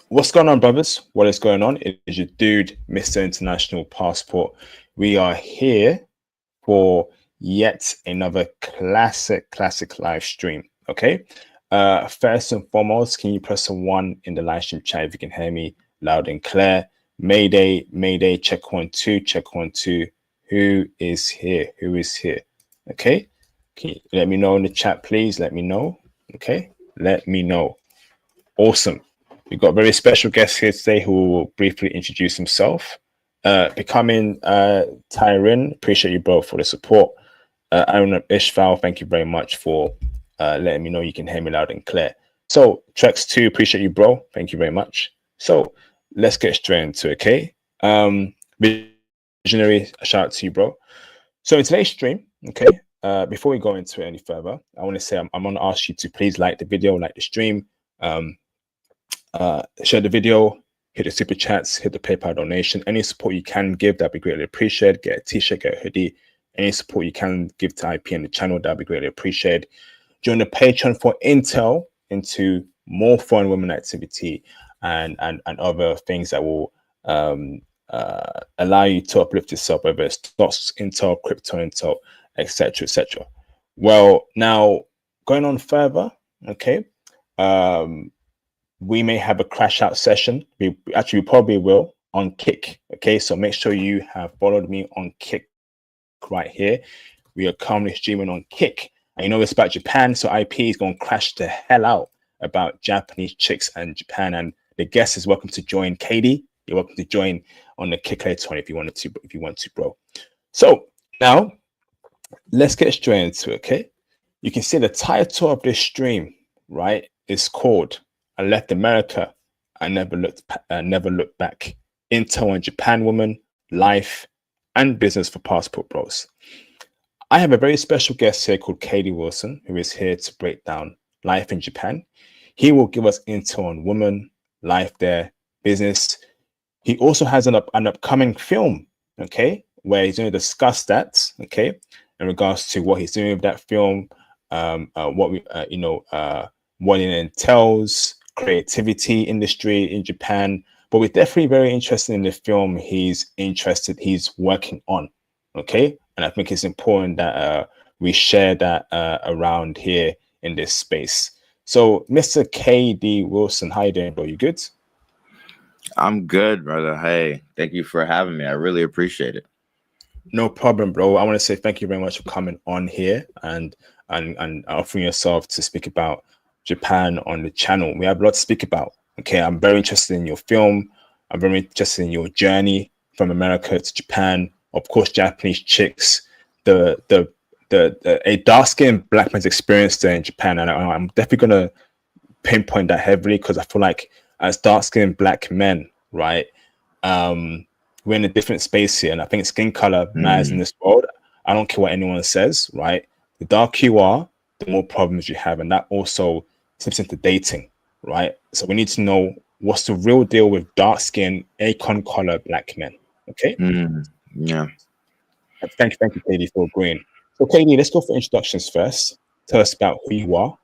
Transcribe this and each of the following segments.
What's going on, brothers? What is going on? It is your dude, Mr. International Passport. We are here for yet another classic live stream. Okay. First and foremost, can you press a one in the live stream chat if you can hear me loud and clear? Mayday, check 1 2, check 1 2. Who is here? Who is here? Okay. Can you let me know in the chat, please? Let me know. Okay. Let me know. Awesome. We've got a very special guest here today who will briefly introduce himself. Becoming Tyrin, appreciate you both for the support. Aaron Ishval, thank you very much for letting me know you can hear me loud and clear. So, Trex2, appreciate you, bro. Thank you very much. So, let's get straight into it, okay? Visionary, a shout out to you, bro. So, in today's stream, okay, before we go into it any further, I want to say I'm going to ask you to please like the video, like the stream. Share the video, hit the super chats, hit the PayPal donation. Any support you can give, that'd be greatly appreciated. Get a t-shirt, get a hoodie. Any support you can give to IP and the channel, that'd be greatly appreciated. Join the Patreon for intel into more foreign women activity and other things that will allow you to uplift yourself, whether it's stocks intel, crypto intel, etc. Well, now going on further, okay. We may have a crash out session. We probably will on Kick. Okay, so make sure you have followed me on Kick right here. We are currently streaming on Kick. And you know it's about Japan, so IP is going to crash the hell out about Japanese chicks and Japan. And the guest is welcome to join. Katie, you're welcome to join on the Kick later on if you want to, bro. So now let's get straight into it. Okay, you can see the title of this stream, right, is called "I Left America, I Never Looked Back. Intel on Japan woman, life, and business for passport bros." I have a very special guest here called Katie Wilson, who is here to break down life in Japan. He will give us intel on women, life there, business. He also has an upcoming film, okay, where he's going to discuss that, okay, in regards to what he's doing with that film, what it entails, creativity industry in Japan. But we're definitely very interested in the film he's working on, okay. And I think it's important that we share that around here in this space. So, Mr. K.D. Wilson, how you doing, bro? You good? I'm good, brother. Hey, thank you for having me. I really appreciate it. No problem, bro. I want to say thank you very much for coming on here and offering yourself to speak about Japan on the channel. We have a lot to speak about. Okay, I'm very interested in your film. I'm very interested in your journey from America to Japan. Of course, Japanese chicks, a dark-skinned black man's experience there in Japan, and I'm definitely gonna pinpoint that heavily because I feel like as dark-skinned black men, right, we're in a different space here, and I think skin color matters in this world. I don't care what anyone says, right? The darker you are, the more problems you have, and that also tips into dating, right? So we need to know what's the real deal with dark-skinned, acorn color black men. Okay. Yeah. Thank you, Katie, for agreeing. So, Katie, let's go for introductions first. Tell us about who you are,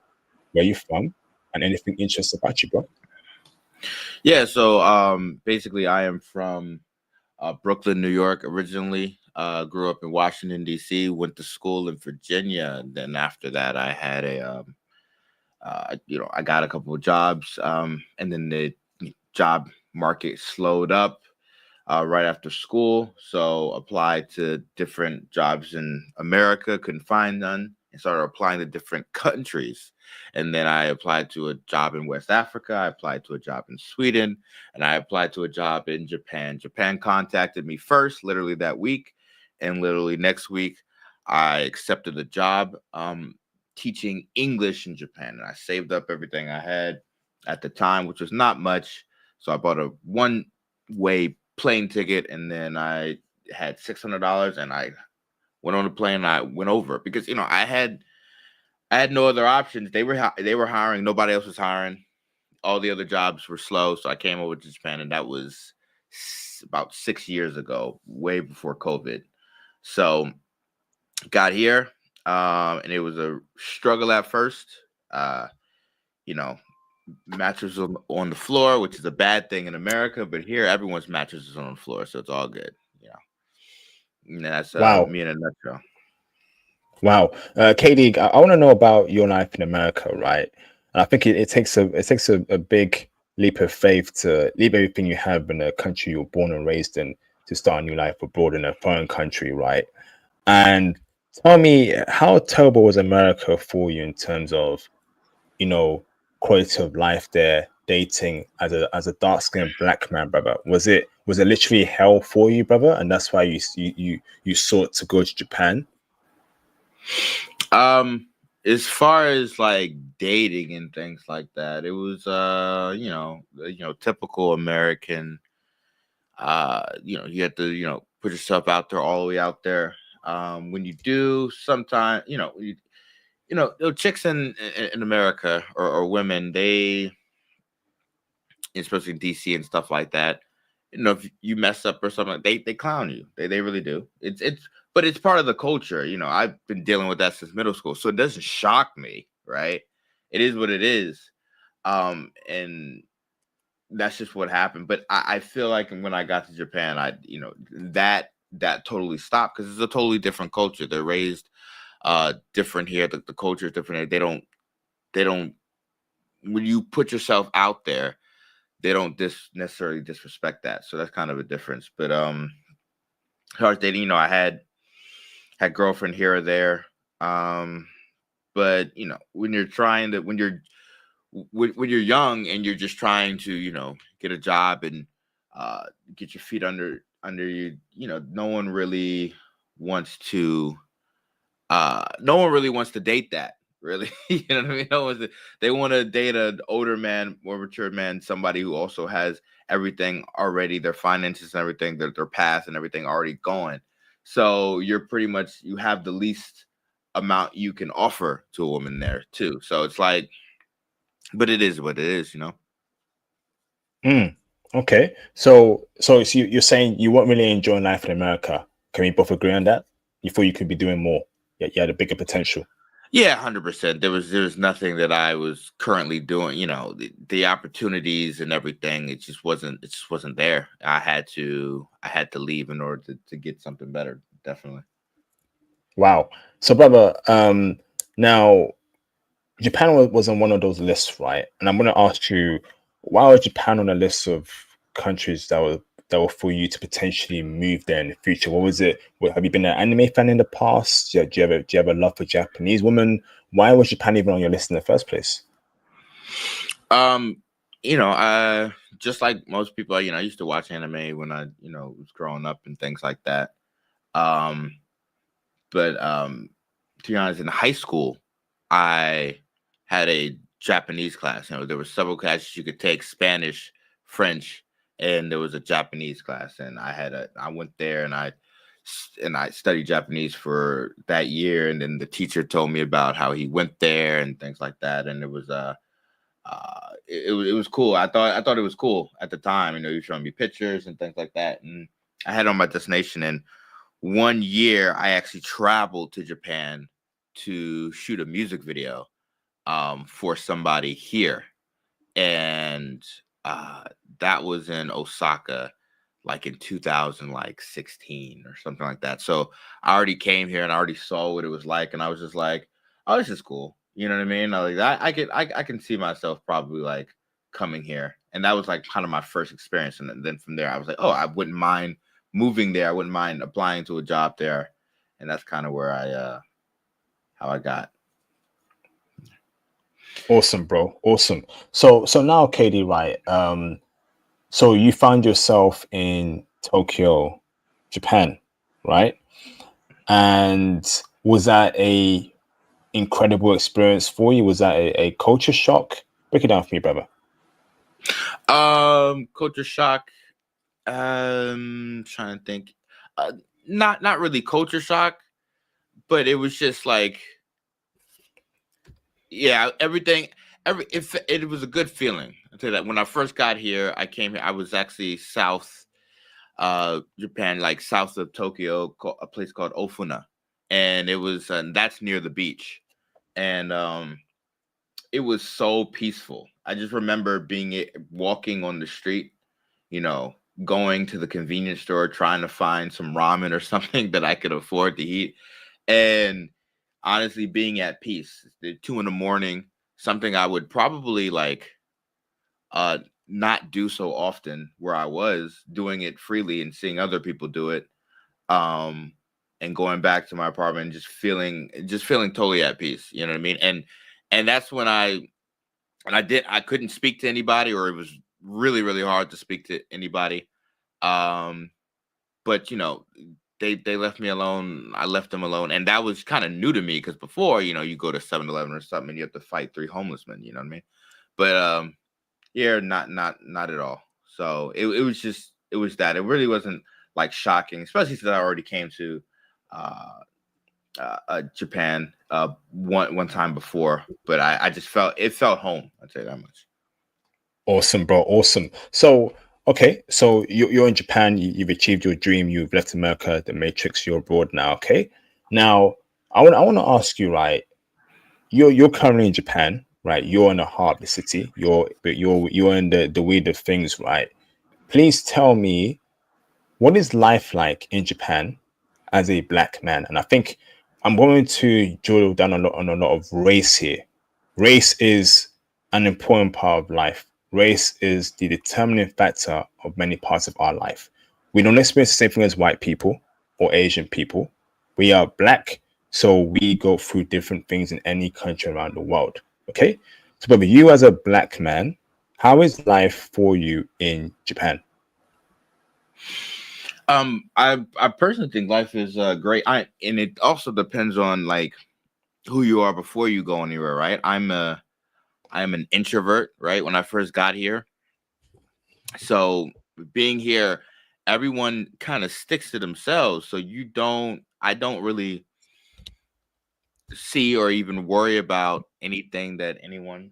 where you're from, and anything interesting about you, bro. Yeah. So, basically, I am from Brooklyn, New York, originally. Grew up in Washington, D.C., went to school in Virginia. And then after that, I had I got a couple of jobs. And then the job market slowed up right after school. So applied to different jobs in America, couldn't find none, and started applying to different countries. And then I applied to a job in West Africa. I applied to a job in Sweden, and I applied to a job in Japan. Japan contacted me first, literally that week. And literally next week, I accepted a job teaching English in Japan. And I saved up everything I had at the time, which was not much. So I bought a one-way plane ticket, and then I had $600, and I went on the plane and I went over because I had no other options. They were hiring, nobody else was hiring. All the other jobs were slow, so I came over to Japan, and that was about 6 years ago, way before COVID. So got here, and it was a struggle at first. You know, mattress on the floor, which is a bad thing in America, but here everyone's mattress is on the floor, so it's all good. And that's Wow. me in a nutshell. Wow. KD, I want to know about your life in America, right? And I think it takes a big leap of faith to leave everything you have in a country you're born and raised in to start a new life abroad in a foreign country, right? And tell me, how terrible was America for you in terms of, you know, quality of life there, dating as a dark skinned black man, brother? Was it literally hell for you, brother? And that's why you sought to go to Japan? As far as like dating and things like that, it was typical American. You have to put yourself out there, all the way out there. When you do, sometimes chicks in America, or women, they, especially in DC and stuff like that, if you mess up or something, they clown you. They really do. But it's part of the culture. I've been dealing with that since middle school, so it doesn't shock me, right? It is what it is. And that's just what happened. But I feel like when I got to Japan, that totally stopped, because it's a totally different culture. They're raised different here. The culture is different here. They don't when you put yourself out there, they don't necessarily disrespect that. So that's kind of a difference. But as far as dating, I had girlfriend here or there. But when you're trying to when you're young and you're just trying to get a job and get your feet under you, no one really wants to date that, really. You know what I mean? They want to date an older man, more mature man, somebody who also has everything already, their finances and everything, their path and everything already going. So you have the least amount you can offer to a woman there too. So it's like, but it is what it is. Mm, okay. So you're saying you weren't really enjoying life in America. Can we both agree on that? You thought you could be doing more. Yeah, you had a bigger potential. Yeah, 100%. There was nothing that I was currently doing. The opportunities and everything. It just wasn't there. I had to leave in order to get something better. Definitely. Wow. So, brother, now Japan was on one of those lists, right? And I'm going to ask you, why was Japan on a list of countries that were for you to potentially move there in the future? What was it? Have you been an anime fan in the past? Do you have a love for Japanese women? Why was Japan even on your list in the first place? Um, just like most people, I used to watch anime when I was growing up and things like that. Um, but to be honest, in high school, I had a Japanese class. There were several classes you could take: Spanish, French, and there was a Japanese class. And I went there and I studied Japanese for that year. And then the teacher told me about how he went there and things like that. And it was cool. I thought it was cool at the time. He was showing me pictures and things like that. And I had on my destination. And one year I actually traveled to Japan to shoot a music video for somebody here. And that was in Osaka, like in 2016 or something like that. So I already came here and I already saw what it was like, and I was just like, oh, this is cool. You know what I mean? I can see myself probably like coming here. And that was like kind of my first experience. And then from there I was like, oh, I wouldn't mind moving there. I wouldn't mind applying to a job there. And that's kind of where how I got. Awesome, bro. Awesome. So now, Katie, right? So you found yourself in Tokyo, Japan, right? And was that a incredible experience for you? Was that a culture shock? Break it down for me, brother. Culture shock. Trying to think. Uh, not really culture shock, but it was just like, yeah, everything. It was a good feeling. I tell you that when I first got here, I came here. I was actually south, Japan, like south of Tokyo, a place called Ofuna, and that's near the beach, and it was so peaceful. I just remember walking on the street, going to the convenience store, trying to find some ramen or something that I could afford to eat, and honestly being at peace. At 2 a.m, something I would probably uh not do so often, where I was doing it freely and seeing other people do it, um and going back to my apartment and just feeling totally at peace, you know what I mean? And that's when I couldn't speak to anybody, or it was really really hard to speak to anybody. um but they left me alone. I left them alone, and that was kind of new to me, because before, you go to 7-Eleven or something and you have to fight three homeless men, you know what I mean? But yeah, not at all. So it was that. It really wasn't like shocking, especially since I already came to uh, Japan one time before. But I just felt home. I'd say that much. Awesome, bro. Awesome. So, okay, so you're in Japan. You've achieved your dream. You've left America, the Matrix. You're abroad now. Okay. Now, I want to ask you, right? You're currently in Japan, right? You're in the heart of the city. You're in the weed of things, right? Please tell me, what is life like in Japan as a black man? And I think I'm going to drill down on a lot of race here. Race is an important part of life. Race is the determining factor of many parts of our life. We don't experience the same thing as white people or Asian people. We are black, so we go through different things in any country around the world. Okay? So, but you as a black man, how is life for you in Japan? I personally think life is great. And it also depends on who you are before you go anywhere, right? I'm an introvert, right? When I first got here, so being here, everyone kind of sticks to themselves. So I don't really see or even worry about anything that anyone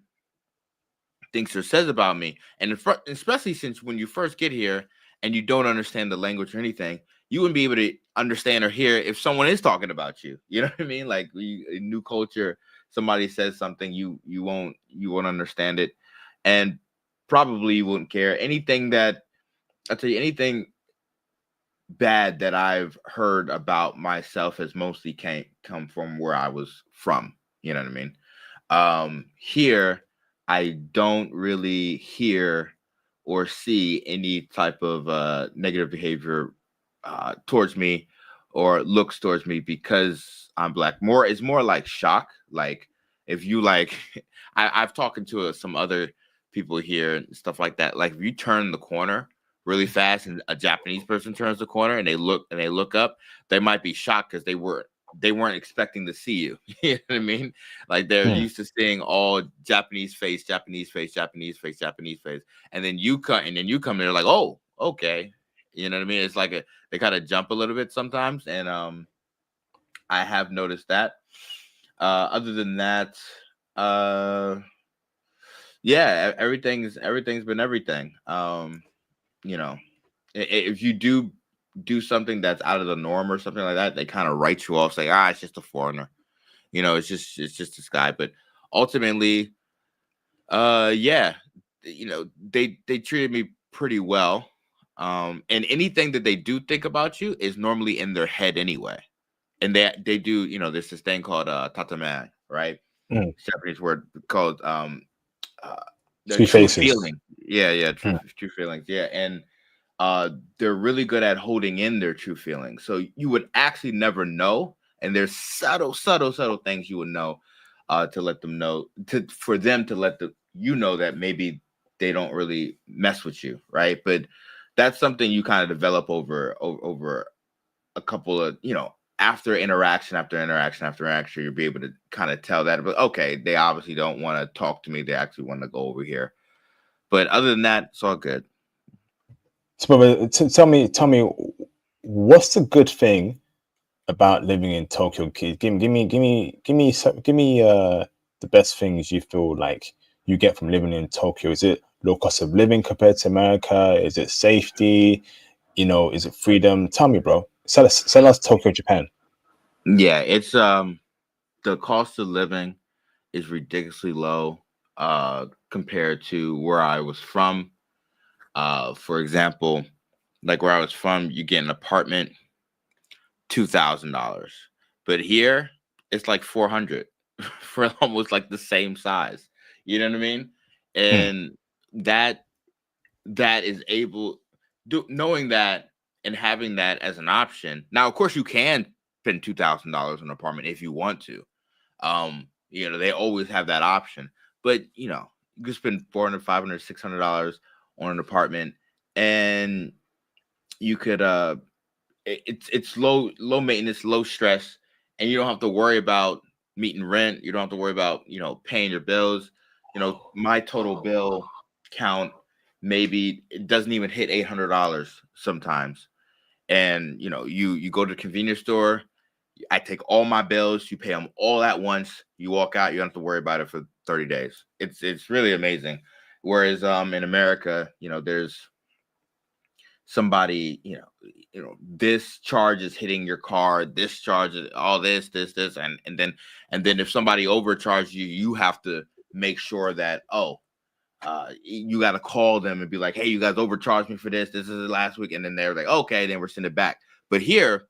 thinks or says about me. And especially since when you first get here and you don't understand the language or anything, you wouldn't be able to understand or hear if someone is talking about you. You know what I mean? Like, a new culture, somebody says something, you won't understand it, and probably you wouldn't care. I'll tell you, anything bad that I've heard about myself has mostly come from where I was from. You know what I mean? Here, I don't really hear or see any type of negative behavior towards me, or looks towards me, because I'm black. It's more like shock. Like, if you like, I've talked to some other people here and stuff like that. Like, if you turn the corner really fast and a Japanese person turns the corner and they look up, they might be shocked because they weren't expecting to see you. You know what I mean? Like, they're Hmm. used to seeing all Japanese face, Japanese face, Japanese face, Japanese face, and then you come and they're like, oh, okay. You know what I mean? It's like they kind of jump a little bit sometimes, and I have noticed that. Other than that, uh, yeah, everything's been everything. You know, if you do something that's out of the norm or something like that, they kind of write you off, say, it's just a foreigner. It's just this guy. But ultimately, yeah, they treated me pretty well. And anything that they do think about you is normally in their head anyway. And they do, there's this thing called tatame, right? Hmm. Japanese word called uh the Three true faces. feeling. Yeah, Hmm. true feelings. Yeah. And they're really good at holding in their true feelings. So you would actually never know. And there's subtle things you would know, to let them know, for them to let you know that maybe they don't really mess with you, right? But that's something you kind of develop over a couple of, after interaction after interaction after interaction, you'll be able to kind of tell that. But okay, they obviously don't want to talk to me. They actually want to go over here. But other than that, it's all good. So, but tell me, what's the good thing about living in Tokyo, kid? Give me the best things you feel like you get from living in Tokyo. Is it low cost of living compared to America? Is it safety? Is it freedom? Tell me, bro. Sell us Tokyo, Japan. Yeah, it's the cost of living is ridiculously low. compared to where I was from. For example, like where I was from, you get an apartment, $2,000, but here it's like 400 for almost like the same size. You know what I mean? Hmm. And that is able knowing that and having that as an option. Now, of course, you can spend $2,000 on an apartment if you want to. They always have that option, but you can spend 400, 500, $600 on an apartment, and you could it's low maintenance, low stress, and you don't have to worry about meeting rent. You don't have to worry about paying your bills. My total bill count, maybe it doesn't even hit $800 sometimes. And you go to the convenience store, I take all my bills, you pay them all at once, you walk out, you don't have to worry about it for 30 days. It's really amazing. Whereas in America, there's somebody, this charge is hitting your car, this charge is all this, and then if somebody overcharges you, you have to make sure that you got to call them and be like, hey, you guys overcharged me for this is the last week, and then they're like, okay, then we're sending it back. But here,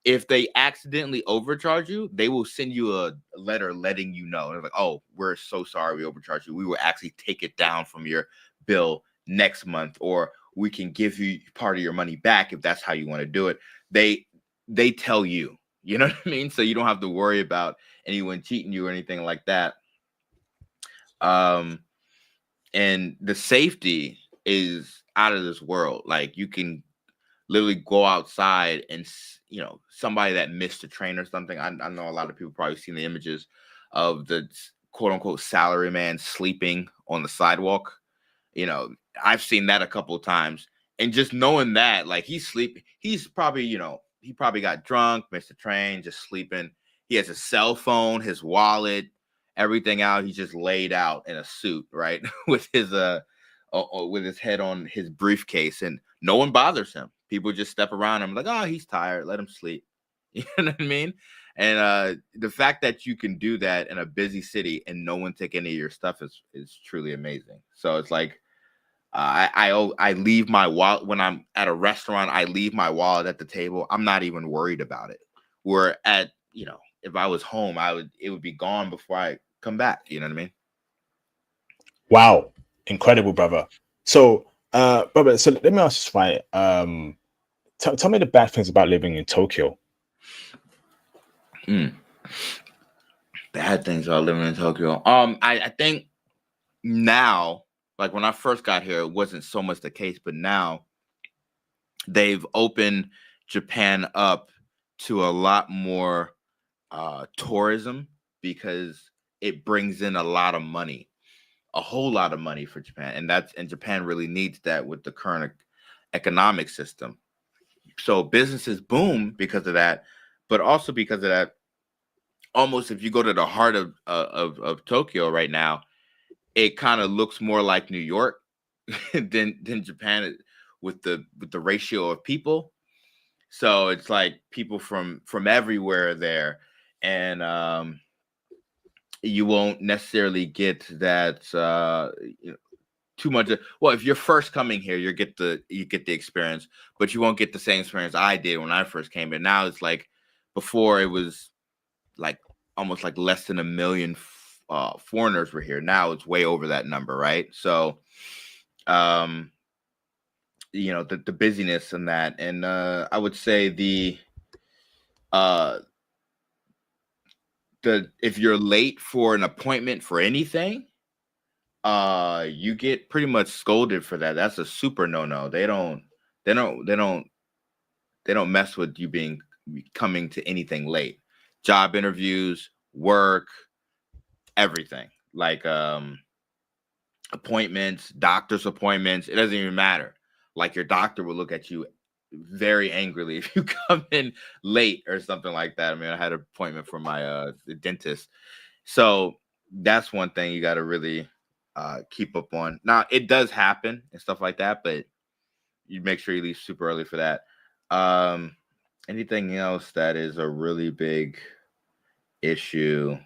if they accidentally overcharge you, they will send you a letter letting you know. They're like, oh, we're so sorry we overcharged you. We will actually take it down from your bill next month, or we can give you part of your money back if that's how you want to do it. They tell you, you know what I mean? So you don't have to worry about anyone cheating you or anything like that. And the safety is out of this world. Like, you can literally go outside and somebody that missed a train or something. I know a lot of people probably seen the images of the quote unquote salary man sleeping on the sidewalk. I've seen that a couple of times, and just knowing that, like, he's probably he probably got drunk, missed a train, just sleeping. He has his cell phone, his wallet, everything out. He's just laid out in a suit, right? with his head on his briefcase, and no one bothers him. People just step around him like, oh, he's tired, let him sleep. You know what I mean? And the fact that you can do that in a busy city and no one take any of your stuff is truly amazing. So it's like, I leave my wallet when I'm at a restaurant. I leave my wallet at the table. I'm not even worried about it. Where if I was home, it would be gone before I come back. You know what I mean? Wow, incredible, brother. So, brother, so let me ask this, right? Tell me the bad things about living in Tokyo. Bad things about living in Tokyo. I think now, like when I first got here, it wasn't so much the case, but now they've opened Japan up to a lot more tourism, because it brings in a lot of money, a whole lot of money for Japan, and Japan really needs that with the current economic system. So businesses boom because of that, but also because of that, almost if you go to the heart of Tokyo right now, it kind of looks more like New York than Japan, with the ratio of people. So it's like people from everywhere there, and you won't necessarily get that too much. Well, if you're first coming here, you get the experience, but you won't get the same experience I did when I first came. And now it's like, before it was like almost like less than 1 million foreigners were here. Now it's way over that number, right? So the busyness and that, and I would say the if you're late for an appointment for anything, you get pretty much scolded for that. That's a super no. They don't mess with you coming to anything late. Job interviews, work, everything. Like appointments, doctor's appointments, it doesn't even matter. Like, your doctor will look at you very angrily if you come in late or something like that. I mean, I had an appointment for my dentist. So that's one thing you got to really keep up on. Now, it does happen and stuff like that, but you make sure you leave super early for that. Anything else that is a really big issue?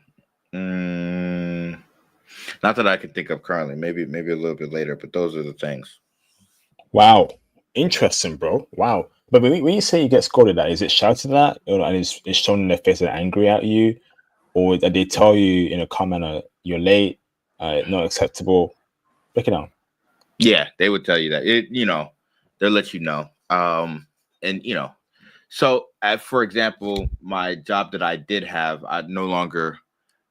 Not that I can think of currently. Maybe a little bit later, but those are the things. Wow, interesting, bro. Wow. But when you say you get scolded at, is it shouted at, and it's shown in their face they're angry at you, or that they tell you in a calm manner you're late, not acceptable? Break it down. Yeah, they would tell you that. They'll let you know. And so for example, my job that I did have, I no longer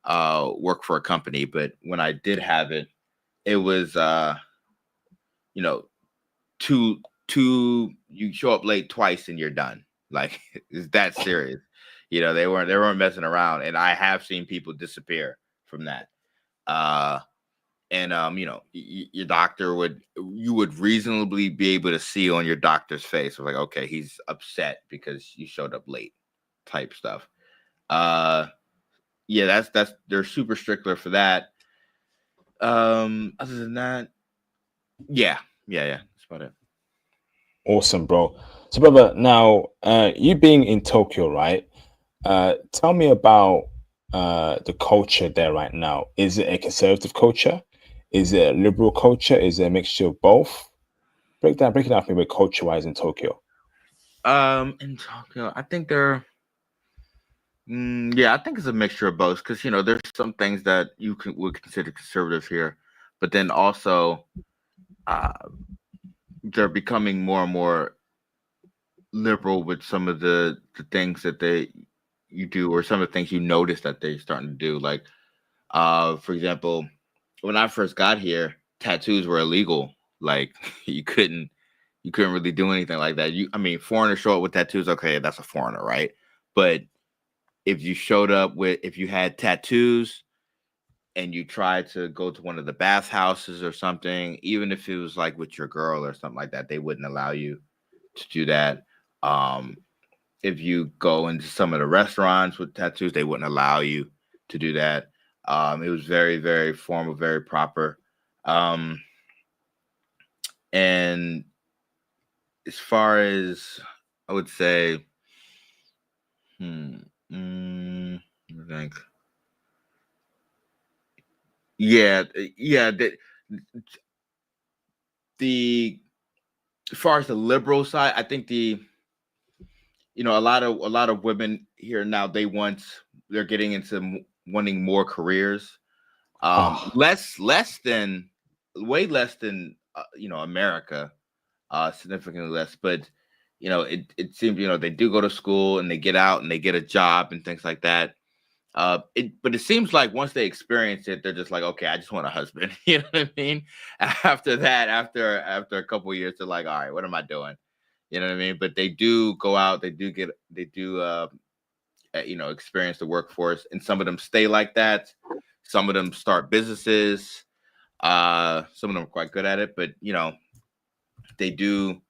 work for a company, but when I did have it, it was you know, two you show up late twice and you're done. Like it's that serious. They weren't messing around, and I have seen people disappear from that. Uh and your doctor would reasonably be able to see on your doctor's face, like, okay, he's upset because you showed up late, type stuff. uh yeah, that's they're super strictler for that. Other than that, yeah, that's about it. Awesome, bro. So, brother, now you being in Tokyo, right? Tell me about the culture there right now. Is it a conservative culture? Is it a liberal culture? Is it a mixture of both? Break it down for me with culture wise in Tokyo. In Tokyo, I think yeah, I think it's a mixture of both, because there's some things that would consider conservative here, but then also uh, they're becoming more and more liberal with some of the things that you do, or some of the things you notice that they're starting to do. Like, for example, when I first got here, tattoos were illegal. Like you couldn't really do anything like that. I mean, foreigners show up with tattoos, okay, that's a foreigner, right? But if you had tattoos and you tried to go to one of the bathhouses or something, even if it was like with your girl or something like that, they wouldn't allow you to do that. Um, if you go into some of the restaurants with tattoos, they wouldn't allow you to do that. It was very, very formal, very proper. Um, and as far as, I would say, hmm, I think, yeah, yeah. The as far as the liberal side, I think a lot of women here now, they're getting into wanting more careers. Oh, Less than way less than America, significantly less. But it seems they do go to school and they get out and they get a job and things like that. But it seems like once they experience it, they're just like, okay, I just want a husband. You know what I mean? After that, after a couple of years, they're like, all right, what am I doing? You know what I mean? But they do go out, they do experience the workforce, and some of them stay like that. Some of them start businesses. Some of them are quite good at it, but they do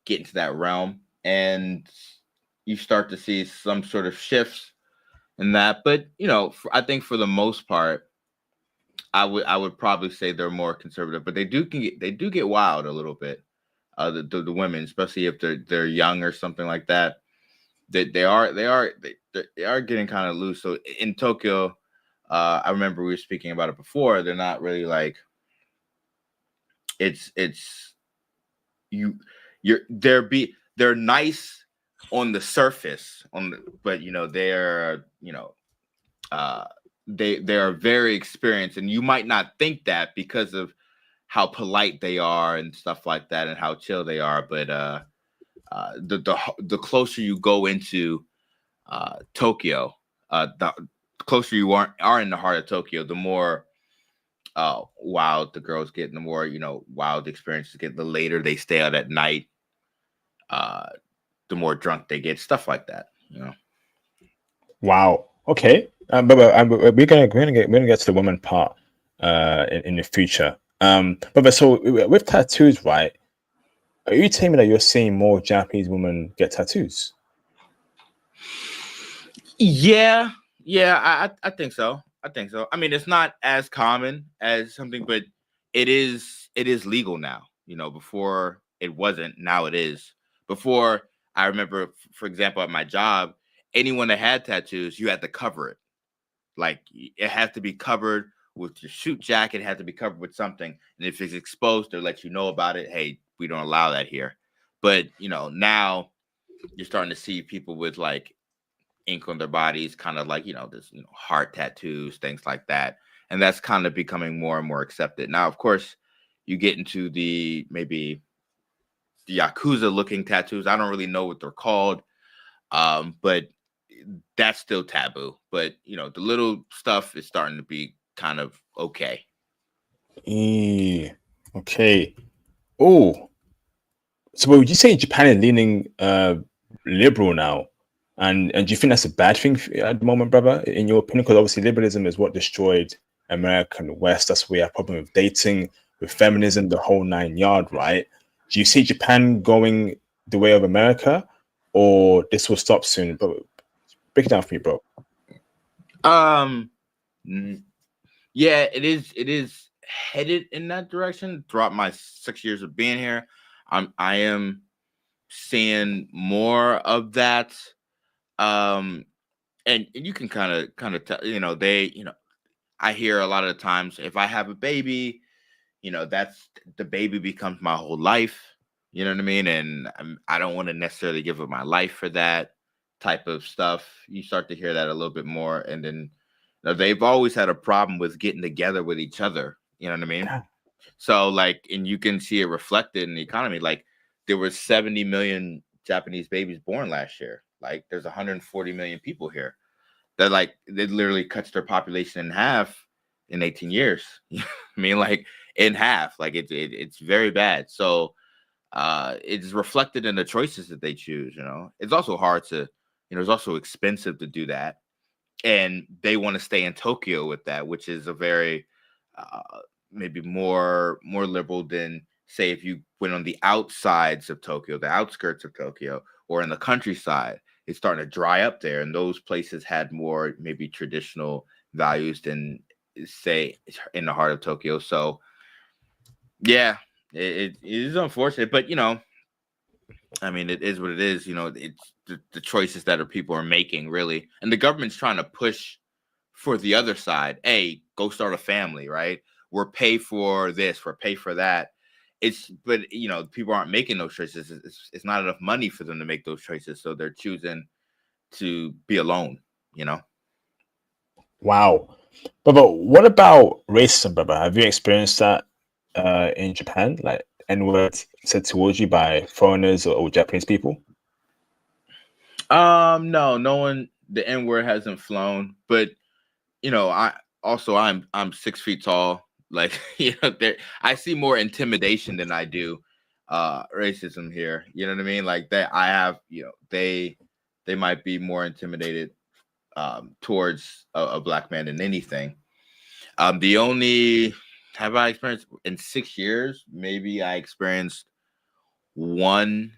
get into that realm, and you start to see some sort of shifts in that. But I think for the most part, I would probably say they're more conservative, but they do get wild a little bit. The women, especially if they're young or something like that, they are getting kind of loose. So in Tokyo, I remember we were speaking about it before. They're not really like, it's you they're nice on the surface, but uh they are very experienced, and you might not think that because of how polite they are and stuff like that, and how chill they are. But the closer you go into Tokyo, the closer you are in the heart of Tokyo, the more wild the girls get, and the more wild experiences get. The later they stay out at night, uh, the more drunk they get, stuff like that. wow. Okay. But we're gonna get to the woman part in the future. But so with tattoos, right? Are you telling me that you're seeing more Japanese women get tattoos? Yeah, yeah, I think so. I think so. I mean, it's not as common as something, but it is legal now. Before it wasn't. Now it is. Before, I remember, for example, at my job, anyone that had tattoos, you had to cover it. Like, it had to be covered with your suit jacket, it had to be covered with something. And if it's exposed, they'll let you know about it. Hey, we don't allow that here. But now you're starting to see people with like ink on their bodies, kind of like this heart tattoos, things like that. And that's kind of becoming more and more accepted. Now, of course, you get into maybe the Yakuza looking tattoos. I don't really know what they're called. But that's still taboo. But the little stuff is starting to be kind of okay. Okay. Oh, so would you say Japan is leaning liberal now? And do you think that's a bad thing at the moment, brother, in your opinion? Because obviously liberalism is what destroyed America and the West. That's where we have problem with dating, with feminism, the whole 9 yard, right? Do you see Japan going the way of America, or this will stop soon? But break it down for me, bro. Yeah, it is headed in that direction. Throughout my 6 years of being here, I am seeing more of that. And you can kind of tell, I hear a lot of the times, if I have a baby, that's the baby becomes my whole life. You know what I mean? And I don't want to necessarily give up my life for that type of stuff. You start to hear that a little bit more. And then they've always had a problem with getting together with each other. You know what I mean? Yeah. So like, and you can see it reflected in the economy. Like there were 70 million Japanese babies born last year. Like there's 140 million people here. That like it literally cuts their population in half in 18 years. I mean, like in half. Like it's very bad. So it's reflected in the choices that they choose. It's also hard to, it's also expensive to do that, and they want to stay in Tokyo with that, which is a very maybe more liberal than say if you went on the outsides of Tokyo, the outskirts of Tokyo, or in the countryside. It's starting to dry up there, and those places had more maybe traditional values than say in the heart of Tokyo. So yeah, it is unfortunate, but I mean, it is what it is. It's the choices that people are making, really, and the government's trying to push for the other side. Hey, go start a family, right? We're pay for this, we're pay for that. But people aren't making those choices. It's not enough money for them to make those choices, so they're choosing to be alone. Wow. But what about racism, brother? Have you experienced that in Japan? Like N-words said towards you by foreigners or Japanese people? No one. The N word hasn't flown, but I'm 6 feet tall. Like I see more intimidation than I do racism here. You know what I mean? Like that I have. They might be more intimidated towards a black man than anything. The only have I experienced in 6 years? Maybe I experienced one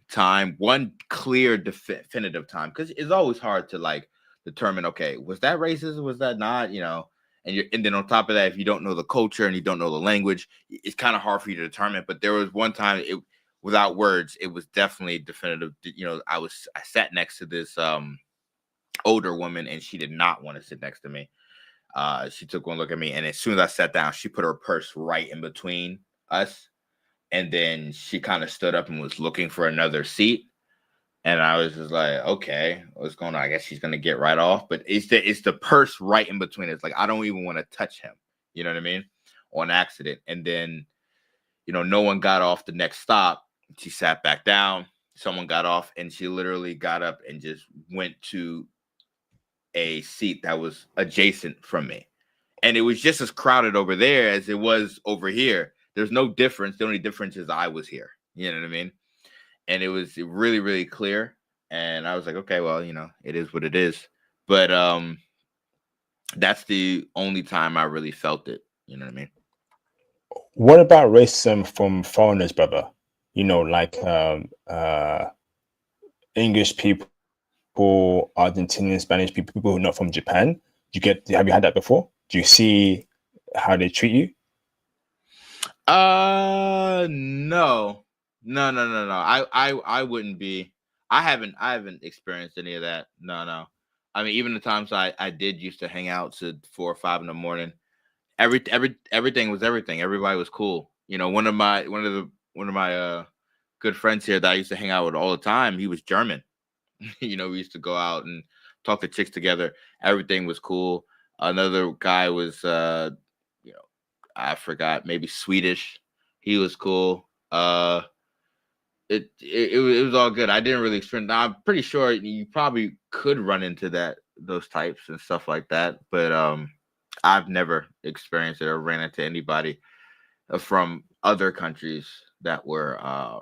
clear definitive time, because it's always hard to like determine, okay, was that racist, was that not, and then on top of that, if you don't know the culture and you don't know the language, it's kind of hard for you to determine. But there was one time, without words, it was definitely definitive. I sat next to this older woman, and she did not want to sit next to me. She took one look at me, and as soon as I sat down, she put her purse right in between us. And then she kind of stood up and was looking for another seat. And I was just like, okay, what's going on? I guess she's gonna get right off. But it's the purse right in between. It's like I don't even want to touch him. You know what I mean? On accident. And then, no one got off the next stop. She sat back down. Someone got off, and she literally got up and just went to a seat that was adjacent from me. And it was just as crowded over there as it was over here. There's no difference. The only difference is I was here. You know what I mean? And it was really, really clear. And I was like, okay, well, it is what it is. But that's the only time I really felt it. You know what I mean? What about racism from foreigners, brother? Like English people, Argentinian, Spanish people who are not from Japan. Have you had that before? Do you see how they treat you? No. No. I wouldn't be. I haven't experienced any of that. No. I mean, even the times I did used to hang out to 4 or 5 in the morning, everything was everything. Everybody was cool. You know, one of my good friends here that I used to hang out with all the time, he was German. You know, we used to go out and talk to chicks together. Everything was cool. Another guy was you know, I forgot, maybe Swedish. He was cool. It was all good. I didn't really experience. I'm pretty sure you probably could run into those types and stuff like that, but I've never experienced it or ran into anybody from other countries that were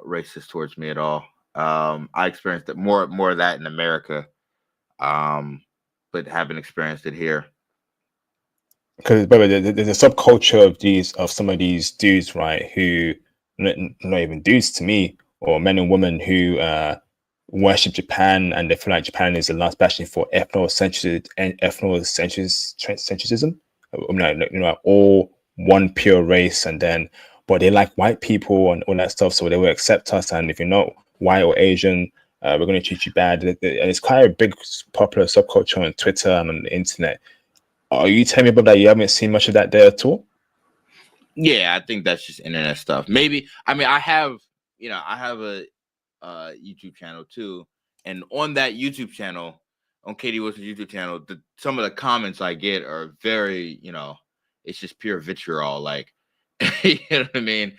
racist towards me at all. I experienced it more of that in America, but haven't experienced it here. Because there's a subculture of some of these dudes, right? Who not even dudes to me, or men and women who worship Japan and they feel like Japan is the last bastion for ethnocentrism. You know, all one pure race, and then but they like white people and all that stuff, so they will accept us. And if you're not white or Asian, we're going to treat you bad. And it's quite a big popular subculture on Twitter and on the internet. Are you telling me about that? You haven't seen much of that there at all? Yeah, I think that's just internet stuff. Maybe, I mean, I have a YouTube channel too, and on that YouTube channel, on Katie Wilson's YouTube channel, some of the comments I get are very, it's just pure vitriol. Like, you know what I mean?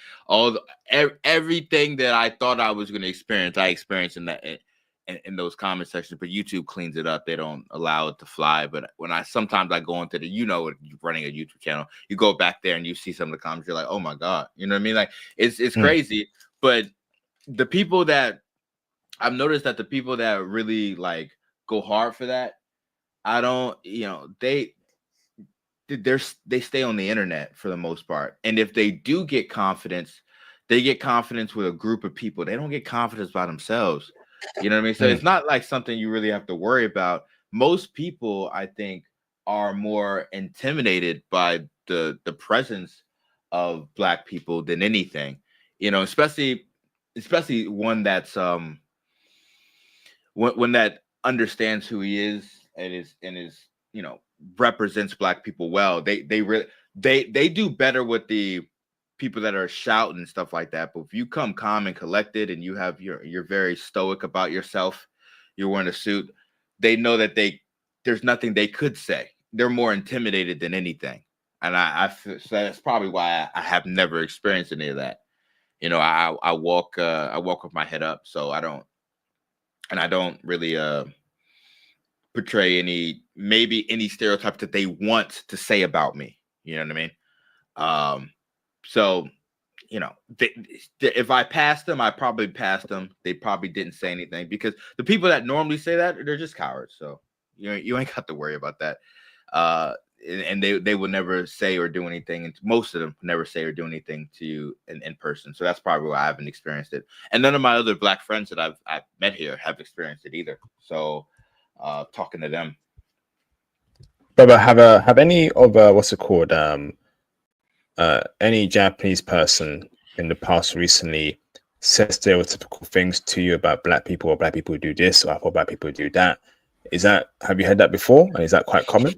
Everything that I thought I was going to experience, I experienced in those comment sections. But YouTube cleans it up; they don't allow it to fly. But when sometimes I go into you're running a YouTube channel, you go back there and you see some of the comments, you're like, oh my god, you know what I mean? Like it's crazy. But the people that I've noticed that the people that really like go hard for that, I don't, they stay on the internet for the most part. And if they do get confidence, they get confidence with a group of people. They don't get confidence by themselves. You know what I mean? So it's not like something you really have to worry about. Most people, I think, are more intimidated by the presence of Black people than anything. Especially one that's when that understands who he is and is represents Black people well. They do better with the people that are shouting and stuff like that. But if you come calm and collected and you're very stoic about yourself, you're wearing a suit, they know that there's nothing they could say. They're more intimidated than anything. And I feel, so that's probably why I have never experienced any of that. I walk with my head up, so I don't really portray any stereotype that they want to say about me. You know what I mean? So if I passed them, I probably passed them. They probably didn't say anything, because the people that normally say that, they're just cowards. So you ain't got to worry about that. And they would never say or do anything, and most of them never say or do anything to you in person. So that's probably why I haven't experienced it. And none of my other Black friends that I've met here have experienced it either. So talking to them. But have any of what's it called? Any Japanese person in the past recently said stereotypical things to you about Black people, or Black people do this, or I thought Black people do that? Have you heard that before? And is that quite common?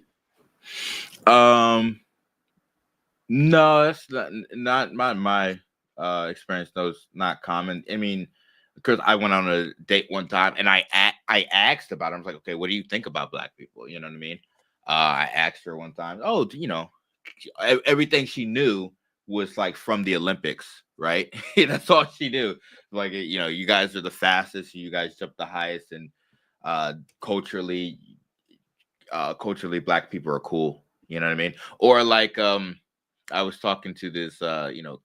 No, that's not my experience. Those not common. I mean, because I went on a date one time and I asked about it. I was like, okay, what do you think about Black people? You know what I mean? I asked her one time, everything she knew was like from the Olympics, right? That's all she knew. Like, you guys are the fastest, you guys jump the highest, and culturally Black people are cool. You know what I mean? Or like, I was talking to this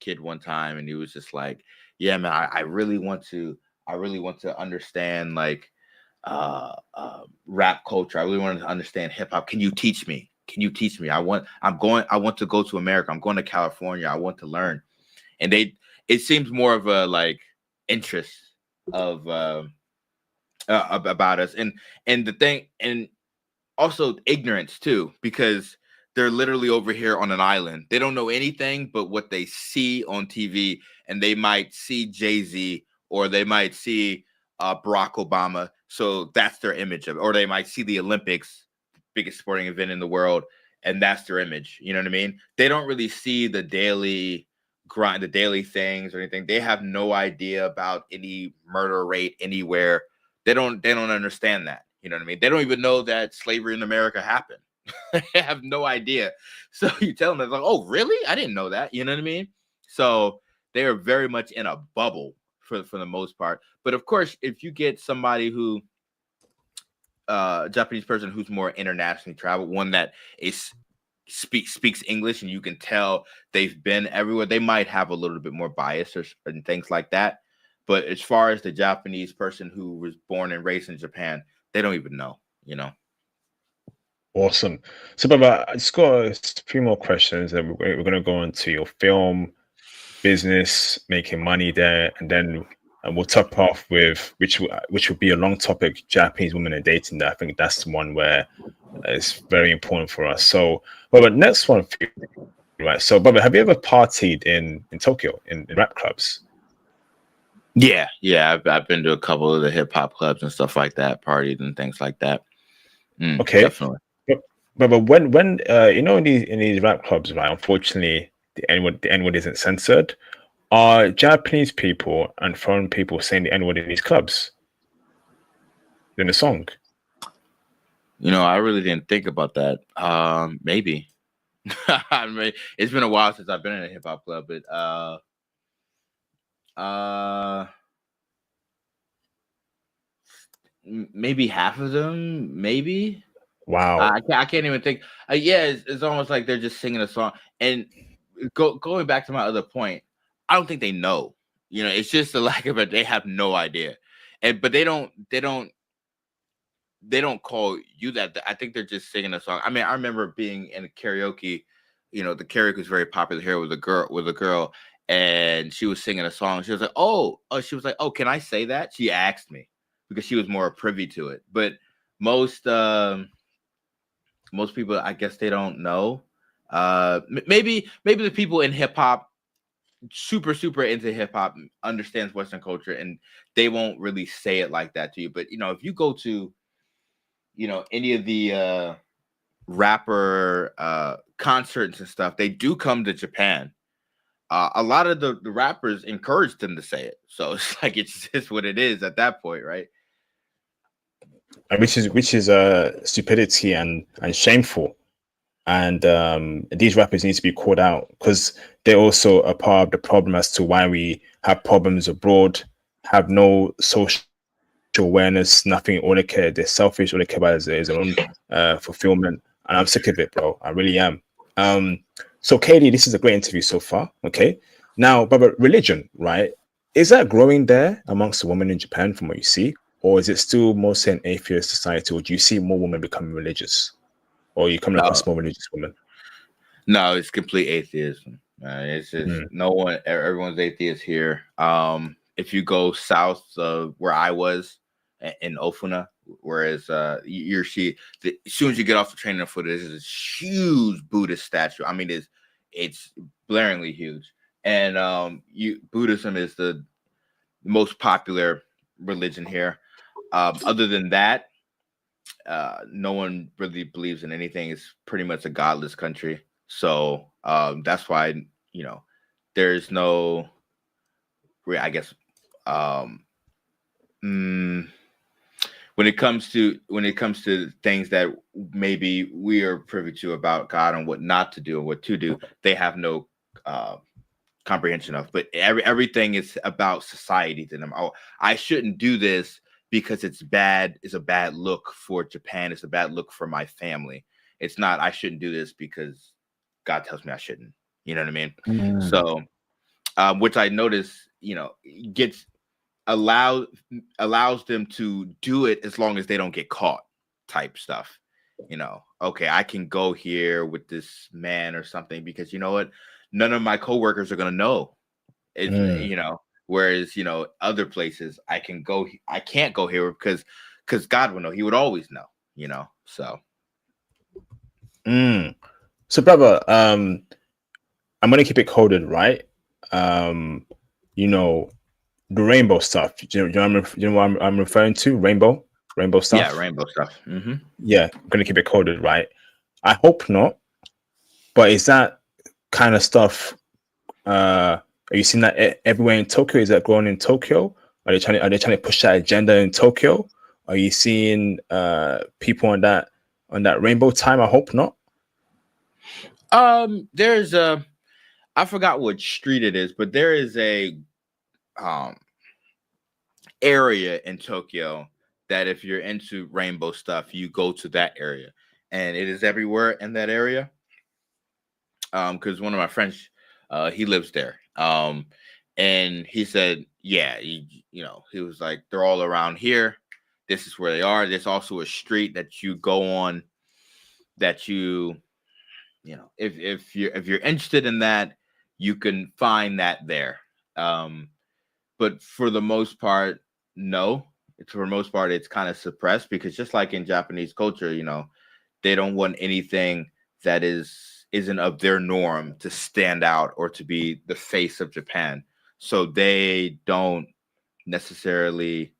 kid one time, and he was just like, yeah, man, I really want to understand like rap culture. I really want to understand hip hop. Can you teach me? I want to go to America. I'm going to California. I want to learn. And it seems more of a like interest of about us, and the thing, and also ignorance too, because they're literally over here on an island. They don't know anything but what they see on TV, and they might see Jay-Z, or they might see Barack Obama. So that's their image of it. Or they might see the Olympics, biggest sporting event in the world, and that's their image. You know what I mean? They don't really see the daily grind, the daily things or anything. They have no idea about any murder rate anywhere. They don't understand that. You know what I mean? They don't even know that slavery in America happened. They have no idea. So you tell them, it's like, oh, really? I didn't know that. You know what I mean? So they are very much in a bubble for the most part. But of course, if you get somebody who Japanese person who's more internationally traveled, one that is speaks English, and you can tell they've been everywhere, they might have a little bit more bias and things like that. But as far as the Japanese person who was born and raised in Japan, they don't even know, you know. Awesome. So, Baba, I just got a few more questions, and we're going to go into your film business, making money there, and then we'll top off with which would be a long topic: Japanese women and dating. That I think that's the one where it's very important for us. So, Baba, next one for you, right? So, Baba, have you ever partied in Tokyo in rap clubs? Yeah, I've been to a couple of the hip hop clubs and stuff like that, partied and things like that. Okay, definitely. But when you know, in these rap clubs, right? Unfortunately, the N-word isn't censored. Are Japanese people and foreign people saying the N-word in these clubs in the song? You know, I really didn't think about that. Maybe. I mean, it's been a while since I've been in a hip hop club, but maybe half of them, maybe. Wow. I can't even think. Yeah, it's almost like they're just singing a song. And going back to my other point, I don't think they know. You know, it's just a lack of it. They have no idea, but they don't call you that. I think they're just singing a song. I mean, I remember being in a karaoke. You know, the karaoke was very popular here with a girl, and she was singing a song. She was like, she was like, oh, can I say that? She asked me because she was more privy to it. But most people, I guess, they don't know. Maybe the people in hip hop, super into hip hop, understands Western culture, and they won't really say it like that to you. But you know, if you go to, you know, any of the rapper concerts and stuff, they do come to Japan. A lot of the rappers encourage them to say it, so it's like it's just what it is at that point, right? And which is stupidity and shameful. And these rappers need to be called out because they're also a part of the problem as to why we have problems abroad, have no social awareness, nothing. All they care, they're selfish. All they care about is their own fulfillment. And I'm sick of it, bro. I really am. So, Katie, this is a great interview so far. Okay. Now, but religion, right? Is that growing there amongst the women in Japan from what you see? Or is it still mostly an atheist society? Or do you see more women becoming religious? Or are you coming across more religious women? No, it's complete atheism. It's just no one, everyone's atheist here. If you go south of where I was in Ofuna, whereas as soon as you get off the train in foot, there's this huge Buddhist statue. I mean, it's blaringly huge. And Buddhism is the most popular religion here. Other than that, no one really believes in anything. It's pretty much a godless country. So that's why, you know, there's no, I guess, when it comes to things that maybe we are privy to about God and what not to do and what to do, they have no comprehension of. But everything is about society to them. Oh, I shouldn't do this because it's bad. It's a bad look for Japan. It's a bad look for my family. It's not, I shouldn't do this because God tells me I shouldn't. You know what I mean? So, which I notice, you know, allows them to do it as long as they don't get caught, type stuff. You know, okay, I can go here with this man or something because you know what, none of my coworkers are gonna know. You know, whereas you know other places I can't go here because God will know. He would always know. You know, so. So, brother, I'm gonna keep it coded, right? You know, the rainbow stuff. You know what I'm referring to? Rainbow stuff. Yeah, rainbow stuff. Yeah, I'm gonna keep it coded, right? I hope not. But is that kind of stuff? Are you seeing that everywhere in Tokyo? Is that growing in Tokyo? Are they trying to push that agenda in Tokyo? Are you seeing people on that rainbow time? I hope not. There's I forgot what street it is, but there is a area in Tokyo that if you're into rainbow stuff, you go to that area, and it is everywhere in that area. Because one of my friends, he lives there. And he said, yeah, he was like, they're all around here. This is where they are. There's also a street that you go on that if you're interested in that, you can find that there. But for the most part, no. For the most part, it's kind of suppressed because just like in Japanese culture, they don't want anything that isn't of their norm to stand out or to be the face of Japan. So they don't necessarily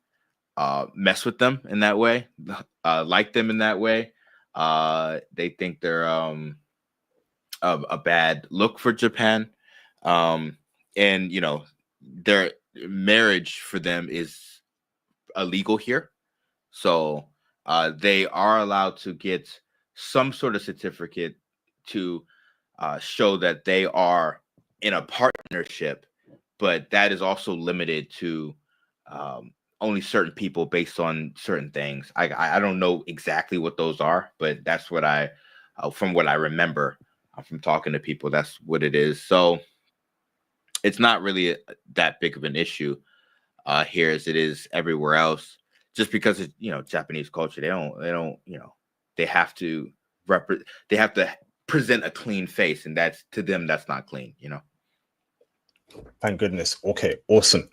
mess with them in that way, like them in that way. They think they're a bad look for Japan. And their marriage for them is illegal here. So they are allowed to get some sort of certificate to show that they are in a partnership, but that is also limited to only certain people based on certain things. I don't know exactly what those are, but that's what from what I remember from talking to people, that's what it is. So it's not really that big of an issue here as it is everywhere else. Just because it's Japanese culture, they don't they have to they have to present a clean face, and that's to them that's not clean. Thank goodness. Okay, awesome,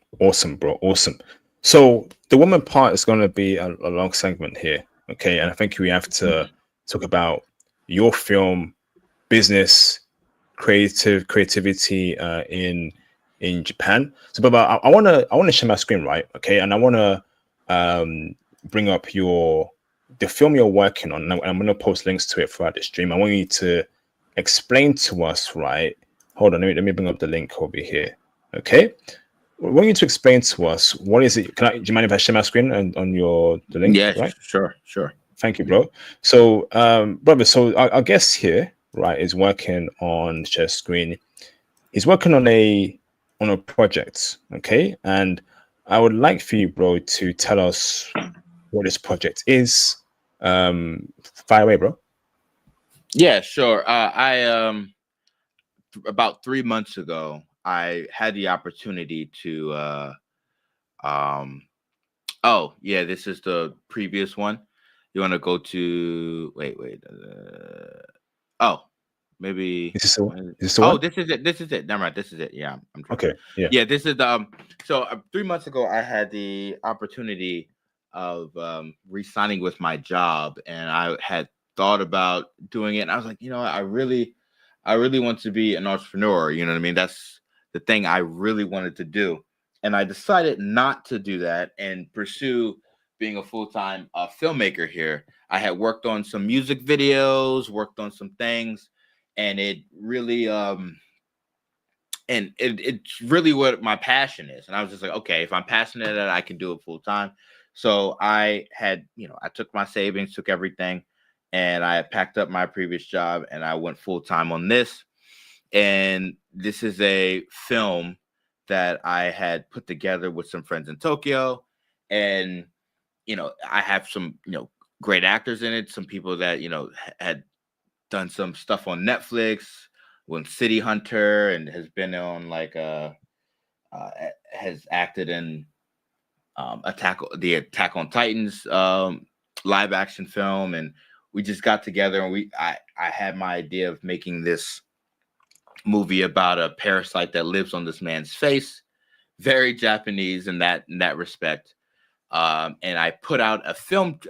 bro, awesome. So the woman part is going to be a long segment here, okay? And I think we have to talk about your film, business, creativity in Japan. So, but I want to share my screen, right? Okay, and I want to bring up the film you're working on. And I'm going to post links to it throughout the stream. I want you to explain to us, right? Hold on, let me bring up the link over here. Okay, I want you to explain to us what is it. Do you mind if I share my screen on the link? Yeah, right? Sure. Thank you, bro. So, brother, so our guest here, right, is working on share screen. He's working on a project, okay, and I would like for you, bro, to tell us what this project is. Fire away, bro. Yeah, sure. I about 3 months ago, I had the opportunity to oh yeah, this is the previous one. You want to go to wait. Oh, maybe. Is this the one? Is this the Oh, one? this is it. This is it. Never mind. This is it. Yeah, I'm trying. Okay. Yeah. Yeah, this is the. So 3 months ago, I had the opportunity of re-signing with my job, and I had thought about doing it. And I was like, I really want to be an entrepreneur. You know what I mean? That's the thing I really wanted to do, and I decided not to do that and pursue being a full-time filmmaker here. I had worked on some music videos, worked on some things, and it really it's really what my passion is. And I was just like, okay, if I'm passionate at it, I can do it full time. So I had, I took my savings, took everything, and I packed up my previous job and I went full time on this. And this is a film that I had put together with some friends in Tokyo. And, I have some, great actors in it, some people that, had done some stuff on Netflix, when City Hunter, and has been on like has acted in Attack on Titans live action film, and we just got together and I had my idea of making this movie about a parasite that lives on this man's face, very Japanese in that respect. And I put out a film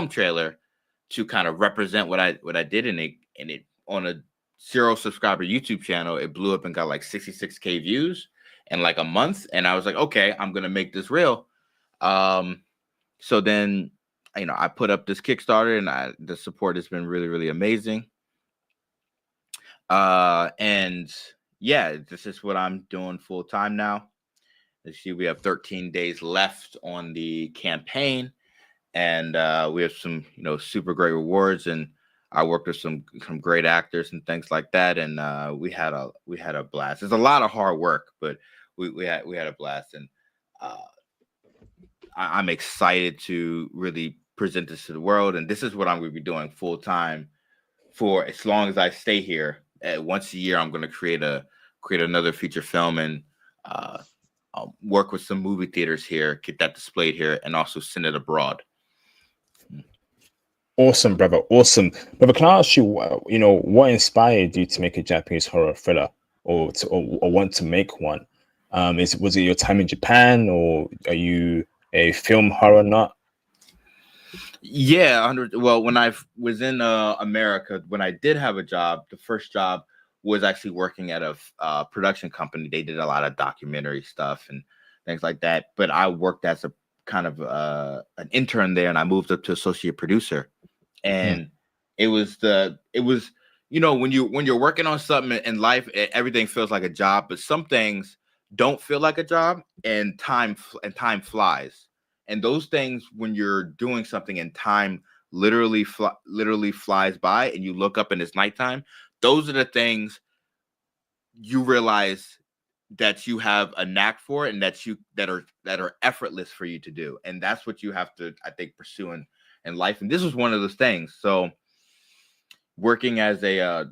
trailer to kind of represent what I did in it, on a 0 subscriber YouTube channel. It blew up and got like 66K views in like a month. And I was like, okay, I'm gonna make this real. So then, I put up this Kickstarter, and the support has been really, really amazing. And yeah, this is what I'm doing full time now. Let's see, we have 13 days left on the campaign, and we have some, super great rewards. And I worked with some great actors and things like that, and we had a blast. It's a lot of hard work, but we had a blast, and uh, I'm excited to really present this to the world. And this is what I'm going to be doing full time for as long as I stay here. Once a year, I'm going to create another feature film, and uh, I'll work with some movie theaters here, get that displayed here, and also send it abroad. Awesome, brother. Awesome, brother. Can I ask you, what inspired you to make a Japanese horror thriller, or want to make one? Was it your time in Japan, or are you a film horror nut? Yeah, well, when I was in America, when I did have a job, the first job was actually working at a production company. They did a lot of documentary stuff and things like that. But I worked as a kind of an intern there, and I moved up to associate producer. And it was when you're working on something in life, everything feels like a job, but some things don't feel like a job, and time flies. And those things, when you're doing something and time literally flies by, and you look up and it's nighttime, those are the things you realize that you have a knack for, and that are effortless for you to do. And that's what you have to, I think, pursue in life. And this was one of those things. So working as a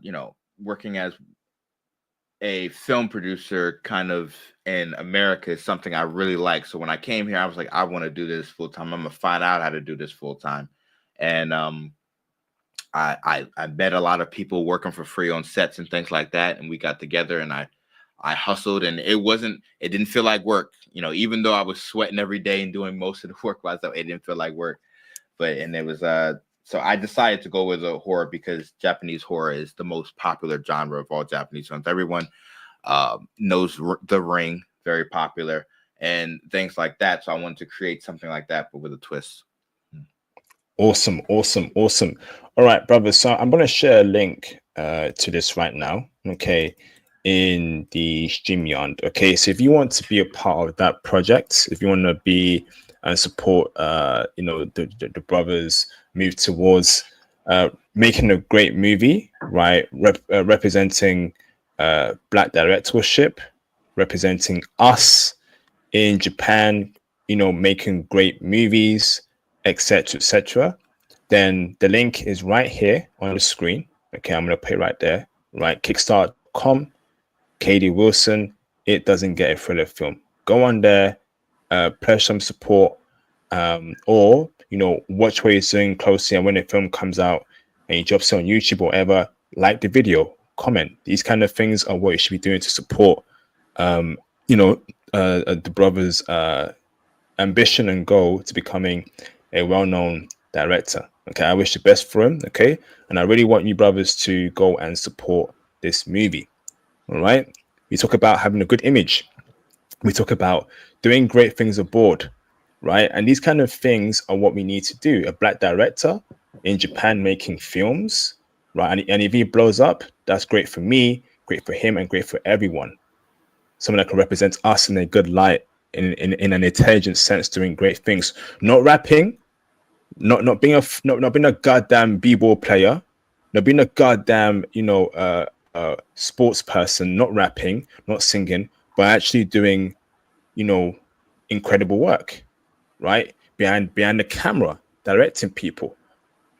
film producer kind of in America is something I really like. So when I came here, I was like, I want to do this full time. I'm gonna find out how to do this full time. And I met a lot of people working for free on sets and things like that, and we got together, and I hustled, and it didn't feel like work, even though I was sweating every day and doing most of the work myself, it didn't feel like work. And it was so I decided to go with a horror because Japanese horror is the most popular genre of all Japanese films. Everyone knows The Ring, very popular, and things like that. So I wanted to create something like that, but with a twist. Awesome, awesome, awesome. All right, brother. So I'm going to share a link to this right now. Okay, in the StreamYard. Okay, so if you want to be a part of that project, if you want to be and support, the brothers move towards making a great movie, right? Representing Black directorship, representing us in Japan, making great movies, etc., etc. Then the link is right here on the screen. Okay, I'm gonna put it right there. Right, Kickstart.com, Katie Wilson. It doesn't get a thriller film. Go on there, pledge some support, or watch what you're doing closely. And when the film comes out and you drop it on YouTube or whatever, like the video, comment. These kind of things are what you should be doing to support, the brothers' ambition and goal to becoming a well-known director. Okay, I wish the best for him. Okay, and I really want you brothers to go and support this movie. All right, we talk about having a good image. We talk about doing great things abroad, right? And these kind of things are what we need to do. A Black director in Japan making films, right? And if he blows up, that's great for me, great for him, and great for everyone. Someone that can represent us in a good light, in an intelligent sense, doing great things. Not rapping, not being a goddamn b-ball player, not being a goddamn sports person, not rapping, not singing, but actually doing incredible work, right? Behind the camera, directing people,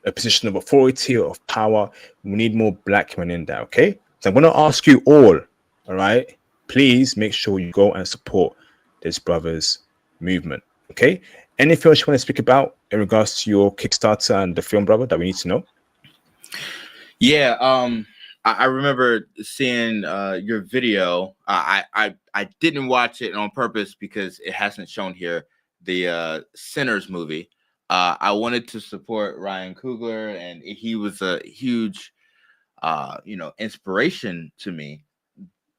a position of authority or of power. We need more Black men in there, okay? So I'm going to ask you all right? Please make sure you go and support this brothers movement, okay? Anything else you want to speak about in regards to your Kickstarter and the film, brother, that we need to know? Yeah, I remember seeing your video. I didn't watch it on purpose because it hasn't shown here, the Sinners movie. I wanted to support Ryan Coogler, and he was a huge inspiration to me.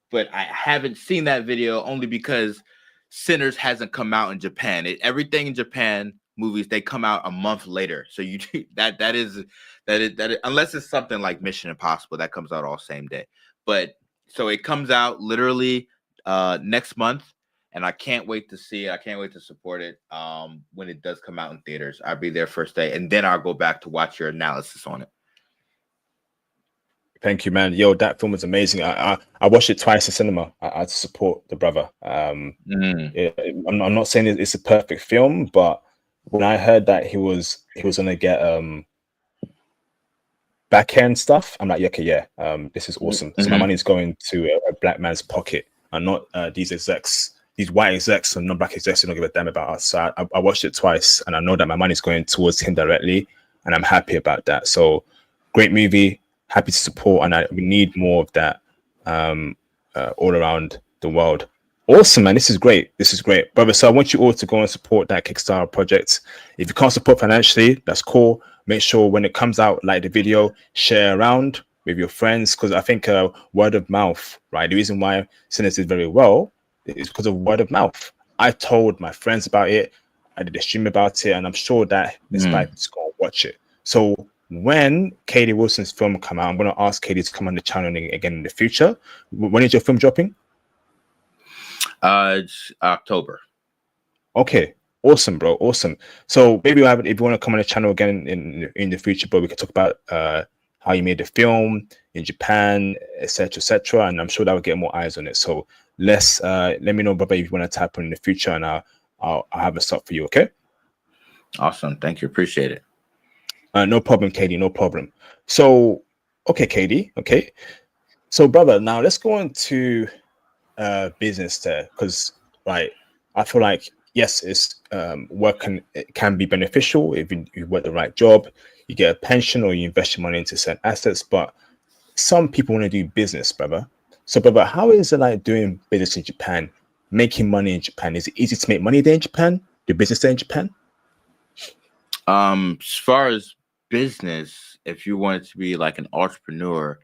But I haven't seen that video only because Sinners hasn't come out in Japan. Everything in Japan movies, they come out a month later. So that is unless it's something like Mission Impossible that comes out all same day. But so it comes out literally next month, and I can't wait to see it. I can't wait to support it when it does come out in theaters. I'll be there first day, and then I'll go back to watch your analysis on it. Thank you, man. Yo, that film was amazing. I watched it twice in cinema. I support the brother. I'm not saying it's a perfect film, but when I heard that he was gonna get back end stuff, I'm like, yeah, okay, yeah, this is awesome. So my money's going to a black man's pocket, and not these execs, these white execs and non-black execs who don't give a damn about us. So I watched it twice, and I know that my money's going towards him directly, and I'm happy about that. So great movie. Happy to support, and we need more of that all around the world. Awesome, man. This is great. This is great, brother. So I want you all to go and support that Kickstarter project. If you can't support financially, that's cool. Make sure when it comes out, like the video, share around with your friends, because I think word of mouth, right? The reason why Sinners did very well is because of word of mouth. I told my friends about it. I did a stream about it, and I'm sure that inspired people to go and watch it. So when Katie Wilson's film come out, I'm going to ask Katie to come on the channel again in the future. When is your film dropping? It's October. Okay, awesome, bro, awesome. So maybe if you want to come on the channel again in the future, bro, we can talk about how you made the film in Japan, etc., and I'm sure that will get more eyes on it. So let me know, brother, if you want to tap on in the future, and I'll have a stop for you. Okay. Awesome. Thank you. Appreciate it. No problem, Katie. No problem. So, okay, Katie. Okay. So, brother, now let's go on to business there, because, right, I feel like, yes, it's it can be beneficial if you work the right job, you get a pension, or you invest your money into certain assets. But some people want to do business, brother. So, brother, how is it like doing business in Japan, making money in Japan? Is it easy to make money there in Japan? Do business there in Japan? As far as business, if you wanted to be like an entrepreneur,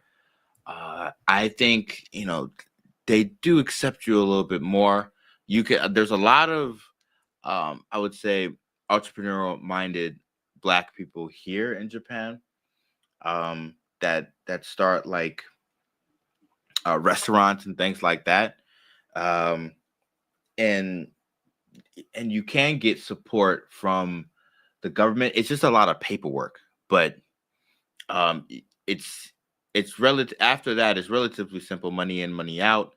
I think they do accept you a little bit more. There's a lot of I would say entrepreneurial minded Black people here in Japan that start like restaurants and things like that, and you can get support from the government. It's just a lot of paperwork, but it's relative. After that, it's relatively simple: money in, money out.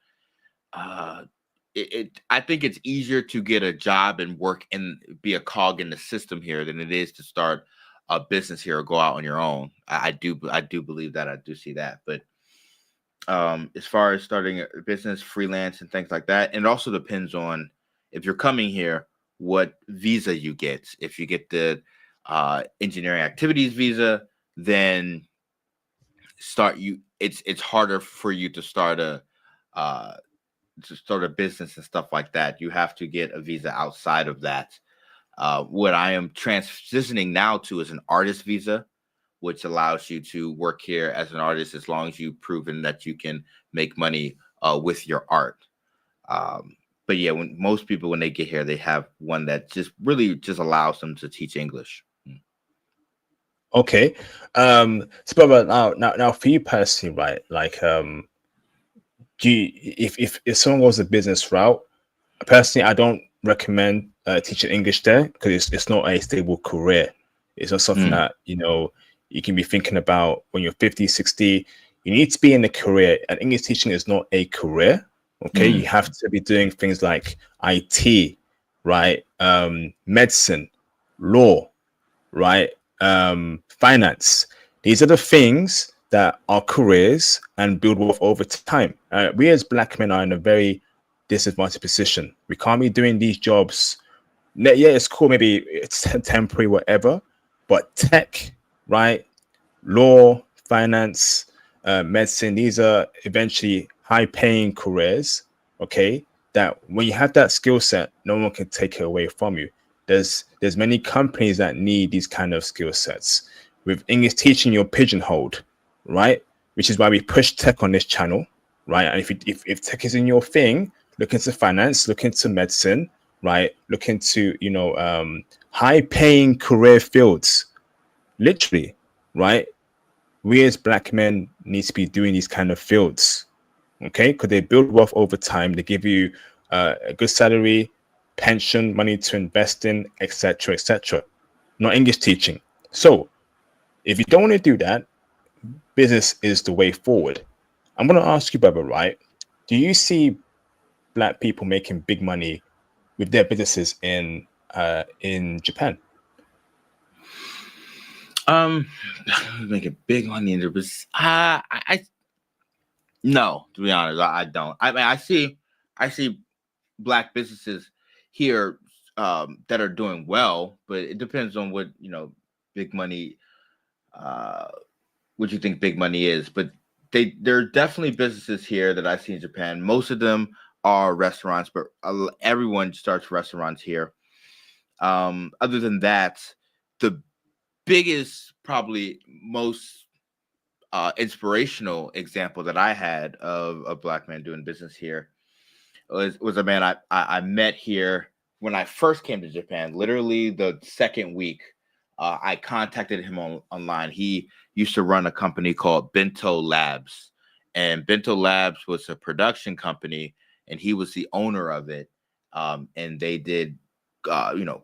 I think it's easier to get a job and work and be a cog in the system here than it is to start a business here or go out on your own. I do believe that. I do see that. But as far as starting a business, freelance, and things like that, and it also depends on if you're coming here, what visa you get. If you get the engineering activities visa, then it's harder for you to start a business and stuff like that. You have to get a visa outside of that. What I am transitioning now to is an artist visa, which allows you to work here as an artist as long as you've proven that you can make money with your art. But yeah, when most people, when they get here, they have one that just really just allows them to teach English. Okay. So brother, now for you personally, right? Like do you, if someone goes the business route, personally, I don't recommend teaching English there, because it's not a stable career. It's not something that you can be thinking about when you're 50, 60. You need to be in a career, and English teaching is not a career. Okay, you have to be doing things like IT, right? Medicine, law, right? Finance. These are the things that are careers and build wealth over time. We as Black men are in a very disadvantaged position. We can't be doing these jobs. Yeah, it's cool, maybe it's temporary, whatever, but tech, right? Law, finance, medicine, these are eventually high-paying careers, okay, that when you have that skill set, no one can take it away from you. There's many companies that need these kind of skill sets. With English teaching, you're pigeonholed, right? Which is why we push tech on this channel, right? And if tech is in your thing, look into finance, look into medicine, right? Look into high-paying career fields, literally, right? We as Black men need to be doing these kind of fields, Okay, because they build wealth over time. They give you a good salary, pension, money to invest in, etc., etc. Not English teaching. So if you don't want to do that, business is the way forward. I'm going to ask you, brother, right? Do you see Black people making big money with their businesses in Japan? Making big money in the business. No, to be honest, I don't. I mean, I see Black businesses here that are doing well, but it depends on what big money. Uh, what you think big money is, but there are definitely businesses here that I see in Japan. Most of them are restaurants, but everyone starts restaurants here. Other than that, the biggest, probably most inspirational example that I had of a Black man doing business here was a man I met here when I first came to Japan. Literally the second week, I contacted him online. He used to run a company called Bento Labs, and Bento Labs was a production company, and he was the owner of it. And they did,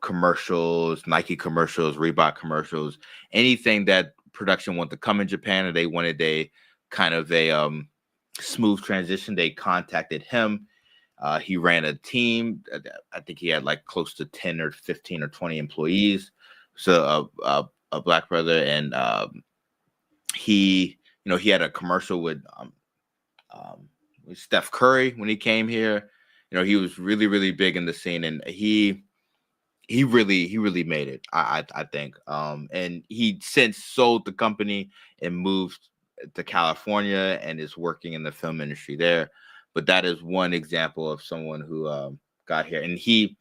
commercials, Nike commercials, Reebok commercials, anything that production wanted to come in Japan, and they wanted a kind of a smooth transition. They contacted him. He ran a team. I think he had like close to 10 or 15 or 20 employees. So a Black brother, and he had a commercial with Steph Curry when he came here. He was really, really big in the scene, and he really made it. I think. And he since sold the company and moved to California and is working in the film industry there. But that is one example of someone who got here, and he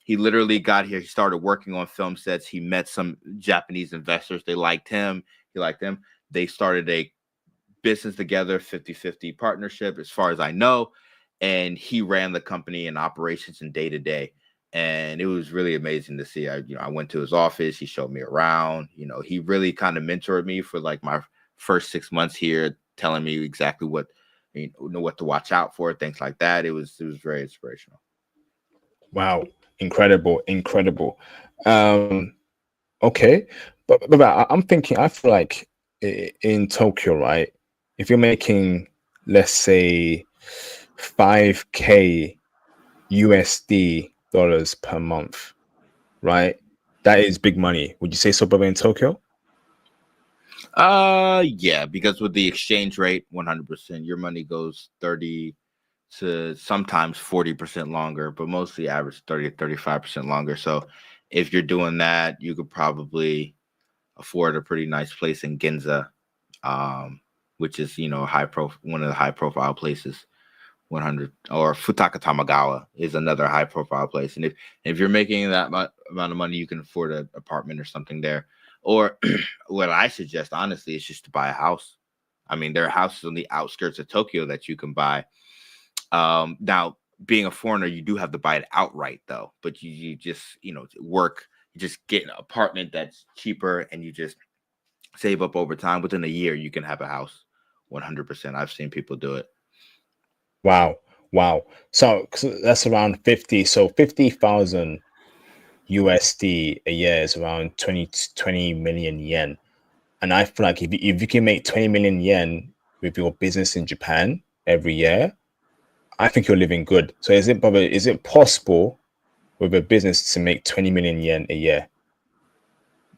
literally got here. He started working on film sets. He met some Japanese investors. They liked him. He liked them. They started a business together, 50-50 partnership, as far as I know. And he ran the company and operations and day to day. And it was really amazing to see. I went to his office. He showed me around. He really kind of mentored me for like my first 6 months here, telling me exactly what what to watch out for, things like that. It was very inspirational. Wow, incredible, incredible. Okay, but I'm thinking. I feel like in Tokyo, right? If you're making, let's say, 5K USD dollars per month, right? That is big money. Would you say so, brother, in Tokyo? Yeah, because with the exchange rate, 100%, your money goes 30 to sometimes 40% longer, but mostly average 30 to 35% longer. So if you're doing that, you could probably afford a pretty nice place in Ginza, which is, one of the high profile places. 100, or Futaka Tamagawa is another high profile place. And if you're making that amount of money, you can afford an apartment or something there. Or what I suggest, honestly, is just to buy a house. I mean, there are houses on the outskirts of Tokyo that you can buy. Now, being a foreigner, you do have to buy it outright, though. But you just, work, you just get an apartment that's cheaper, and you just save up over time. Within a year, you can have a house. 100%. I've seen people do it. Wow, wow. So that's around 50. So 50,000 USD a year is around 20 million yen. And I feel like if you can make 20 million yen with your business in Japan every year, I think you're living good. So is it possible with a business to make 20 million yen a year?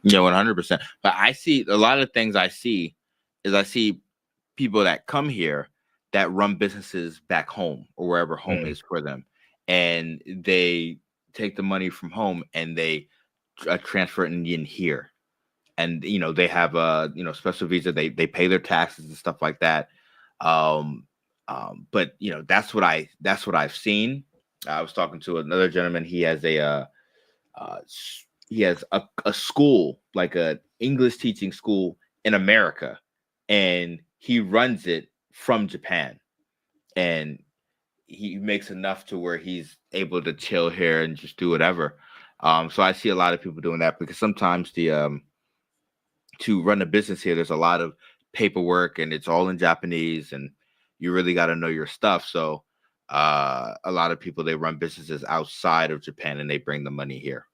Yeah, 100%. But I see a lot of things. I see people that come here that run businesses back home or wherever home is for them, and they take the money from home and they transfer it in here, and they have a special visa. They pay their taxes and stuff like that. Um, but that's what I've seen. I was talking to another gentleman. He has uh, he has a school, like a English teaching school in America, and he runs it from Japan, and he makes enough to where he's able to chill here and just do whatever. So I see a lot of people doing that, because sometimes the to run a business here, there's a lot of paperwork, and it's all in Japanese, and you really got to know your stuff. So a lot of people, they run businesses outside of Japan and they bring the money here.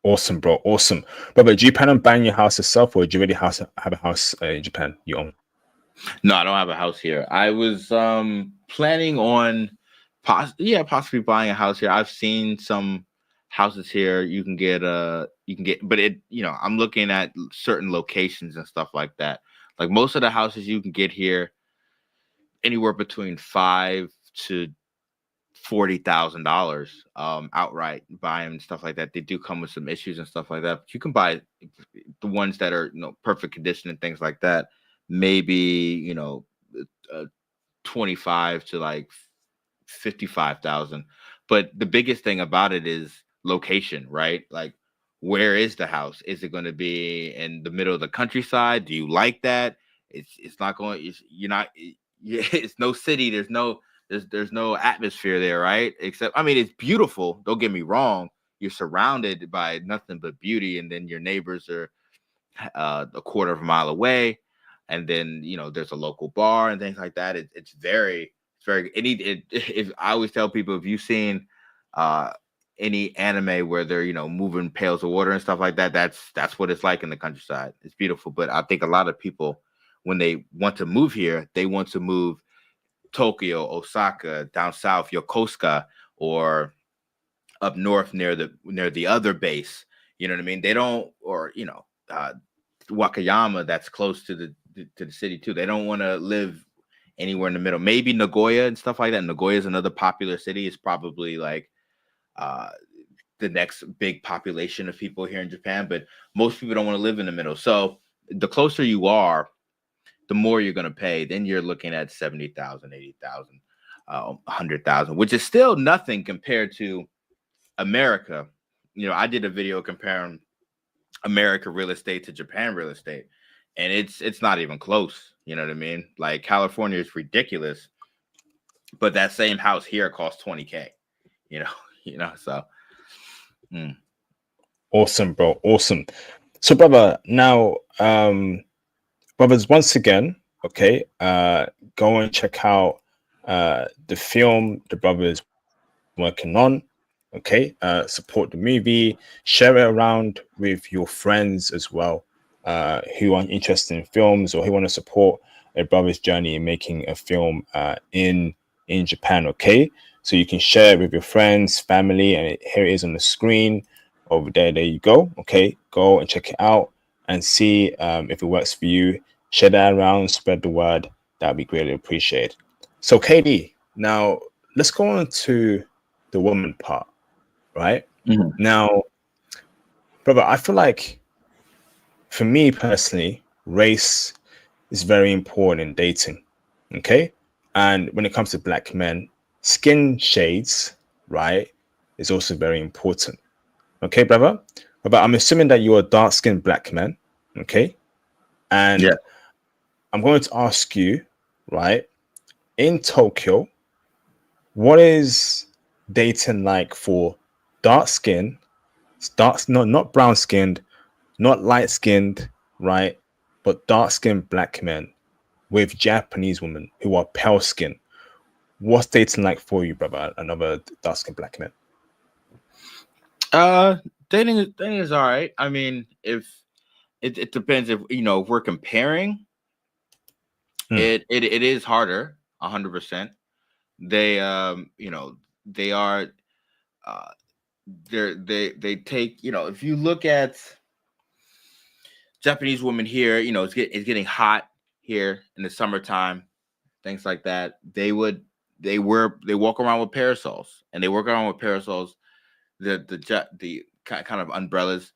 Awesome, bro. Awesome. But do you plan on buying your house yourself, or do you already have a house in Japan you own? No, I don't have a house here. I was planning on possibly buying a house here. I've seen some houses here. You can get but it, I'm looking at certain locations and stuff like that. Like most of the houses you can get here anywhere between $5,000 to $40,000 outright buying and stuff like that. They do come with some issues and stuff like that, but you can buy the ones that are perfect condition and things like that. Maybe 25 to like 55,000. But the biggest thing about it is location, right? Like, where is the house? Is it going to be in the middle of the countryside? Do you like that? It's not going. You're not. It's no city. There's no atmosphere there, right? Except, I mean, it's beautiful. Don't get me wrong. You're surrounded by nothing but beauty, and then your neighbors are a quarter of a mile away, and then there's a local bar and things like that. It's very if I always tell people, if you've seen any anime where they're moving pails of water and stuff like that, that's what it's like in the countryside. It's beautiful. But I think a lot of people, when they want to move here, they want to move Tokyo, Osaka, down south, Yokosuka, or up north near the other base. You know what I mean? They don't, or Wakayama, that's close to the city too. They don't want to live anywhere in the middle. Maybe Nagoya and stuff like that. Nagoya is another popular city. It's probably like the next big population of people here in Japan, but most people don't want to live in the middle. So the closer you are, the more you're going to pay. Then you're looking at 70,000, 80,000, 100,000, which is still nothing compared to America. I did a video comparing America real estate to Japan real estate, and it's not even close. You know what I mean? Like, California is ridiculous, but that same house here costs $20K. So. Awesome, bro. Awesome. So, brother, now, brothers, once again, okay, go and check out the film the brothers working on. Okay, support the movie, share it around with your friends as well, who are interested in films or who want to support a brother's journey in making a film in Japan. Okay, so you can share it with your friends, family, and here it is on the screen over there. There you go. Okay, go and check it out and see if it works for you. Share that around, spread the word. That'd be greatly appreciated. So, KD, now let's go on to the woman part. Right? Mm-hmm. Now, brother, I feel like for me personally, race is very important in dating. Okay. And when it comes to black men, skin shades, right, is also very important. Okay, brother? But I'm assuming that you're a dark-skinned black man. Okay. And Yeah. I'm going to ask you, right, in Tokyo, what is dating like for dark skin, not brown skinned, not light skinned, right? But dark skinned black men with Japanese women who are pale skin? What's dating like for you, brother? Another dark skinned black man. Dating is all right. I mean, if it depends, if if we're comparing, it is harder, 100%. They they are they take, if you look at Japanese women here, it's getting hot here in the summertime, things like that. They walk around with parasols, and they walk around with parasols, the kind of umbrellas,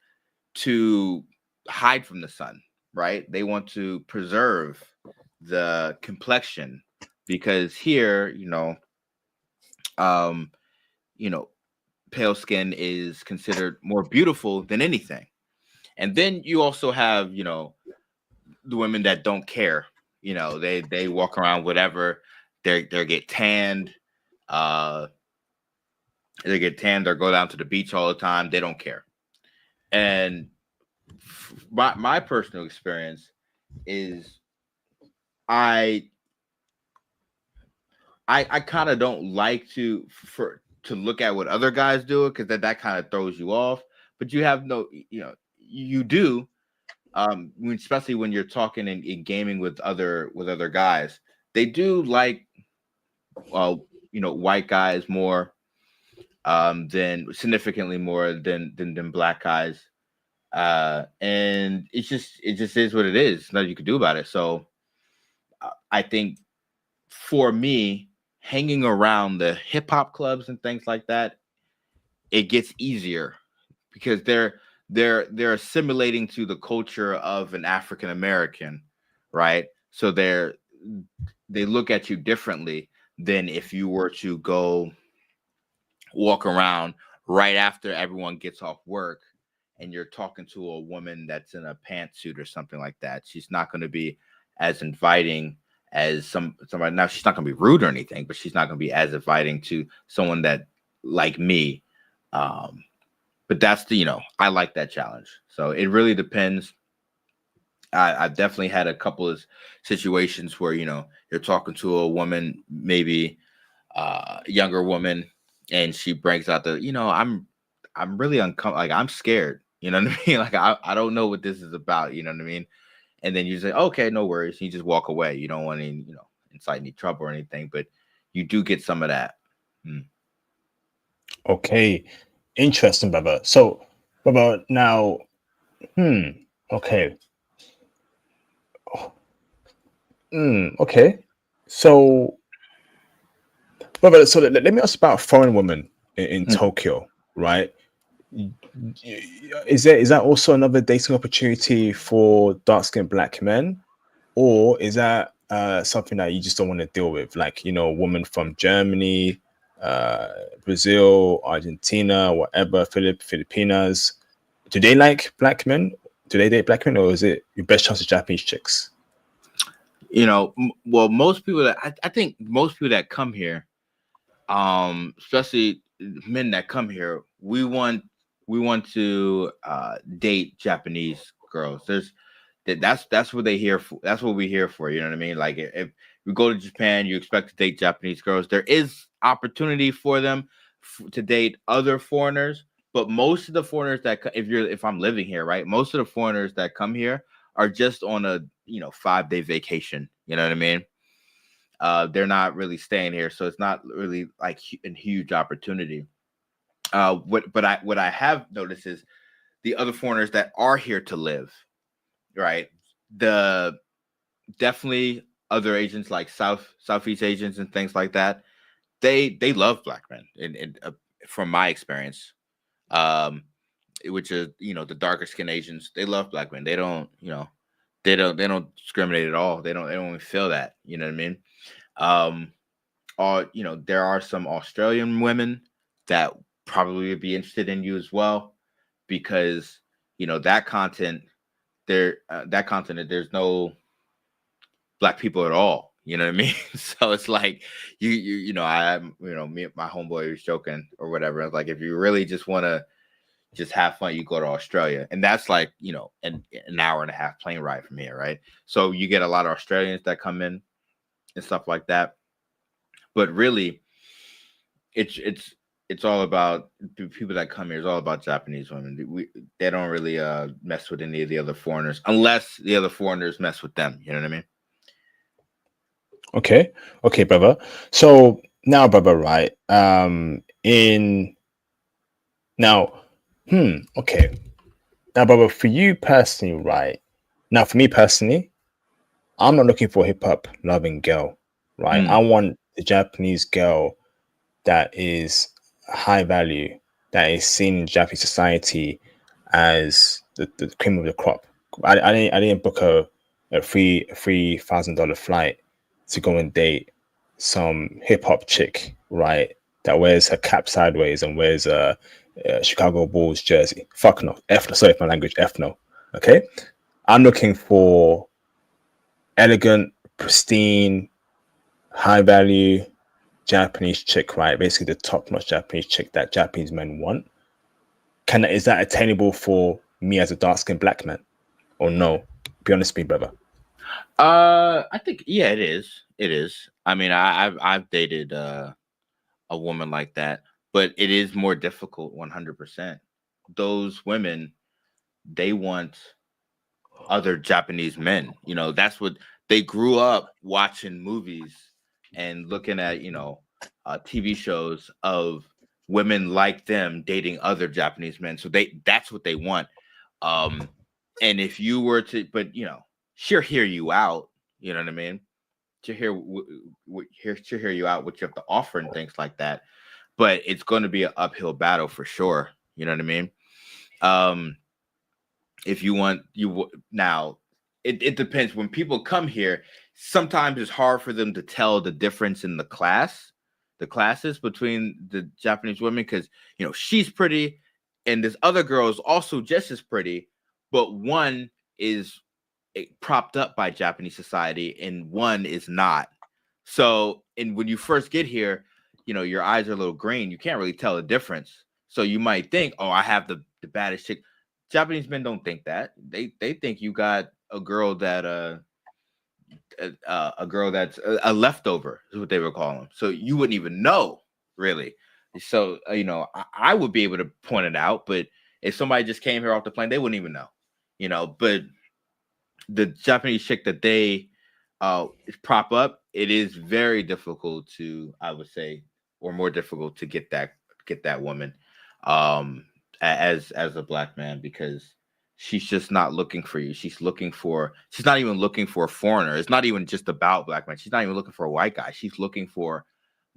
to hide from the sun, right? They want to preserve the complexion, because here, pale skin is considered more beautiful than anything. And then you also have, the women that don't care. They walk around whatever. They get tanned. They get tanned or go down to the beach all the time. They don't care. And my personal experience is I kind of don't like to look at what other guys do, because that kind of throws you off. But you have no, you do, especially when you're talking and gaming with other guys. They do like, white guys more, than significantly more than black guys. And it just is what it is. Nothing you can do about it. So I think for me, hanging around the hip hop clubs and things like that, it gets easier because they're assimilating to the culture of an African American, right? So they look at you differently than if you were to go walk around right after everyone gets off work and you're talking to a woman that's in a pantsuit or something like that. She's not going to be as inviting as somebody. Now, she's not going to be rude or anything, but she's not going to be as inviting to someone that like me. But that's I like that challenge. So it really depends. I've definitely had a couple of situations where you're talking to a woman, maybe younger woman, and she brings out the I'm really uncomfortable, like I'm scared, you know what I mean? Like I don't know what this is about, you know what I mean? And then you say, okay, no worries. You just walk away. You don't want any, incite any trouble or anything, but you do get some of that. Okay, interesting, brother. So, brother, now, okay. Okay. So, brother, so let me ask about foreign women in Tokyo, right? Is that also another dating opportunity for dark-skinned black men, or is that something that you just don't want to deal with? Like, a woman from Germany, Brazil, Argentina, whatever, Filipinas. Do they like black men? Do they date black men, or is it your best chance of Japanese chicks? Well, most people that I think most people that come here, especially men that come here, we want to date Japanese girls. That's what they here for. That's what we're here for. You know what I mean? Like if we go to Japan, you expect to date Japanese girls. There is opportunity for them to date other foreigners, but most of the foreigners that if I'm living here, right, most of the foreigners that come here are just on a 5-day vacation. You know what I mean? They're not really staying here, so it's not really like a huge opportunity. What I have noticed is the other foreigners that are here to live, right? The definitely other Asians like Southeast Asians and things like that. They love black men, and from my experience, which is the darker skinned Asians, they love black men. They don't they don't discriminate at all. They don't even feel that. You know what I mean? There are some Australian women that probably would be interested in you as well, because that continent there's no black people at all. You know what I mean? So it's like me and my homeboy was joking or whatever. I was like, if you really just want to just have fun, you go to Australia, and that's like an hour and a half plane ride from here, right? So you get a lot of Australians that come in and stuff like that. But really, it's all about the people that come here. It's all about Japanese women. They don't really mess with any of the other foreigners unless the other foreigners mess with them. You know what I mean? Okay, brother. So now, brother, right? Okay. Now, brother, for you personally, right? Now, for me personally, I'm not looking for a hip hop loving girl, right? I want the Japanese girl that is high value, that is seen in Japanese society as the cream of the crop. I didn't book a $3,000 flight to go and date some hip hop chick, right? That wears her cap sideways and wears a Chicago Bulls jersey. Fuck no. F no. Sorry for my language. F no. Okay. I'm looking for elegant, pristine, high value Japanese chick, right? Basically the top-notch Japanese chick that Japanese men want. Is that attainable for me as a dark-skinned black man? Or no? Be honest with me, brother. I think yeah, it is. It is. I mean, I've dated a woman like that, but it is more difficult. 100%. Those women, they want other Japanese men. That's what they grew up watching movies and looking at. TV shows of women like them dating other Japanese men. So that's what they want. Um, and if you were to, but she'll hear you out. You know what I mean? To hear you out, what you have to offer and things like that. But it's going to be an uphill battle for sure. You know what I mean? Um, if you want now, it depends. When people come here, sometimes it's hard for them to tell the difference in the classes between the Japanese women, because she's pretty and this other girl is also just as pretty, but one is propped up by Japanese society and one is not. So, and when you first get here, your eyes are a little green. You can't really tell the difference. So you might think, oh, I have the baddest chick. Japanese men don't think that. They think you got a girl that a girl that's a leftover is what they would call them. So you wouldn't even know really. So I would be able to point it out, but if somebody just came here off the plane, they wouldn't even know. But the Japanese chick that they prop up, it is very difficult to, I would say, or more difficult to get that woman as a black man, because she's just not looking for you. She's not even looking for a foreigner. It's not even just about black men. She's not even looking for a white guy. She's looking for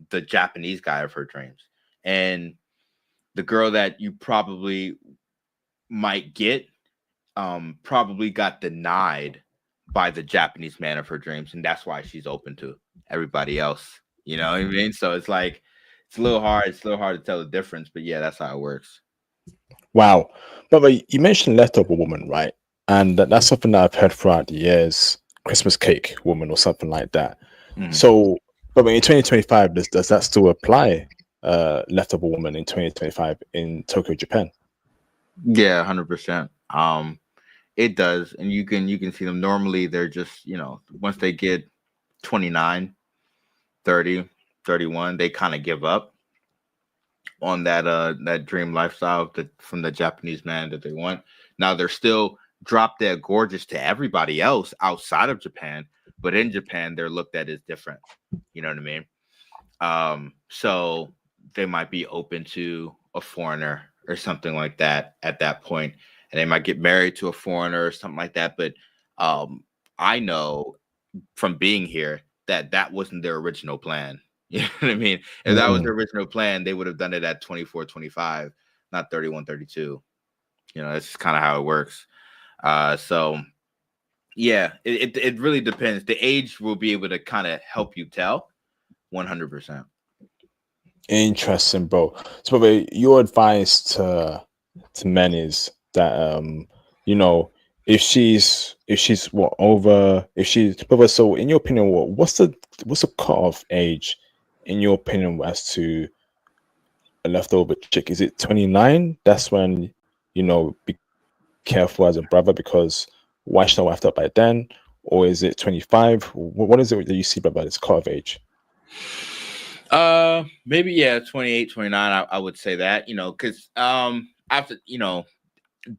the Japanese guy of her dreams. And the girl that you probably might get probably got denied by the Japanese man of her dreams, and that's why she's open to everybody else. You know what I mean? So it's like it's a little hard. It's a little hard to tell the difference, but yeah, that's how it works. Wow. But you mentioned leftover woman, right? And that's something that I've heard throughout the years, Christmas cake woman or something like that. Mhm. So, but in 2025, does that still apply? Leftover woman in 2025 in Tokyo, Japan. Yeah, 100%. It does, and you can see them. Normally, they're just once they get 29, 30, 31, they kind of give up on that dream lifestyle from the Japanese man that they want. Now they're still drop dead gorgeous to everybody else outside of Japan, but in Japan they're looked at as different. You know what I mean? So they might be open to a foreigner or something like that at that point, and they might get married to a foreigner or something like that. But I know from being here that wasn't their original plan. You know what I mean? If that was their original plan, they would have done it at 24, 25, not 31, 32. That's kind of how it works. So yeah, it really depends. The age will be able to kind of help you tell 100%. Interesting, bro. So, but your advice to men is that if she's what over if she's but so in your opinion, what's the cutoff age in your opinion as to a leftover chick? Is it 29? That's when be careful as a brother, because why should I wife up by then? Or is it 25? What is it that you see, brother, this cutoff age? Maybe yeah, 28, 29. I would say that, because after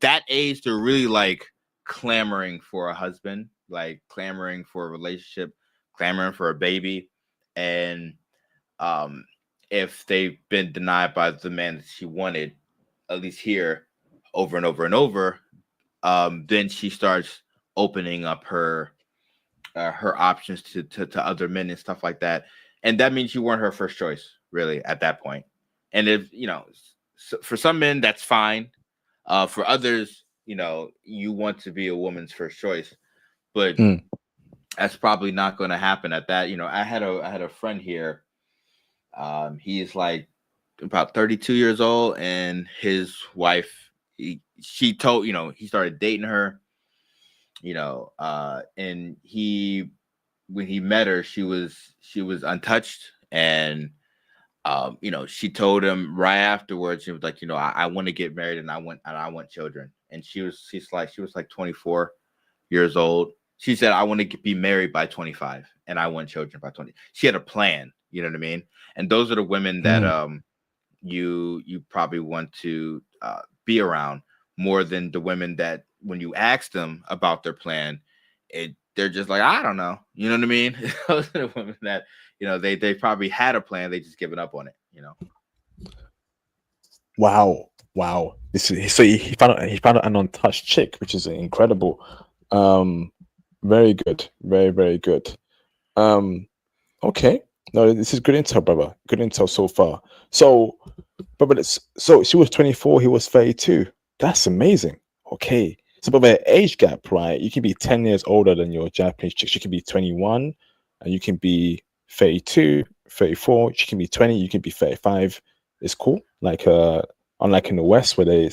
that age, they're really like clamoring for a husband, like clamoring for a relationship, clamoring for a baby. And if they've been denied by the man that she wanted, at least here, over and over and over, then she starts opening up her options to other men and stuff like that. And that means you weren't her first choice, really, at that point. And if for some men, that's fine. For others, you want to be a woman's first choice, but that's probably not going to happen at that. I had a friend here. He's like about 32 years old, and his wife, she told, he started dating her, and when he met her, she was untouched, and she told him right afterwards, she was like, I want to get married, and I want children. And she was like 24 years old. She said, I want to be married by 25 and I want children by 20. She had a plan, you know what I mean? And those are the women that you probably want to be around more than the women that when you ask them about their plan, they're just like, I don't know. You know what I mean? Those are the women that, you know, they probably had a plan, they just given up on it, you know. Wow. This is so he found an untouched chick, which is incredible. Very good, very good. Okay, no, this is good intel, brother. Good intel so far. So, brother, so she was 24, he was 32. That's amazing. Okay, so brother, age gap, right? You can be 10 years older than your Japanese chick. She can be 21, and you can be 32, 34. She can be 20, you can be 35. It's cool. Like unlike in the West where they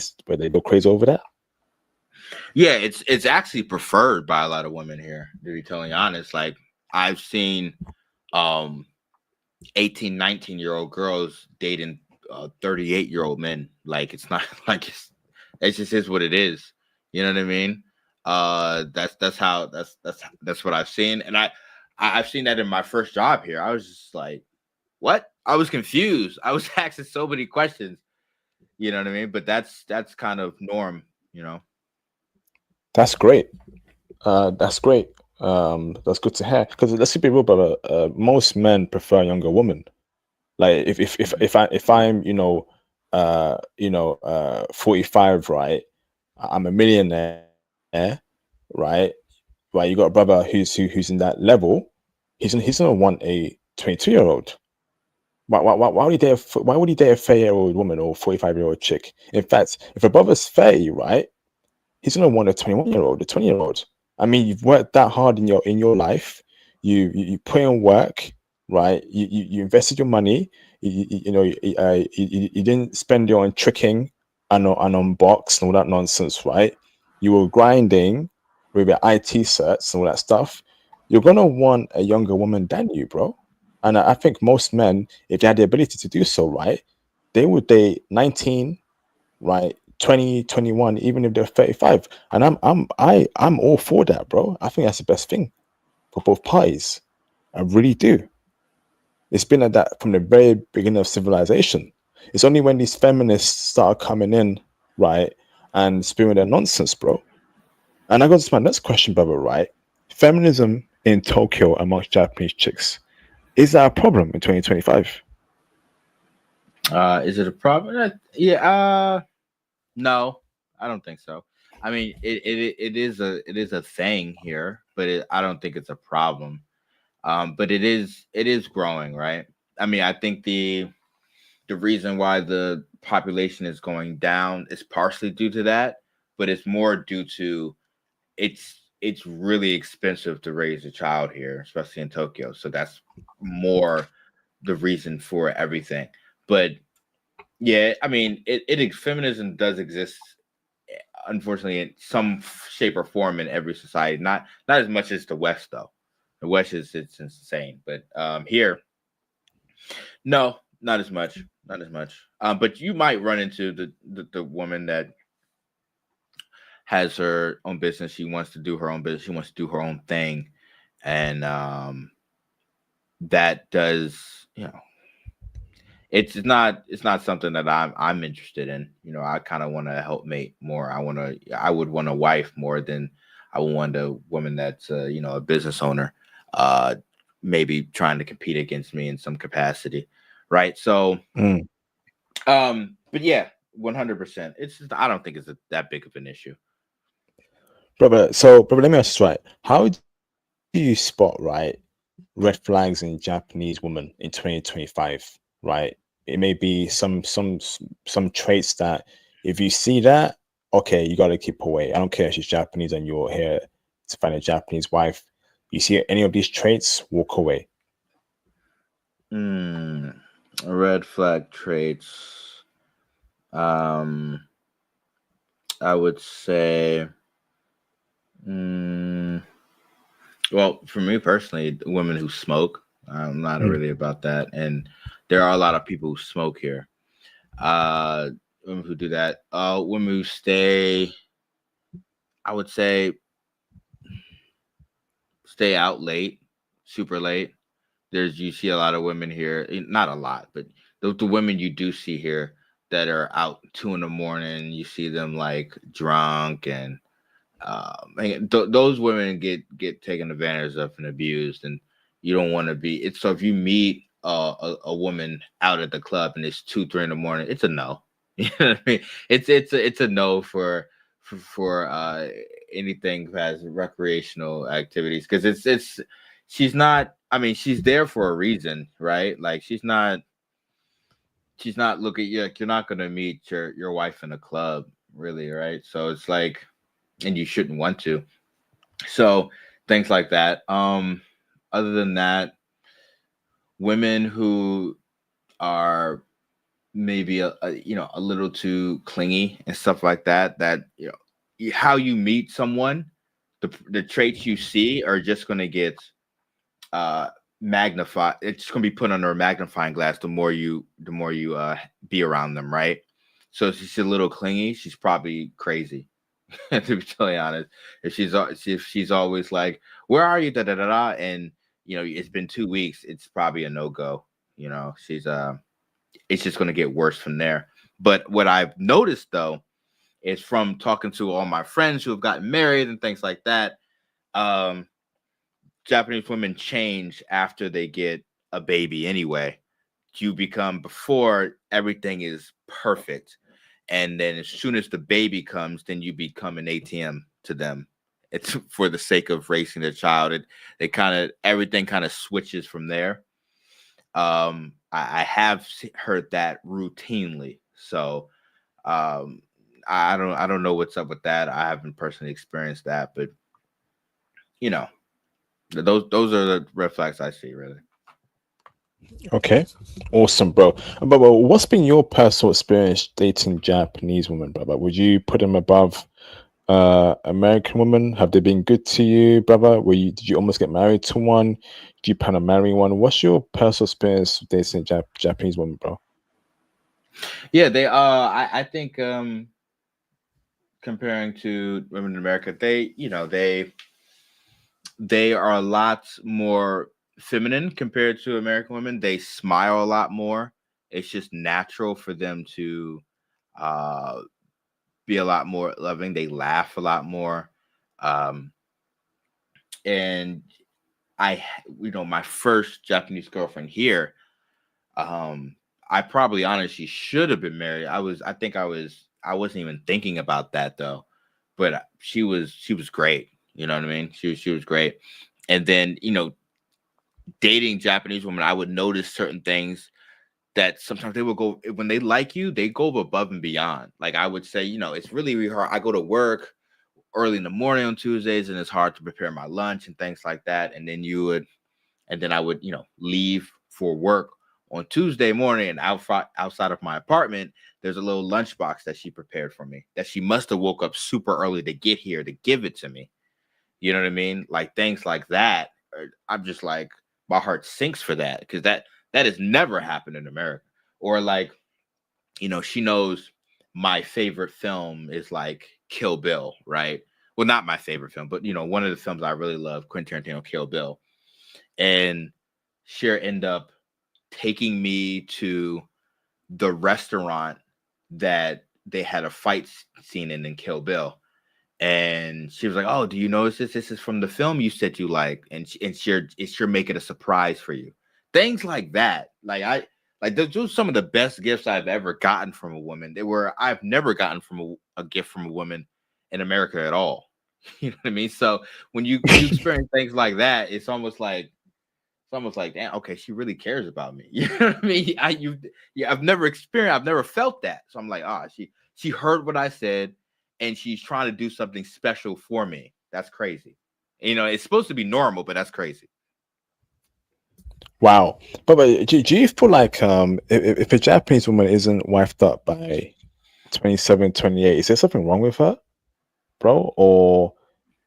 go crazy over that. Yeah, it's actually preferred by a lot of women here, to be totally honest. Like I've seen 18, 19-year-old girls dating 38-year-old men. Like it's not like it just is what it is. You know what I mean? That's what I've seen. And I've seen that in my first job here. I was just like, what? I was confused. I was asking so many questions. You know what I mean? But that's kind of norm, you know. That's great. That's great. That's good to hear. Because let's be real, brother. Most men prefer younger women. Like if I'm 45, right? I'm a millionaire, right? Right. You got a brother who's in that level. He's gonna want a 22-year-old. Why would he date why would he date a 30-year-old woman or 45-year-old chick? In fact, if a brother's 30, right? He's gonna want a 21-year-old, a 20-year-old. I mean, you've worked that hard in your life. You put in work, right? You invested your money. You didn't spend it on tricking and on box and all that nonsense, right? You were grinding with your IT certs and all that stuff. You're gonna want a younger woman than you, bro. And I think most men, if they had the ability to do so, right, they would date 19, right, 20, 21, even if they're 35. And I'm all for that, bro. I think that's the best thing for both parties. I really do. It's been like that from the very beginning of civilization. It's only when these feminists started coming in, right, and spewing their nonsense, bro. And I got to my next question, brother, right? Feminism in Tokyo amongst Japanese chicks. Is that a problem in 2025? Is it a problem? No, I don't think so. I mean, it is a thing here, but I don't think it's a problem. But it is growing, right? I mean, I think the reason why the population is going down is partially due to that, but it's more due to it's really expensive to raise a child here, especially in Tokyo. So that's more the reason for everything. But yeah, I mean, feminism does exist, unfortunately, in some shape or form in every society. Not as much as the West, though. The West it's insane, but here, no, not as much, not as much. But you might run into the woman that has her own business. She wants to do her own business. She wants to do her own thing, and that does, it's not something that I'm interested in. I kind of want to help mate more. I would want a wife more than I would want a woman that's a business owner, uh maybe trying to compete against me in some capacity, right? So Mm. but yeah, 100%. It's just, I don't think it's that big of an issue. Brother, let me ask you, right? How do you spot, right, red flags in Japanese woman in 2025, right? It may be some traits that if you see that, okay, you got to keep away. I don't care if she's Japanese and you're here to find a Japanese wife. You see any of these traits, walk away. Red flag traits. um I would say, well, for me personally, women who smoke, I'm not Mm. really about that. And there are a lot of people who smoke here. Uh, Women who do that. Women who stay, I would say, stay out late, super late. You see a lot of women here, not a lot, but the women you do see here that are out 2 a.m. You see them like drunk, and those women get taken advantage of and abused, and you don't want to be. It's so if you meet a woman out at the club and it's 2, 3 a.m, it's a no. You know what I mean? It's a no for anything that has recreational activities, because it's she's not. I mean, she's there for a reason, right? Like she's not looking. You're not gonna meet your wife in a club, really, right? So it's like, and you shouldn't want to. So things like that. Other than that, women who are maybe a little too clingy and stuff like that. That how you meet someone, the traits you see are just going to get magnified. It's going to be put under a magnifying glass the more you be around them, right? So if she's a little clingy, she's probably crazy. To be totally honest, if she's always like, "Where are you?" Da da da da, and it's been 2 weeks, it's probably a no go. She's it's just going to get worse from there. But what I've noticed though is from talking to all my friends who have gotten married and things like that, Japanese women change after they get a baby anyway. You become, before everything is perfect, and then as soon as the baby comes, then you become an ATM to them. It's for the sake of raising their child. Everything kind of switches from there. I have heard that routinely. So I don't know what's up with that. I haven't personally experienced that, but those are the red flags I see, really. Okay, awesome, bro. But what's been your personal experience dating Japanese women, brother? Would you put them above American women? Have they been good to you, brother? Did you almost get married to one? Do you plan on marrying one? What's your personal experience dating Japanese women, bro? Yeah, they I think comparing to women in America, they are a lot more feminine compared to American women. They smile a lot more. It's just natural for them to uh be a lot more loving. They laugh a lot more. Um and my first Japanese girlfriend here, I probably honestly should have been married. I wasn't even thinking about that though. But she was great. You know what I mean? She was great. And then, dating Japanese women, I would notice certain things that sometimes they will go, when they like you, they go above and beyond. Like I would say, it's really, really hard. I go to work early in the morning on Tuesdays, and it's hard to prepare my lunch and things like that. And then I would, leave for work on Tuesday morning, and outside of my apartment, there's a little lunchbox that she prepared for me that she must have woke up super early to get here to give it to me. You know what I mean? Like things like that. I'm just like, my heart sinks for that, because that has never happened in America. Or like, she knows my favorite film is like Kill Bill, right? Well, not my favorite film, but one of the films I really love, Quentin Tarantino, Kill Bill. And she'll end up taking me to the restaurant that they had a fight scene in Kill Bill. And she was like, "Oh, do you notice this? This is from the film you said you like." And she'll make it a surprise for you. Things like that. Those are some of the best gifts I've ever gotten from a woman. I've never gotten from a gift from a woman in America at all. You know what I mean? So when you experience things like that, it's almost like, damn, okay, she really cares about me. You know what I mean? I've never felt that. So I'm like, she heard what I said, and she's trying to do something special for me. That's crazy. It's supposed to be normal, but that's crazy. Wow. But do you feel like if a Japanese woman isn't wifed up by 27, 28, is there something wrong with her, bro? Or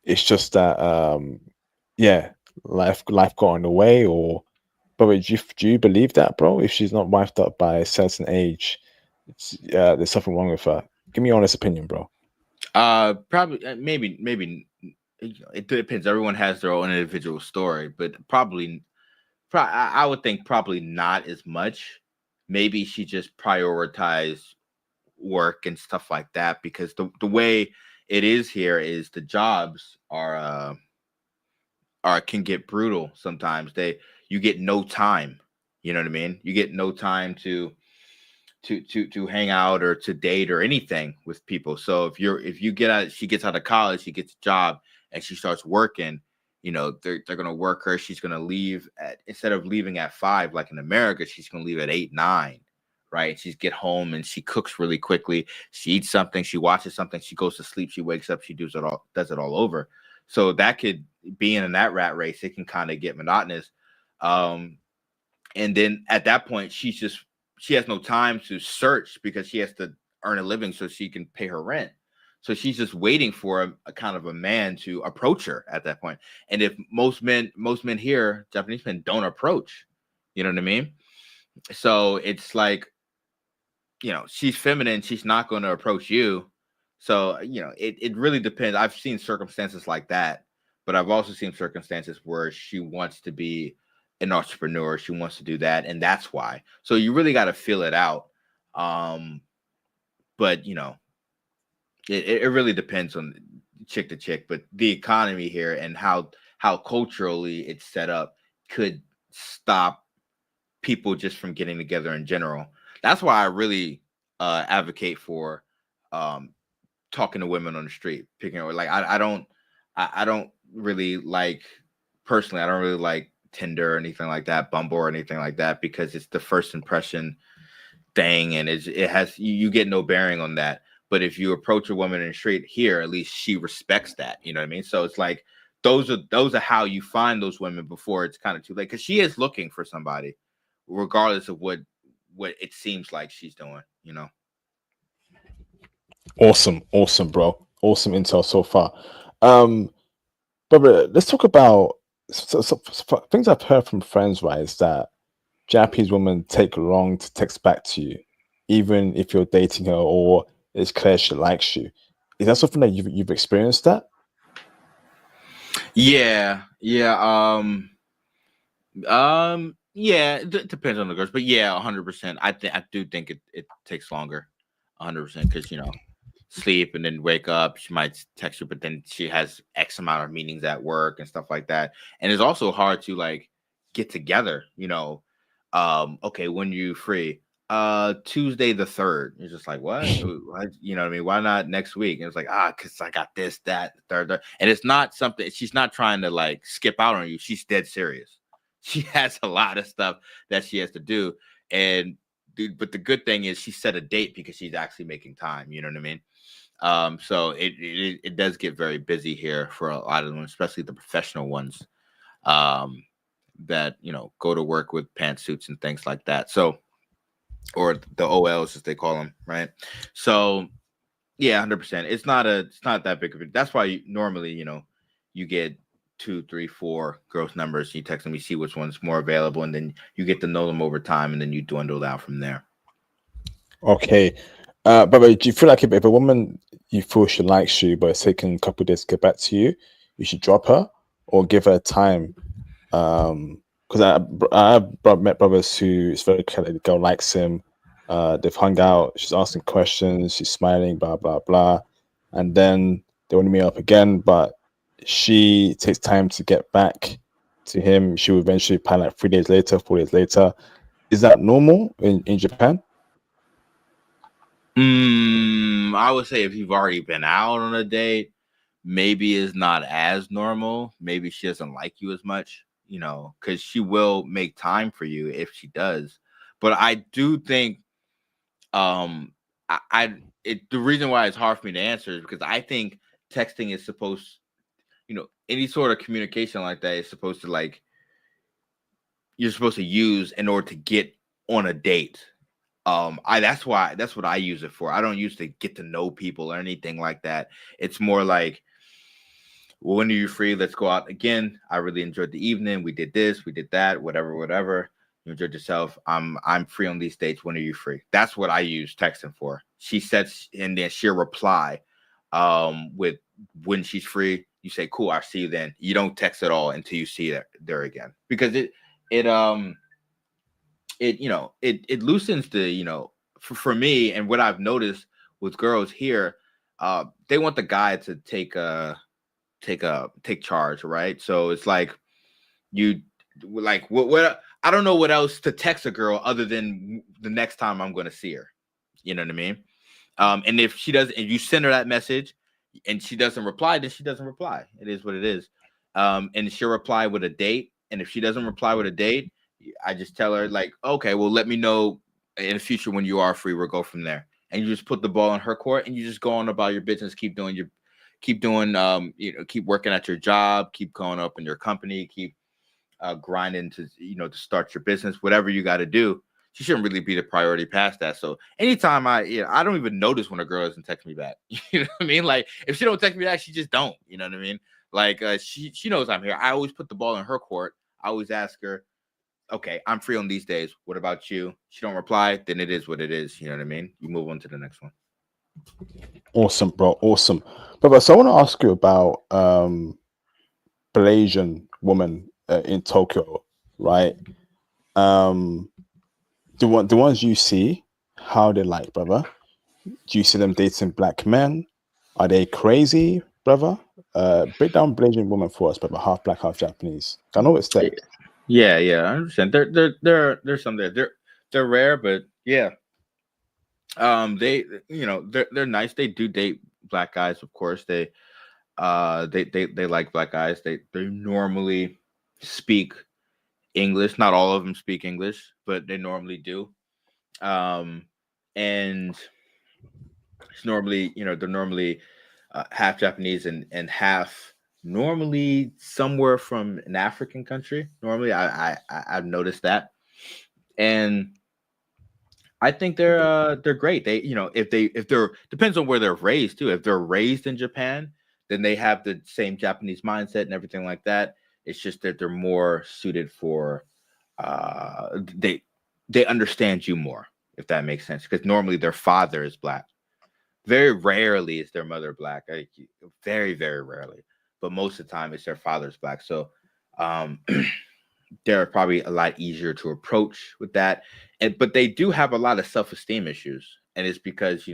it's just that life got in the way? Or but do you believe that, bro? If she's not wifed up by a certain age, there's something wrong with her. Give me your honest opinion, bro. Probably, maybe it depends. Everyone has their own individual story, but I would think probably not as much. Maybe she just prioritized work and stuff like that, because the way it is here is the jobs are can get brutal sometimes. You get no time. You know what I mean? You get no time to hang out or to date or anything with people. So if you get out, she gets out of college, she gets a job, and she starts working. They're gonna work her. She's gonna leave at, instead of leaving at 5 like in America, she's gonna leave at 8, 9. Right? She's get home and she cooks really quickly. She eats something, she watches something, she goes to sleep, she wakes up, she does it all over. So that could, being in that rat race, it can kind of get monotonous. Um, and then at that point, she has no time to search because she has to earn a living so she can pay her rent. So she's just waiting for a kind of a man to approach her at that point. And if most men here, Japanese men, don't approach, you know what I mean? So it's like, she's feminine, she's not going to approach you. So, it really depends. I've seen circumstances like that, but I've also seen circumstances where she wants to be an entrepreneur, she wants to do that, and that's why. So you really got to feel it out. But it really depends on chick to chick, but the economy here and how culturally it's set up could stop people just from getting together in general. That's why I really advocate for talking to women on the street, picking up. Like I don't really like, personally, I don't really like Tinder or anything like that, Bumble or anything like that, because it's the first impression thing, and it has, you get no bearing on that. But if you approach a woman in the street here, at least she respects that. You know what I mean? So it's like those are how you find those women before it's kind of too late, because she is looking for somebody, regardless of what it seems like she's doing. Awesome, bro. Awesome intel so far. But let's talk about things I've heard from friends, right? Is that Japanese women take long to text back to you, even if you're dating her or it's clear she likes you. Is that something that you've experienced that? Yeah. Yeah, it depends on the girls, but yeah, 100%. I do think it takes longer, 100%, because sleep and then wake up. She might text you, but then she has X amount of meetings at work and stuff like that. And it's also hard to like get together. Okay, when are you free? Tuesday the 3rd. You're just like, what? You know what I mean? Why not next week? And it's like, because I got this, that, third. And it's not something. She's not trying to like skip out on you. She's dead serious. She has a lot of stuff that she has to do. And dude, but the good thing is she set a date because she's actually making time. You know what I mean? So it does get very busy here for a lot of them, especially the professional ones, that go to work with pantsuits and things like that. So, or the OLs as they call them, right? So yeah, 100%. It's not that big of a. That's why normally you get 2, 3, 4 girls numbers. You text them, you see which one's more available, and then you get to know them over time, and then you dwindle down from there. Okay. But do you feel like if a woman you feel she likes you, but it's taking a couple of days to get back to you, you should drop her or give her time? Because I've met brothers who it's very clear that the girl likes him. They've hung out. She's asking questions. She's smiling. Blah blah blah. And then they want to meet up again, but she takes time to get back to him. She will eventually plan like 3 days later, 4 days later. Is that normal in Japan? I would say if you've already been out on a date, maybe it's not as normal. Maybe she doesn't like you as much, because she will make time for you if she does. But I do think, the reason why it's hard for me to answer is because I think texting is supposed, any sort of communication like that is supposed to like, you're supposed to use in order to get on a date. That's what I use it for. I don't use to get to know people or anything like that. It's more like, well, when are you free? Let's go out again. I really enjoyed the evening. We did this, we did that, whatever. You enjoyed yourself. I'm free on these dates. When are you free? That's what I use texting for. She sets, and then she'll reply with when she's free. you say, cool, I'll see you then. You don't text at all until you see there again, because it loosens the, for me, and what I've noticed with girls here, they want the guy to take charge, right? So it's like what I don't know what else to text a girl other than the next time I'm going to see her. You know what I mean? And if she doesn't, and you send her that message and she doesn't reply, then she doesn't reply. It is what it is. And she'll reply with a date. And if she doesn't reply with a date, I just tell her, like, okay, well, let me know in the future when you are free. We'll go from there. And you just put the ball in her court, and you just go on about your business. Keep working at your job, keep going up in your company, keep grinding to start your business, whatever you got to do. She shouldn't really be the priority past that. So anytime I don't even notice when a girl doesn't text me back. You know what I mean? Like, if she don't text me back, she just don't. You know what I mean? Like, she knows I'm here. I always put the ball in her court. I always ask her, okay, I'm free on these days. What about you? She don't reply, then it is what it is. You know what I mean? You move on to the next one. Awesome, bro. Awesome. But so I want to ask you about Malaysian woman in Tokyo, right? The ones you see, how they like, brother? Do you see them dating black men? Are they crazy, brother? Break down Malaysian woman for us, brother. Half black, half Japanese. I know it's there. Yeah, I understand. There's some there. They're rare, but yeah. They're nice. They do date black guys, of course. They like black guys. They normally speak English. Not all of them speak English, but they normally do. And it's normally, they're normally half Japanese and half normally somewhere from an African country. Normally, I've noticed that, and I think they're great. They, if they're depends on where they're raised too. If they're raised in Japan, then they have the same Japanese mindset and everything like that. It's just that they're more suited for they understand you more, if that makes sense. Because normally their father is black. Very rarely is their mother black. Very, very rarely. But most of the time it's their father's black. So they're probably a lot easier to approach with that. But they do have a lot of self-esteem issues. And it's because,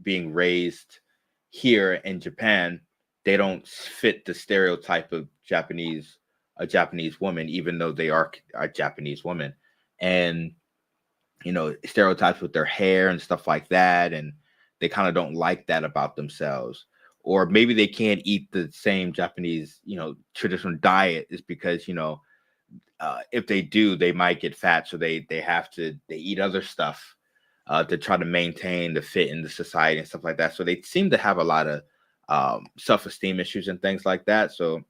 being raised here in Japan, they don't fit the stereotype of a Japanese woman, even though they are a Japanese woman. And, stereotypes with their hair and stuff like that. And they kind of don't like that about themselves. Or maybe they can't eat the same Japanese, traditional diet, is because, if they do, they might get fat. So they eat other stuff to try to maintain the fit in the society and stuff like that. So they seem to have a lot of self-esteem issues and things like that. So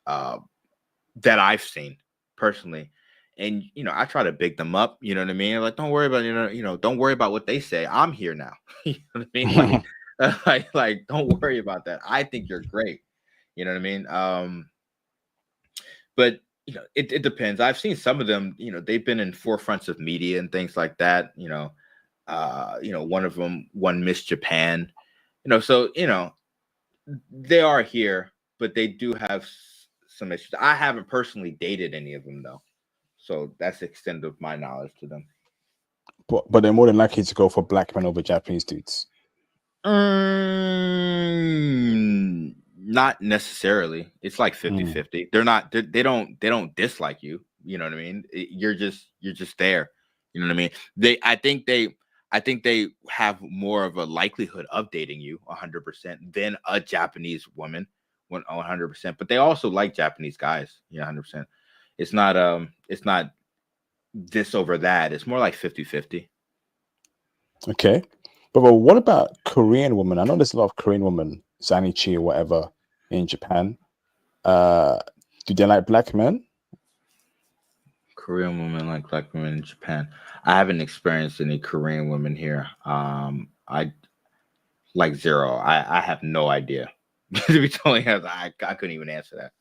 that I've seen personally. And, I try to big them up, you know what I mean? Like, don't worry about, don't worry about what they say. I'm here now. You know what I mean? Like, don't worry about that. I think you're great. You know what I mean? But, it depends. I've seen some of them, they've been in forefronts of media and things like that. One of them won Miss Japan, so, they are here, but they do have some issues. I haven't personally dated any of them though. So that's the extent of my knowledge to them. But they're more than likely to go for black men over Japanese dudes. Not necessarily. It's like 50-50. They're not. They don't dislike you. You know what I mean? You're just there. You know what I mean? I think they have more of a likelihood of dating you 100% than a Japanese woman 100%. But they also like Japanese guys. 100%. It's not this over that. It's more like 50-50. Okay. But what about Korean women? I know there's a lot of Korean women, Zanichi or whatever, in Japan. Do they like black men? Korean women like black women in Japan. I haven't experienced any Korean women here. I like zero. I have no idea. To be totally honest, I couldn't even answer that.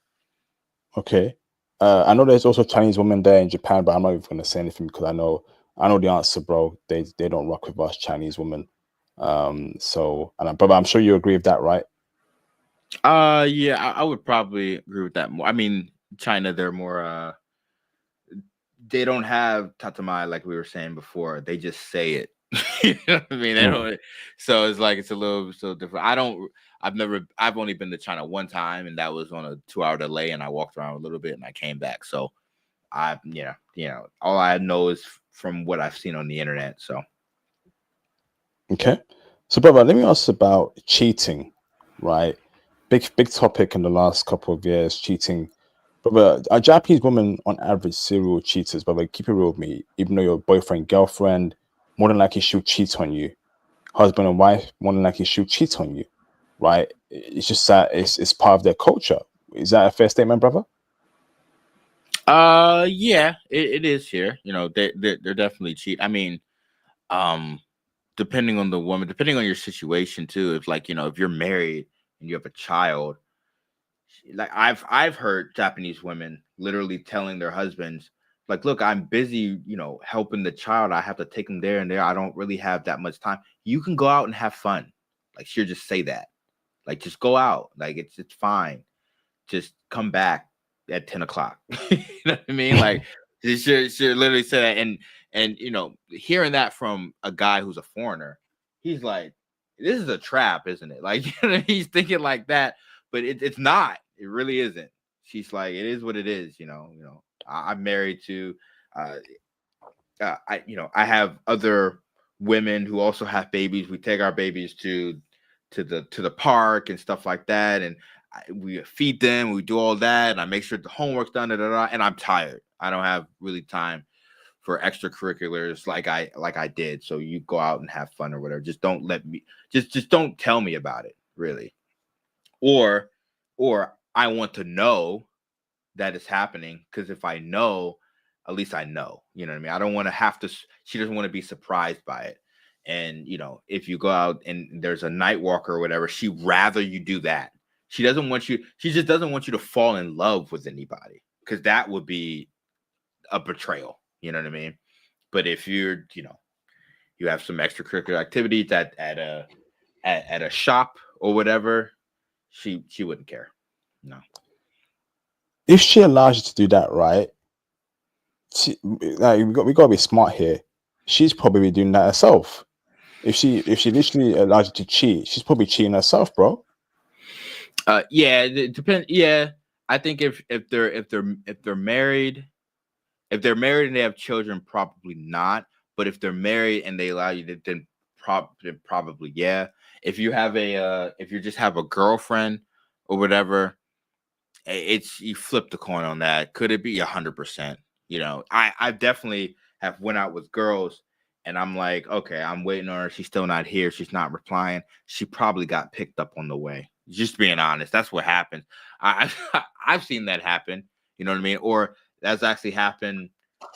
Okay. I know there's also Chinese women there in Japan, but I'm not even going to say anything because I know the answer, bro. They don't rock with us Chinese women. But I'm sure you agree with that, right? Yeah, I would probably agree with that more. I mean, China, they're more they don't have tatamai like we were saying before. They just say it. You know what I mean? They don't. So it's like it's a little so different. I've only been to China one time, and that was on a 2-hour delay, and I walked around a little bit, and I came back. So all I know is from what I've seen on the internet. So Okay. So, brother, let me ask about cheating, right? Big topic in the last couple of years, cheating. But are Japanese women on average serial cheaters? But keep it real with me. Even though your boyfriend, girlfriend, more than likely she'll cheat on you. Husband and wife, more than likely she'll cheat on you, right? It's just that it's part of their culture. Is that a fair statement, brother? yeah, it is here. You know, they're definitely cheat. I mean, um, depending on the woman, depending on your situation too. If like if you're married and you have a child, like I've heard Japanese women literally telling their husbands, like, look, I'm busy, helping the child. I have to take them there and there. I don't really have that much time. You can go out and have fun. Like she'll just say that. Like just go out. Like it's fine. Just come back at 10 o'clock. You know what I mean? Like she literally said that. And hearing that from a guy who's a foreigner, he's like, this is a trap, isn't it? Like he's thinking like that, but it's not. It really isn't. She's like, it is what it is, I'm married to I have other women who also have babies. We take our babies to the park and stuff like that, and we feed them. We do all that, and I make sure the homework's done. And I'm tired. I don't have really time for extracurriculars like I did. So you go out and have fun or whatever. Just don't let me. Just don't tell me about it, really. Or I want to know that it's happening, because if I know, at least I know. You know what I mean? I don't want to have to. She doesn't want to be surprised by it. And if you go out and there's a night walker or whatever, she'd rather you do that. She doesn't want you. She just doesn't want you to fall in love with anybody, because that would be a betrayal. You know what I mean? But if you have some extracurricular activities at a shop or whatever, she wouldn't care. No. If she allows you to do that, right? Like, we got to be smart here. She's probably doing that herself. If she literally allows you to cheat, she's probably cheating herself, bro. Yeah, it depends. Yeah, I think if they're married, if they're married and they have children, probably not. But if they're married and they allow you to, then probably yeah. If you just have a girlfriend or whatever, it's you flip the coin on that. Could it be 100%? I definitely have went out with girls, and I'm like, okay, I'm waiting on her. She's still not here. She's not replying. She probably got picked up on the way. Just being honest, that's what happens. I've seen that happen. You know what I mean? Or that's actually happened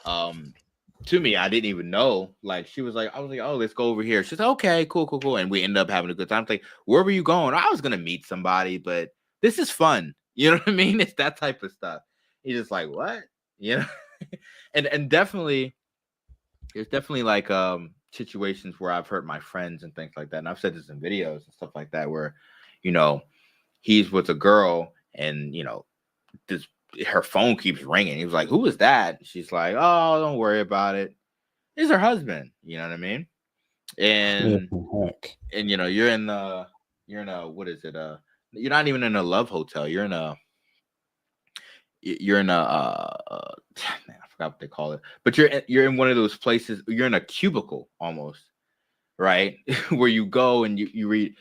to me. I didn't even know. Like I was like, oh, let's go over here. She's like, okay, cool, and we end up having a good time. It's like, where were you going? I was gonna meet somebody, but this is fun. You know what I mean? It's that type of stuff. He's just like, what? You know? and definitely there's definitely like situations where I've hurt my friends and things like that. And I've said this in videos and stuff like that, where, he's with a girl and this her phone keeps ringing. He was like, who is that? She's like, oh, don't worry about it. It's her husband. You know what I mean? And Heck. and you're in a what is it? You're not even in a love hotel. You're in a man, I forgot what they call it, but you're in one of those places. You're in a cubicle almost, right? Where you go and you read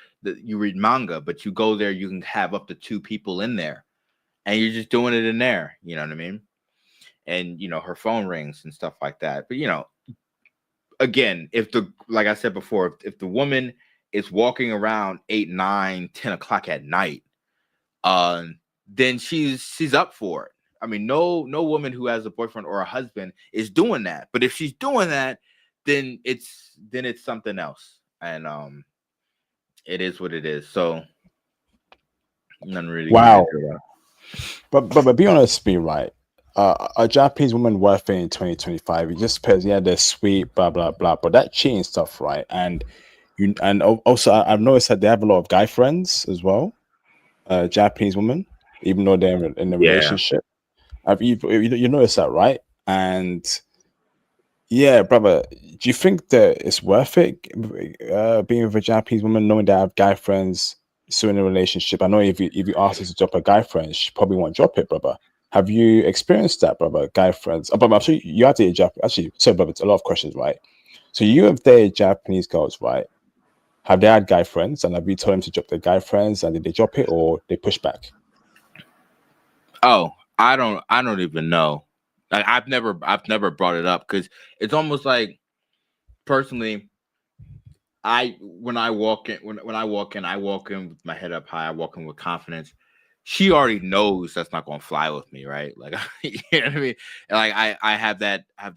manga, but you go there, you can have up to 2 people in there, and you're just doing it in there. You know what I mean? And her phone rings and stuff like that. But again, like I said before, if the woman is walking around 8, 9, 10 o'clock at night, then she's up for it. I mean, no woman who has a boyfriend or a husband is doing that. But if she's doing that, then it's something else. And it is what it is. So nothing really we can Wow. do about it. But be honest with me, right? A Japanese woman worth it in 2025. It just says, yeah, they're sweet, blah blah blah. But that cheating stuff, right? And also I've noticed that they have a lot of guy friends as well. Japanese woman, even though they're in a Yeah. relationship. Have you noticed that, right? And yeah, brother, do you think that it's worth it being with a Japanese woman, knowing that I have guy friends still in a relationship? I know if you ask her to drop a guy friend, she probably won't drop it, brother. Have you experienced that, brother? Guy friends, brother, I'm sure you had to Japanese. Actually, sorry, brother, it's a lot of questions, right? So you have dated Japanese girls, right? Have they had guy friends, and have you told them to drop their guy friends, and did they drop it or they push back? Oh, I don't even know. Like I've never brought it up because it's almost like personally, when I walk in I walk in with my head up high, I walk in with confidence. She already knows that's not gonna fly with me, right? Like you know what I mean? And like I have that I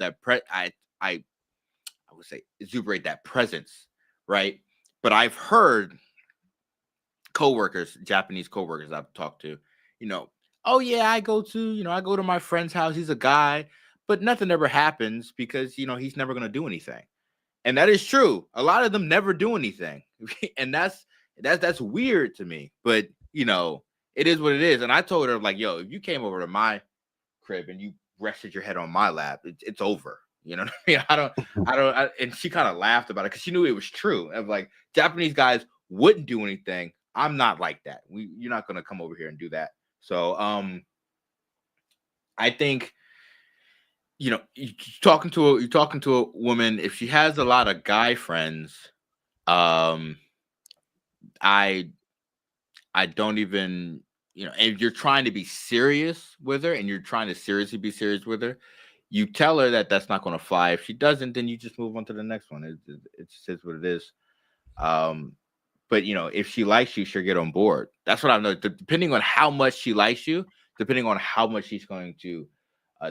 would say exuberate that presence, right? But I've heard coworkers, Japanese coworkers I've talked to, you know, oh yeah, I go to my friend's house. He's a guy, but nothing ever happens because he's never gonna do anything. And that is true. A lot of them never do anything. And that's weird to me. But it is what it is. And I told her, like, yo, if you came over to my crib and you rested your head on my lap, it's over. You know what I mean? And she kind of laughed about it because she knew it was true. Of like Japanese guys wouldn't do anything. I'm not like that. You're not gonna come over here and do that. So I think you're talking to a woman, if she has a lot of guy friends, um I I don't even, if you're trying to be serious with her and you're trying to seriously be serious with her, you tell her that that's not going to fly. If she doesn't, then you just move on to the next one. It just is what it is. Um, but if she likes you, she'll get on board. That's what I know. Depending on how much she likes you, depending on how much she's going to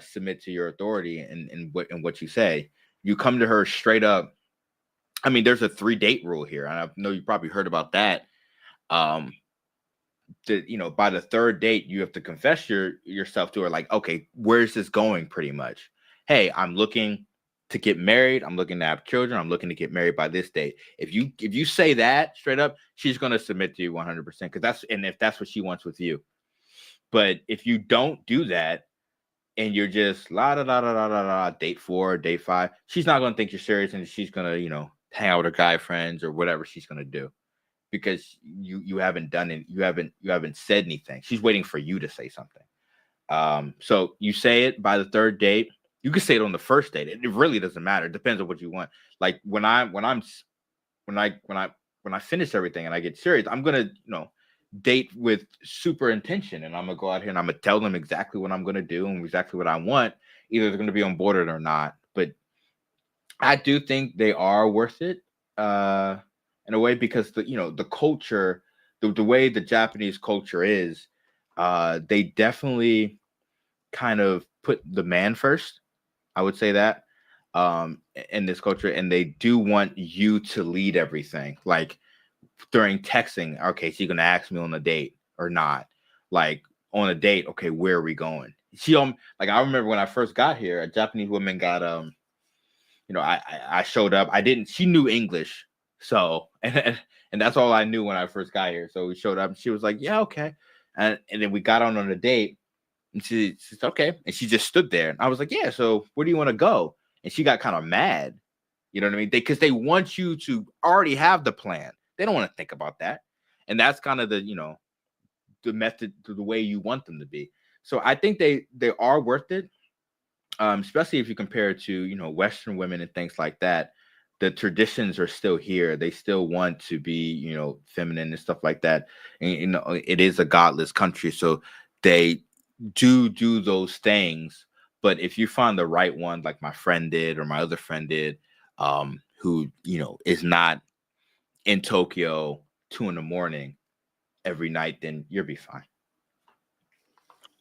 submit to your authority and what you say, you come to her straight up. I mean, there's a 3-date rule here, and I know you probably heard about that. Um, by the 3rd date you have to confess yourself to her, like, okay, where's this going? Pretty much, hey, I'm looking to get married, I'm looking to have children, I'm looking to get married by this date. If you say that straight up, she's going to submit to you 100%, because if that's what she wants with you. But if you don't do that and you're just la da da da da da da, date 4, date 5, she's not going to think you're serious, and she's going to hang out with her guy friends or whatever she's going to do, because you haven't done it, you haven't said anything. She's waiting for you to say something. So you say it by the 3rd date. You can say it on the 1st date. It really doesn't matter. It depends on what you want. Like when I finish everything and I get serious, I'm gonna date with super intention, and I'm gonna go out here and I'm gonna tell them exactly what I'm gonna do and exactly what I want. Either they're gonna be on board or not. But I do think they are worth it. In a way, because the culture, the way the Japanese culture is, they definitely kind of put the man first. I would say that in this culture, and they do want you to lead everything. Like during texting, okay, so you're gonna ask me on a date or not? Like on a date, okay, where are we going? Like I remember when I first got here, a Japanese woman got I showed up. I didn't. She knew English, so and that's all I knew when I first got here. So we showed up, and she was like, "Yeah, okay," and then we got on a date, and she said, "Okay," and she just stood there, and I was like, "Yeah, so where do you want to go?" And she got kind of mad, you know what I mean? Because they want you to already have the plan. They don't want to think about that, and that's kind of the method, the way you want them to be. So I think they are worth it, especially if you compare it to Western women and things like that. The traditions are still here. They still want to be feminine and stuff like that. And it is a godless country, so they do those things. But if you find the right one, like my friend did or my other friend did, who is not in Tokyo 2 a.m. every night, then you'll be fine.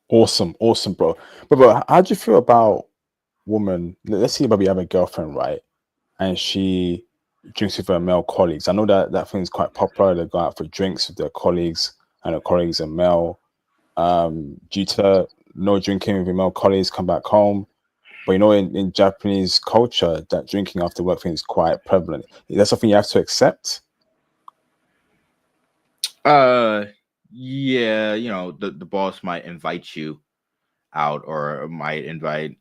Awesome, bro. But bro, how do you feel about woman? Let's say maybe you have a girlfriend, right? And she drinks with her male colleagues. I know that thing's quite popular. They go out for drinks with their colleagues, and their colleagues are male. Due to no drinking with your male colleagues, come back home. But in Japanese culture, that drinking after work thing is quite prevalent. Is that something you have to accept? Yeah, the boss might invite you out, or might invite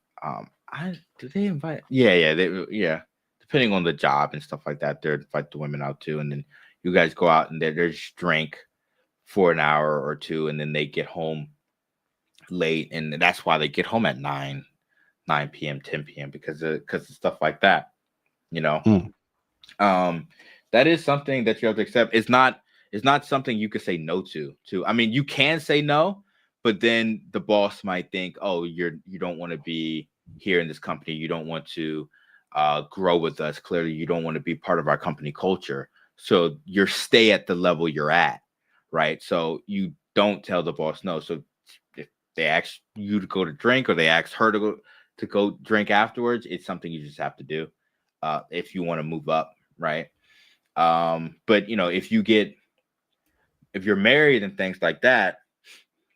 I do they invite yeah, depending on the job and stuff like that, they invite the women out too, and then you guys go out and they just drink for an hour or two, and then they get home late, and that's why they get home at 9 p.m., 10 p.m., because of stuff like that, you know. Mm, um that is something that you have to accept. It's not something you could say no to. I mean, you can say no, but then the boss might think, oh, you don't want to be here in this company, you don't want to grow with us, clearly you don't want to be part of our company culture, so you're stay at the level you're at, right? So you don't tell the boss no. So if they ask you to go to drink, or they ask her to go drink afterwards, it's something you just have to do if you want to move up, right? But if you're married and things like that,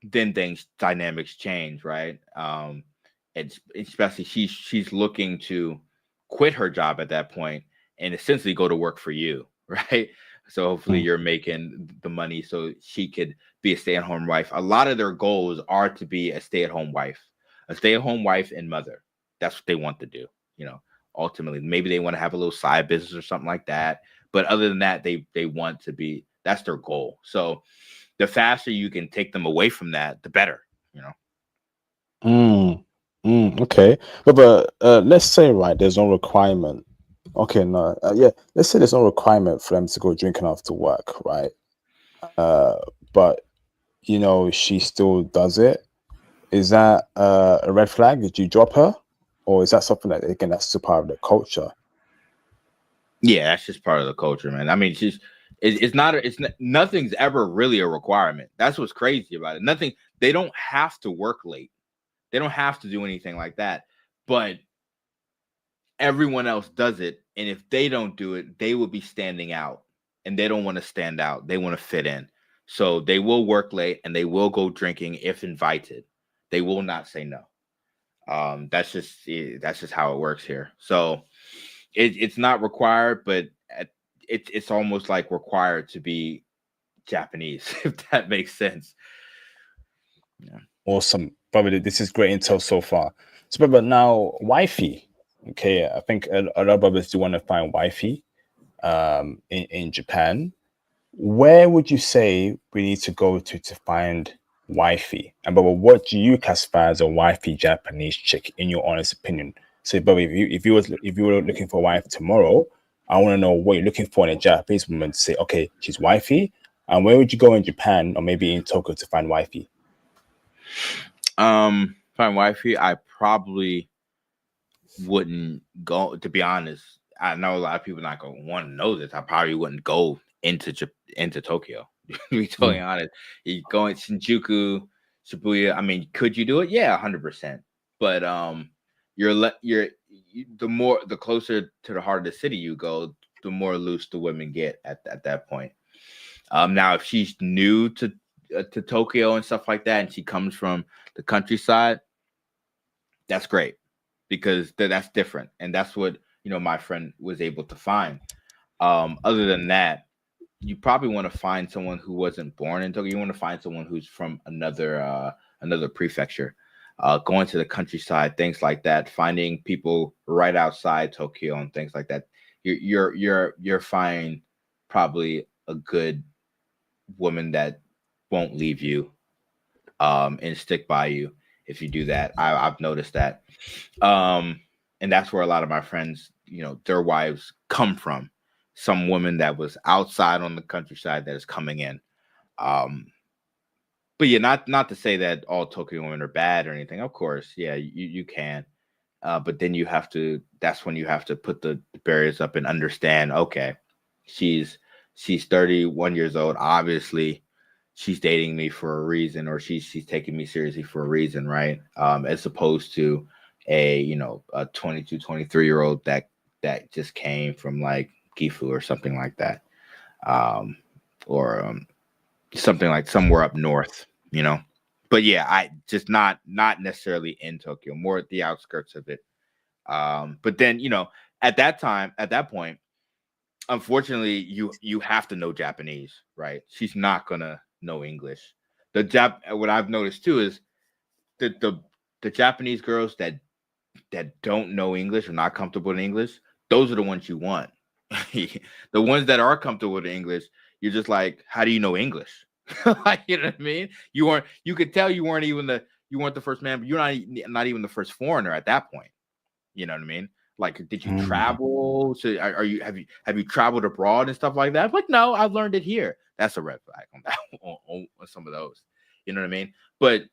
then things dynamics change, right? It's especially she's looking to quit her job at that point and essentially go to work for you, right? So hopefully mm, you're making the money so she could be a stay-at-home wife. A lot of their goals are to be a stay-at-home wife and mother. That's what they want to do, you know. Ultimately, maybe they want to have a little side business or something like that. But other than that, they want to be, that's their goal. So the faster you can take them away from that, the better, you know. mm, okay. But let's say, right, there's no requirement. Okay, no, yeah, let's say there's no requirement for them to go drinking after work, right? Uh, but she still does it. Is that a red flag? Did you drop her, or is that something that again that's still part of the culture? Yeah, that's just part of the culture, man. I mean, it's not nothing's ever really a requirement. That's what's crazy about it. Nothing. They don't have to work late. They don't have to do anything like that. But everyone else does it, and if they don't do it, they will be standing out, and they don't want to stand out. They want to fit in. So they will work late, and they will go drinking if invited. They will not say no. That's just how it works here. So it's not required, but it's almost like required to be Japanese, if that makes sense. Yeah. Awesome, brother. This is great intel so far. So, but now wifey. Okay, I think a lot of brothers do want to find wifey in Japan. Where would you say we need to go to find wifey? And but what do you classify as a wifey Japanese chick in your honest opinion? So, but if you were looking for a wife tomorrow, I want to know what you're looking for in a Japanese woman to say, okay, she's wifey. And where would you go in Japan or maybe in Tokyo to find wifey? Find wifey, I probably wouldn't go. To be honest, I know a lot of people not gonna want to know this. I probably wouldn't go into Tokyo. To be totally Mm, honest, you going Shinjuku, Shibuya. I mean, could you do it? Yeah, 100%. But the closer to the heart of the city you go, the more loose the women get at that point. Now if she's new to Tokyo and stuff like that, and she comes from the countryside, that's great, because that's different, and that's what my friend was able to find. Other than that, you probably want to find someone who wasn't born in Tokyo. You want to find someone who's from another prefecture. Going to the countryside, things like that, finding people right outside Tokyo and things like that. You're finding probably a good woman that won't leave you and stick by you if you do that. I've noticed that. And that's where a lot of my friends, their wives come from. Some woman that was outside on the countryside that is coming in. Um, but yeah, not to say that all Tokyo women are bad or anything. Of course, yeah, you can. But then that's when you have to put the barriers up and understand, okay, she's she's 31 years old. Obviously, she's dating me for a reason, or she's taking me seriously for a reason, right? As opposed to a 22, 23-year old that just came from like Gifu or something like that. Um, or something like somewhere up north, you know. But yeah, I just not necessarily in Tokyo, more at the outskirts of it. But then at that point, unfortunately, you have to know Japanese, right? She's not gonna. know English. What I've noticed too is the Japanese girls that don't know English or not comfortable in English, those are the ones you want. The ones that are comfortable with English, you're just like, how do you know English? Like, you know what I mean? You could tell you weren't the first man, but you're not even the first foreigner at that point. You know what I mean? Like, did you travel? So have you traveled abroad and stuff like that? Like, no, I've learned it here. That's a red flag on that on some of those. You know what I mean? But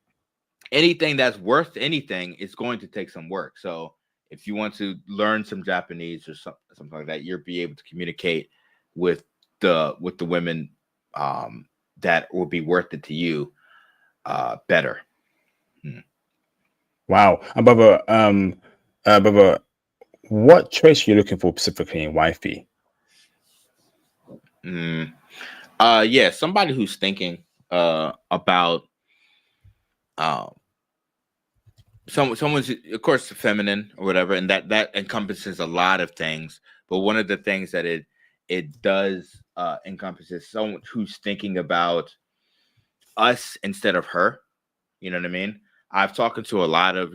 anything that's worth anything is going to take some work. So if you want to learn some Japanese or something like that, you'll be able to communicate with the women that will be worth it to you better. Wow. Baba, what traits are you looking for specifically in wifey? Yeah, somebody who's thinking about someone's, of course, feminine or whatever, and that encompasses a lot of things. But one of the things that it does encompasses someone who's thinking about us instead of her. You know what I mean? I've talked to a lot of,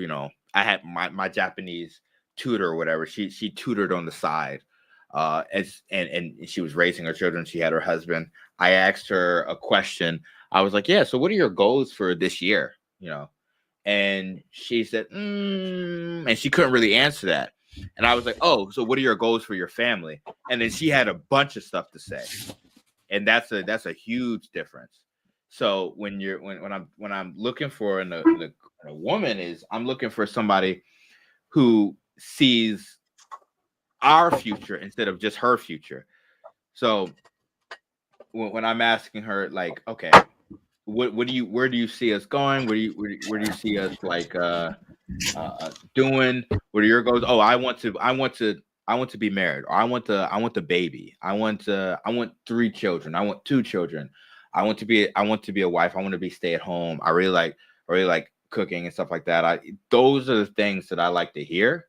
I had my Japanese tutor or whatever. She tutored on the side, and she was raising her children. She had her husband. I asked her a question. I was like, "Yeah, so what are your goals for this year?" And she said, and she couldn't really answer that. And I was like, "Oh, so what are your goals for your family?" And then she had a bunch of stuff to say, and that's a huge difference. So when I'm looking for in a woman, is I'm looking for somebody who sees our future instead of just her future. So when I'm asking her, like, okay, where do you see us going? Where do you see us, like, doing? What are your goals? Oh, I want to be married, or I want the baby. I want 3 children. I want 2 children. I want to be a wife. I want to be stay at home. I really like cooking and stuff like that. Those are the things that I like to hear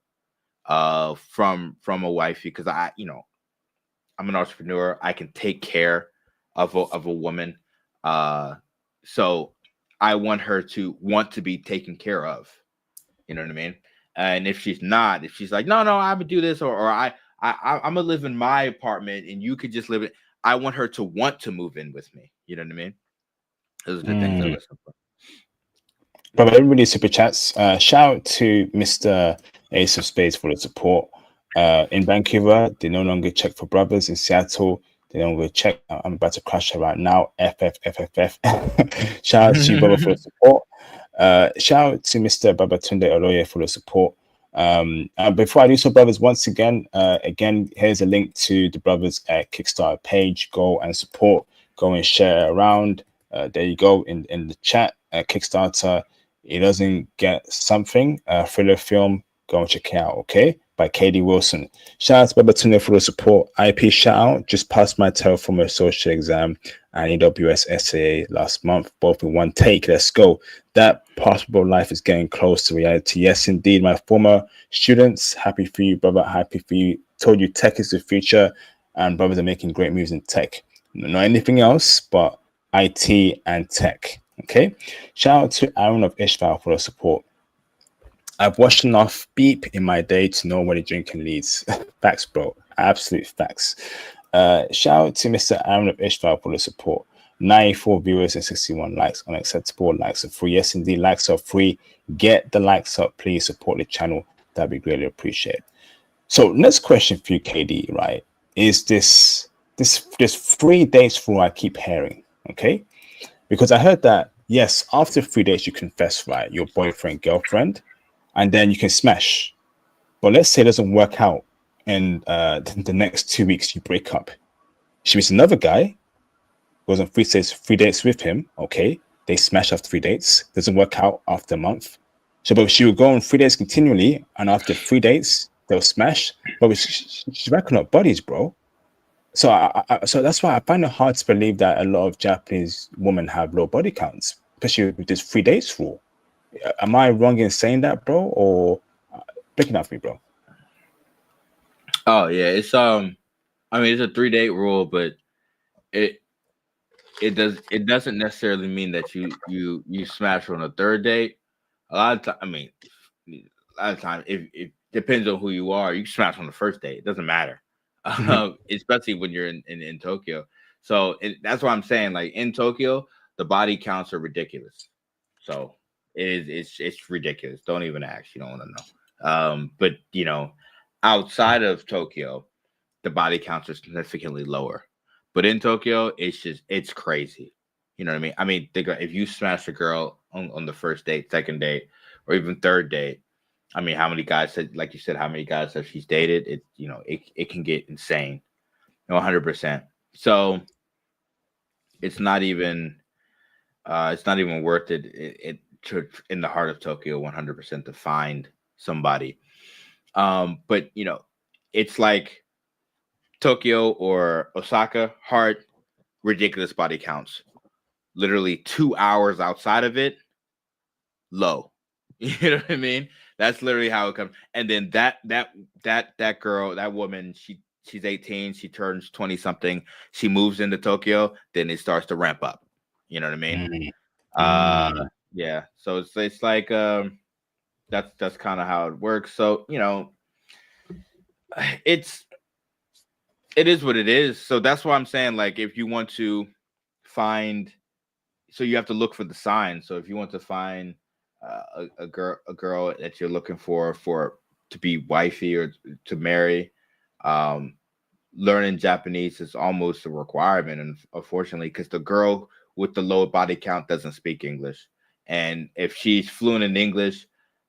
from a wife, because I'm an entrepreneur. I can take care of a woman. So I want her to want to be taken care of. You know what I mean? And if she's like, no, I would do this, or I'm gonna live in my apartment and you could just live it. I want her to want to move in with me. You know what I mean? Those are the things I listen for. But everybody super chats. Shout out to Mr. Ace of Spades for the support. In Vancouver, they no longer check for brothers. In Seattle, they no longer check. I'm about to crash it right now. FFFFF. Shout out to you, brother, for the support. Shout out to Mr. Babatunde Oloye for the support. Before I do so, brothers, once again, here's a link to the brothers Kickstarter page. Go and support. Go and share it around. There you go in the chat. Kickstarter. It doesn't get something. Thriller film. Go and check it out. Okay, by Katie Wilson. Shout out to Babatunde for the support. IP shout out. Just passed my Terraform Associate exam and AWS SAA last month, both in one take. Let's go. That possible life is getting close to reality. Yes, indeed. My former students, happy for you, brother. Happy for you. Told you tech is the future, and brothers are making great moves in tech. Not anything else, but IT and tech. Okay. Shout out to Aaron of Ishval for the support. I've watched enough beep in my day to know where the drinking leads. Facts, bro. Absolute facts. Shout out to Mr. Aaron of Ishval for the support. 94 viewers and 61 likes. Unacceptable. Likes are free. Yes, indeed, likes are free. Get the likes up. Please support the channel. That'd be greatly appreciated. So, next question for you, KD, right? Is this 3 dates rule I keep hearing, okay? Because I heard that, yes, after 3 dates, you confess, right? Your boyfriend, girlfriend, and then you can smash. But let's say it doesn't work out, and the next 2 weeks you break up. She meets another guy, goes on 3 dates with him. Okay, they smash after 3 dates. Doesn't work out after a month. So, but she will go on 3 dates continually, and after 3 dates they'll smash. But she's racking up bodies, bro. So, so that's why I find it hard to believe that a lot of Japanese women have low body counts, especially with this 3 dates rule. Am I wrong in saying that, bro, or break it out for me, bro? Oh yeah, it's I mean, it's a 3 date rule, but it doesn't necessarily mean that you smash on a third date. A lot of time, I mean, a lot of times, if it depends on who you are, you can smash on the first date. It doesn't matter, Mhm. especially when you're in Tokyo. So that's why I'm saying, like in Tokyo, the body counts are ridiculous. So it's ridiculous. Don't even ask. You don't want to know. But outside of Tokyo, the body counts are significantly lower. But in Tokyo, it's crazy. You know what I mean? I mean, if you smash a girl on the first date, second date, or even third date, I mean, how many guys said, like you said, how many guys have she's dated? It can get insane, 100%. So it's not even worth it to, in the heart of Tokyo, 100% to find somebody. But it's like Tokyo or Osaka, hard, ridiculous body counts. Literally 2 hours outside of it, low. You know what I mean? That's literally how it comes. And then that girl, that woman, she's 18, she turns 20 something, she moves into Tokyo, then it starts to ramp up. You know what I mean? Mm. Uh Mm. yeah. So it's like that's kind of how it works. So, it's it is what it is. So that's why I'm saying, like, if you want to find, so you have to look for the signs. So if you want to find a girl that you're looking for to be wifey or to marry, um, learning Japanese is almost a requirement, and unfortunately, because the girl with the low body count doesn't speak English, and if she's fluent in English,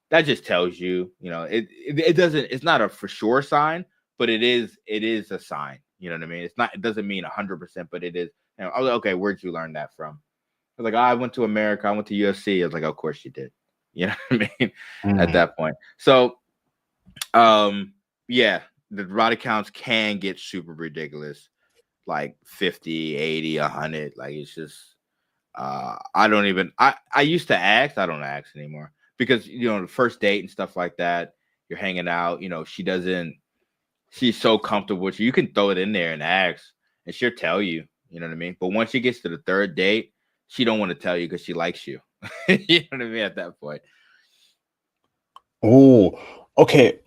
that just tells you, it doesn't. It's not a for sure sign, but it is a sign. You know what I mean? It's not. It doesn't mean 100%, but it is. I was like, okay, where'd you learn that from? I was like, I went to America. I went to USC. I was like, of course you did. You know what I mean? At Mm. that point. So, yeah, the body counts can get super ridiculous, like 50, 80, 100. Like, it's just, I don't even, I used to ask. I don't ask anymore because, the first date and stuff like that, you're hanging out, she's so comfortable with you. You can throw it in there and ask, and she'll tell you. You know what I mean? But once she gets to the third date, she don't want to tell you because she likes you. You know what I mean? At that point. Oh, okay.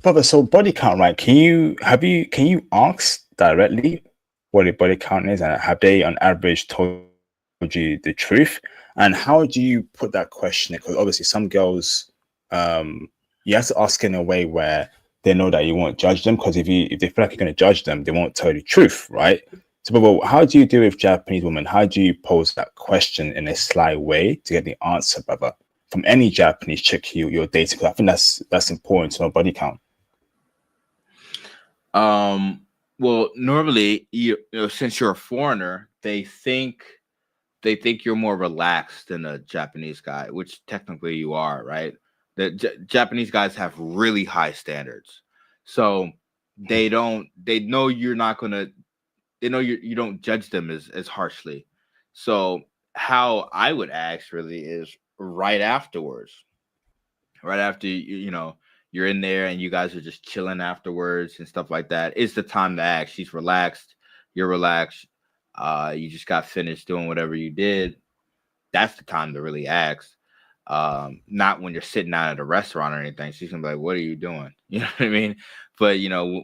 Brother, so body count, right? Can you ask directly what a body count is, and have they on average told you the truth? And how do you put that question? Because obviously some girls, you have to ask in a way where they know that you won't judge them. Because if they feel like you're going to judge them, they won't tell you the truth, right? So, but how do you deal with Japanese women? How do you pose that question in a sly way to get the answer, brother? From any Japanese chick you're dating. 'Cause I think that's important to know body count. Well, normally, since you're a foreigner, they think you're more relaxed than a Japanese guy, which technically you are, right? The Japanese guys have really high standards, so they know you're not gonna, they know you don't judge them as harshly. So how I would ask really is right afterwards, right after you're in there and you guys are just chilling afterwards and stuff like that. It's the time to act. She's relaxed, you're relaxed, you just got finished doing whatever you did. That's the time to really ask. Not when you're sitting down at a restaurant or anything. She's gonna be like, "What are you doing?" You know what I mean? But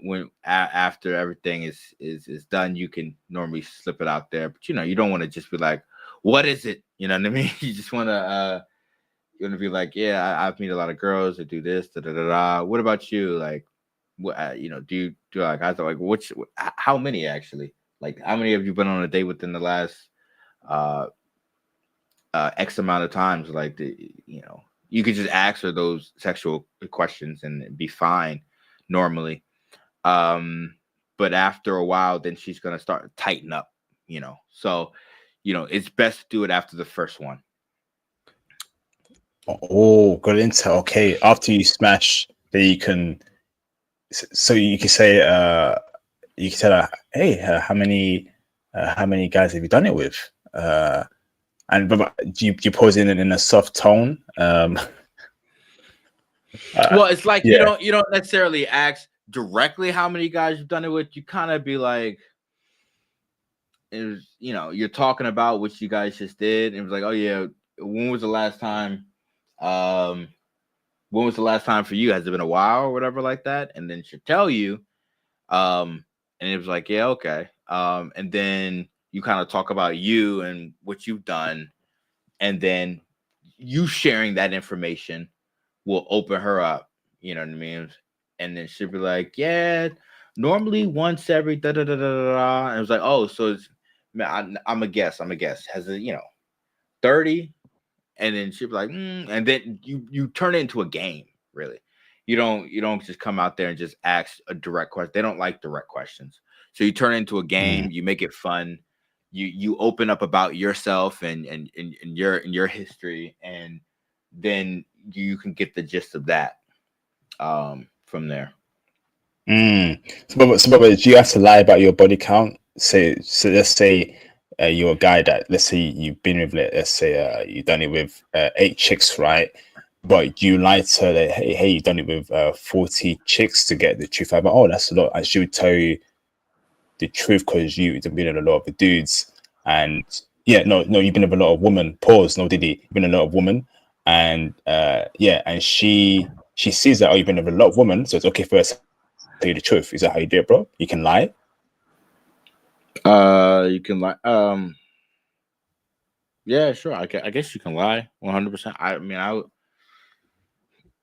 when after everything is done, you can normally slip it out there. But you don't want to just be like, "What is it?" You know what I mean? You just want to you're gonna be like, yeah, I've met a lot of girls that do this, da da da da. What about you? Like, what do you do? Like, I thought, like, how many actually? Like, how many have you been on a date within the last uh X amount of times? Like, you could just ask her those sexual questions and be fine normally. Um, but after a while, then she's gonna start to tighten up. So it's best to do it after the first one. Oh, good intel. Okay, after you smash, then you can. So you can say, you can tell her, hey, how many guys have you done it with? And but do you pose in a soft tone? Well, it's like you Yeah. don't necessarily ask directly how many guys you've done it with. You kind of be like, it was, you're talking about what you guys just did, and it was like, oh yeah, when was the last time? Um, when was the last time for you? Has it been a while or whatever like that? And then she'll tell you, and it was like, yeah, okay. And then you kind of talk about you and what you've done, and then you sharing that information will open her up. You know what I mean? And then she'll be like, yeah, normally once every da da da da da. Da. And it was like, oh, so it's, man, I'm a guess. Has it, 30? And then she'll be like, and then you turn it into a game, really. You don't just come out there and just ask a direct question. They don't like direct questions. So you turn it into a game, you make it fun. You open up about yourself and your history, and then you can get the gist of that from there. So, do you have to lie about your body count? So let's say you're a guy that, let's say you've been with, let's say you've done it with 8 chicks, right? But you lied to her that, hey, you've done it with 40 chicks to get the truth out. But, oh, that's a lot. And she would tell you the truth because you've been with a lot of the dudes. And yeah, no, you've been with a lot of women. Pause. No, did he? You've been with a lot of women. And yeah, and she sees that, oh, you've been with a lot of women, so it's okay for us tell you the truth. Is that how you do it, bro? You can lie. You can lie. Yeah, sure. I guess you can lie 100%. I mean,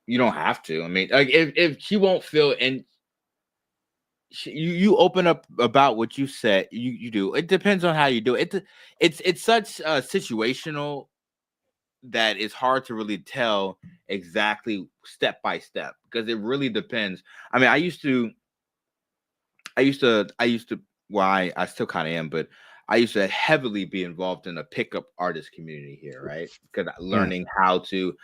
you don't have to. I mean, like if she won't feel, and you open up about what you said, you do. It depends on how you do it. It's such situational that it's hard to really tell exactly step by step, because it really depends. I mean, I used to. Well, I still kind of am, but I used to heavily be involved in a pickup artist community here, right? Because learning how to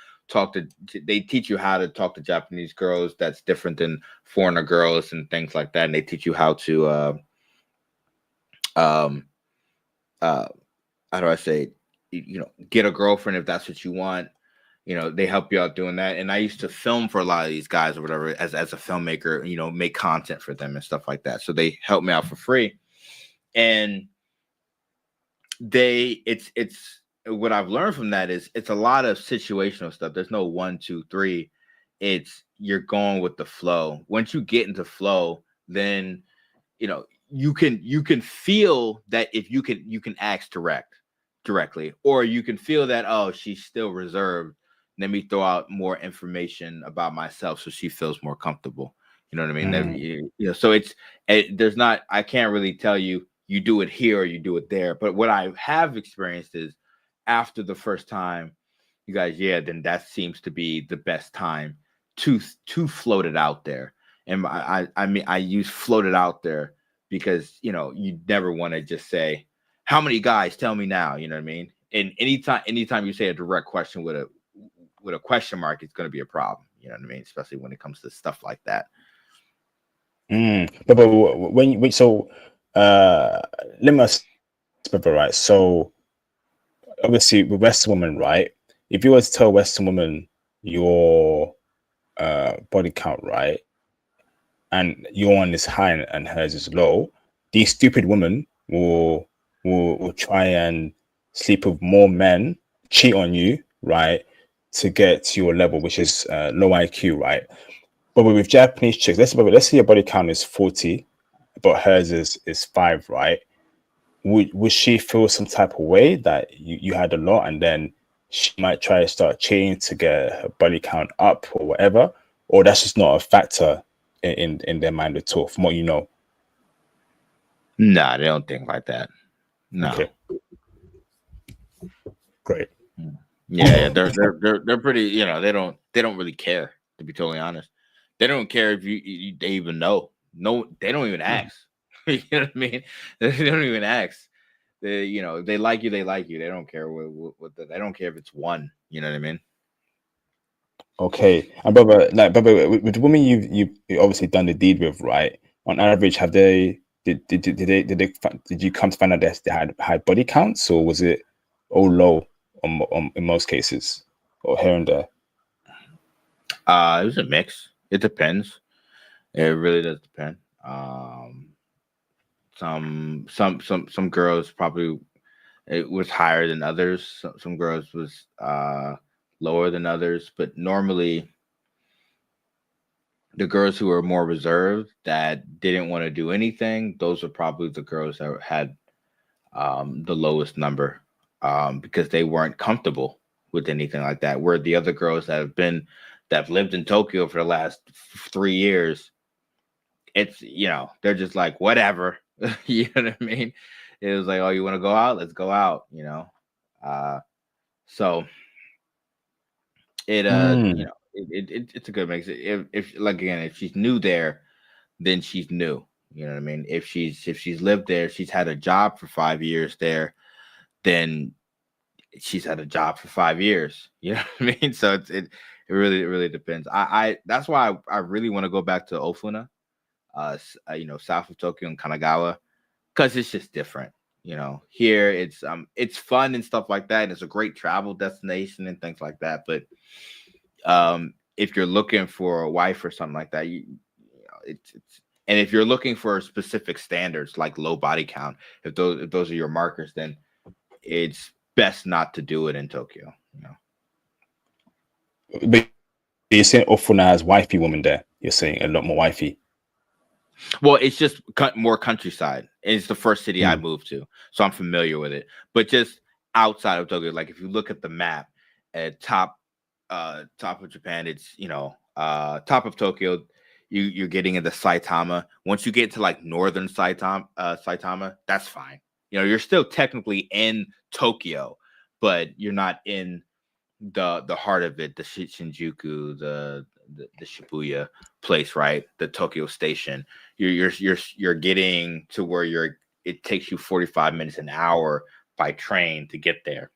they teach you how to talk to Japanese girls that's different than foreigner girls and things like that. And they teach you how to, um, how do I say, get a girlfriend if that's what you want. They help you out doing that. And I used to film for a lot of these guys or whatever as a filmmaker, make content for them and stuff like that. So they help me out for free. And it's what I've learned from that is it's a lot of situational stuff. There's no 1, 2, 3. It's you're going with the flow. Once you get into flow, then you can feel that if you can ask directly, or you can feel that, oh, she's still reserved. Let me throw out more information about myself so she feels more comfortable. You know what I mean? So there's not, I can't really tell you do it here or you do it there. But what I have experienced is after the first time, you guys, then that seems to be the best time to float it out there. And I mean, I use float it out there because, you never want to just say, how many guys? Tell me now. You know what I mean? And anytime you say a direct question with a question mark, it's going to be a problem. You know what I mean? Especially when it comes to stuff like that. But when so let me ask, right? So obviously with Western women, right? If you were to tell a Western woman your body count, right, and your one is high and hers is low, these stupid women will try and sleep with more men, cheat on you, right, to get to your level, which is low IQ, right? But with Japanese chicks, let's say your body count is 40, but hers is 5, right? Would she feel some type of way that you had a lot, and then she might try to start cheating to get her body count up or whatever, or that's just not a factor in their mind at all, from what you know? Nah, they don't think like that. No. Okay, great. Yeah, they're pretty. They don't really care, to be totally honest. They don't care if they even know. No, they don't even ask. You know what I mean? They don't even ask. They like you. They like you. They don't care they don't care if it's one. You know what I mean? Okay, and but with the women you obviously done the deed with, right? On average, have they did you come to find out that they had high body counts, or was it all low in most cases, or here and there? It was a mix. It depends. It really does depend. Some girls probably it was higher than others. Some girls was lower than others, but normally the girls who were more reserved that didn't want to do anything, those are probably the girls that had the lowest number because they weren't comfortable with anything like that. Where the other girls that have lived in Tokyo for the last 3 years, it's they're just like whatever. You know what I mean? It was like, oh, you want to go out? Let's go out. So it Mm. it's a good mix. If like again, if she's new there, then she's new. You know what I mean? If she's lived there, she's had a job for 5 years there, then she's had a job for 5 years. You know what I mean? So it really depends. I that's why I really want to go back to Ofuna, south of Tokyo and Kanagawa, because it's just different. Here it's fun and stuff like that, and it's a great travel destination and things like that. But if you're looking for a wife or something like that, it's and if you're looking for specific standards like low body count, if those are your markers, then it's best not to do it in Tokyo. But you're saying Ofuna has wifey woman there. You're saying a lot more wifey. Well, it's just more countryside. It's the first city I Mm. moved to, so I'm familiar with it. But just outside of Tokyo, like if you look at the map, at top of Japan, it's top of Tokyo. You're getting into Saitama. Once you get to like northern Saitama, that's fine. You're still technically in Tokyo, but you're not in the heart of it, the Shinjuku, the Shibuya place, right? The Tokyo station. You're getting to where it takes you 45 minutes an hour by train to get there.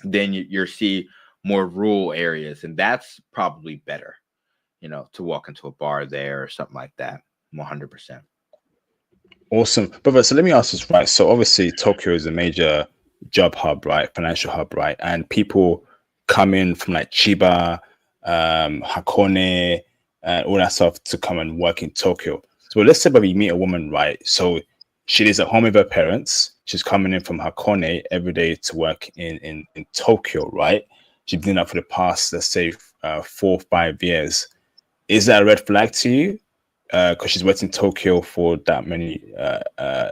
Then you see more rural areas, and that's probably better, to walk into a bar there or something like that. 100%. Awesome. Brother, so let me ask this, right? So obviously Tokyo is a major job hub, right? Financial hub, right? And people come in from like Chiba, Hakone, and all that stuff to come and work in Tokyo. So let's say you meet a woman, right? So she lives at home with her parents. She's coming in from Hakone every day to work in Tokyo, right? She's been doing that for the past, let's say, 4 or 5 years. Is that a red flag to you? Because she's worked in Tokyo for that many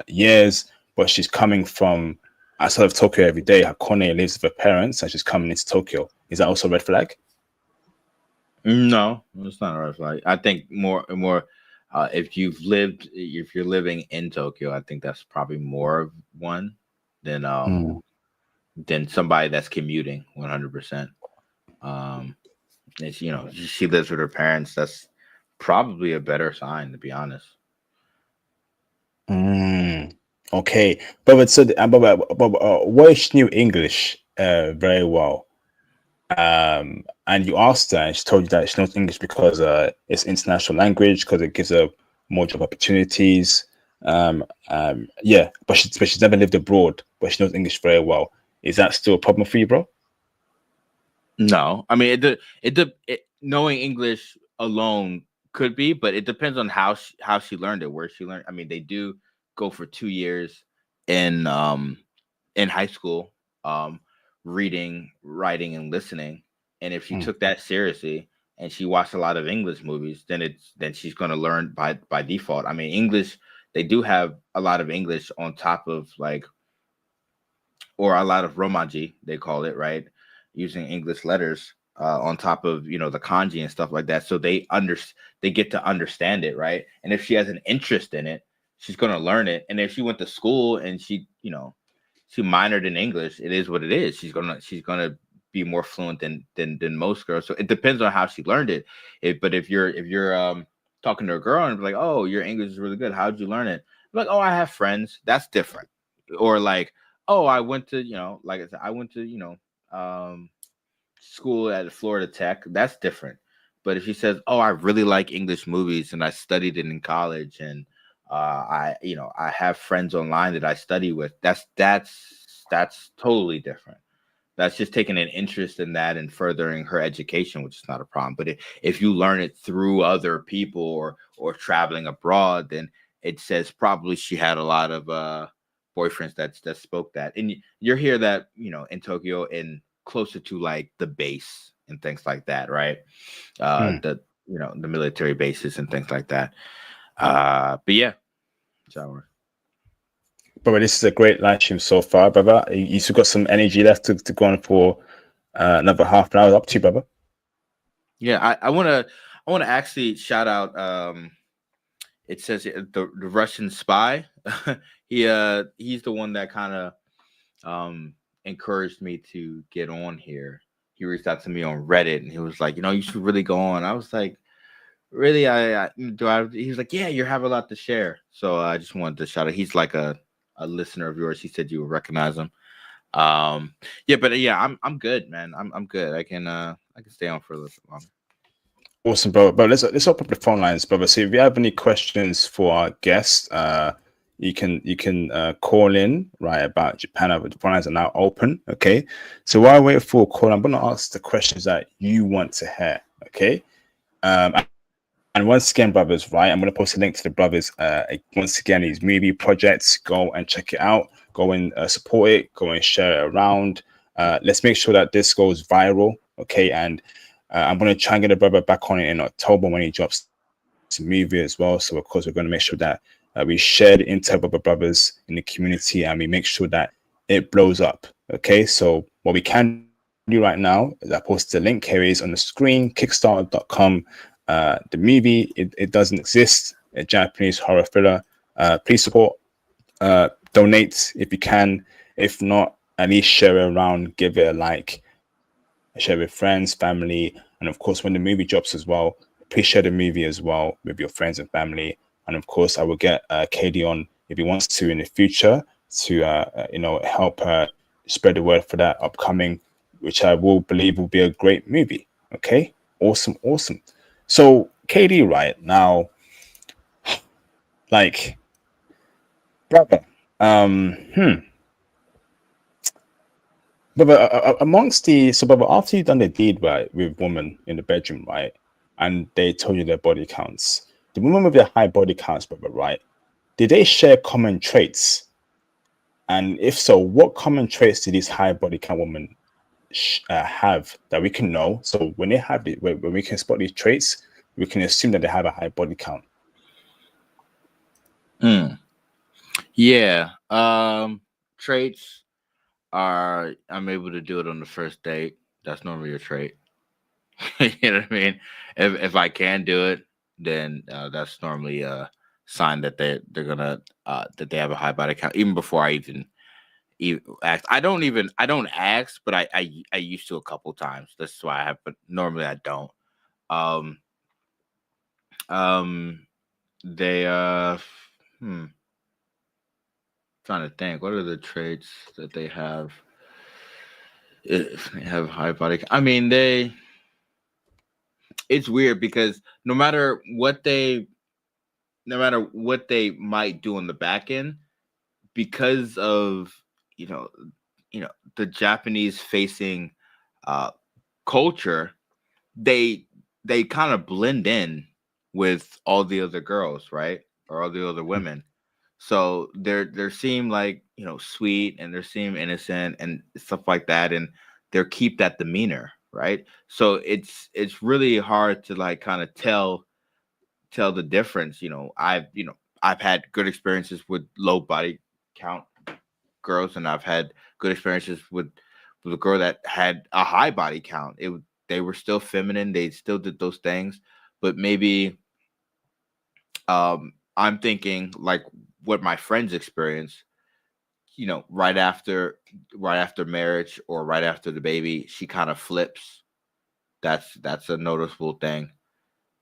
years, but she's coming from outside of Tokyo every day. Hakone lives with her parents, and she's coming into Tokyo. Is that also a red flag? No, it's not a red flag. I think more if you're living in Tokyo, I think that's probably more of one than Mm. somebody that's commuting 100%. It's, she lives with her parents. That's probably a better sign, to be honest. Okay, but so what she knew English very well, and you asked her, and she told you that she knows English because it's international language, because it gives her more job opportunities. Yeah, but she's never lived abroad, but she knows English very well. Is that still a problem for you, bro? No, I mean knowing English alone could be, but it depends on how she learned it, where she learned. I mean, they do go for 2 years in high school, reading, writing, and listening. And if she Mm. took that seriously and she watched a lot of English movies, then she's going to learn by default. I mean, English, they do have a lot of English on top of or a lot of romaji, they call it, right? Using English letters on top of the kanji and stuff like that, so they get to understand it, right? And if she has an interest in it, she's going to learn it. And if she went to school and she minored in English, it is what it is. She's gonna be more fluent than most girls. So it depends on how she learned it. But if you're talking to a girl and be like, oh, your English is really good, how'd you learn it? Like, oh, I have friends. That's different. Or like, oh, I went to like I said, I went to school at Florida Tech. That's different. But if she says, oh, I really like English movies and I studied it in college, and I have friends online that I study with, that's totally different. That's just taking an interest in that and furthering her education, which is not a problem. But if you learn it through other people or traveling abroad, then it says probably she had a lot of boyfriends that spoke that. And you're here that, in Tokyo and closer to like the base and things like that, right? The the military bases and things like that. But yeah, shower. Brother, this is a great live stream so far, brother. You still got some energy left to go on for another half an hour. Up to you, brother. Yeah, I wanna actually shout out it says the Russian spy. He's the one that kind of encouraged me to get on here. He reached out to me on Reddit and he was like, you should really go on. I was like, really? I do. He was like, yeah, you have a lot to share. So I just wanted to shout out. He's like a listener of yours. He said you would recognize him. Yeah, but yeah, I'm good, man. I'm good. I can stay on for a little bit longer. Awesome, brother. But let's open up the phone lines, brother. So if you have any questions for our guests, you can call in right about Japan. The phone lines are now open. Okay. So while I wait for a call, I'm gonna ask the questions that you want to hear. Okay. And once again, brothers, right, I'm going to post a link to the brothers. Once again, his movie projects, go and check it out. Go and support it. Go and share it around. Let's make sure that this goes viral, okay? And I'm going to try and get a brother back on it in October when he drops the movie as well. So, of course, we're going to make sure that we share the intel of our brothers in the community and we make sure that it blows up, okay? So what we can do right now is I posted the link here is on the screen, kickstarter.com. The movie, it doesn't exist, a Japanese horror thriller. Please support, donate if you can. If not, at least share it around, give it a like, share with friends, family, and of course, when the movie drops as well, please share the movie as well with your friends and family. And of course, I will get KD on if he wants to in the future to help spread the word for that upcoming, which I will believe will be a great movie. Okay, awesome. So, KD, right now, like, brother, brother, amongst brother, after you've done the deed, right, with woman in the bedroom, right, and they told you their body counts, the women with their high body counts, brother, right, did they share common traits? And if so, what common traits do these high body count women have that we can know? So when they have it, when we can spot these traits, we can assume that they have a high body count. Yeah. Traits are I'm able to do it on the first date. That's normally a trait. You know what I mean? If I can do it, then that's normally a sign that they're gonna that they have a high body count even before I even ask. I don't ask, but I used to a couple times. That's why I have, but normally I don't. Um they trying to think, what are the traits that they have if they have high body I mean, it's weird because no matter what they might do on the back end, because of you know the Japanese facing uh culture, they kind of blend in with all the other girls, right? Or all the other women. So they seem like sweet and they seem innocent and stuff like that, and they keep that demeanor, right? So it's really hard to like kind of tell the difference. I've had good experiences with low body count girls, and I've had good experiences with a girl that had a high body count. They were still feminine, they still did those things, but maybe I'm thinking like what my friends experience, right after marriage or right after the baby, she kind of flips. That's a noticeable thing,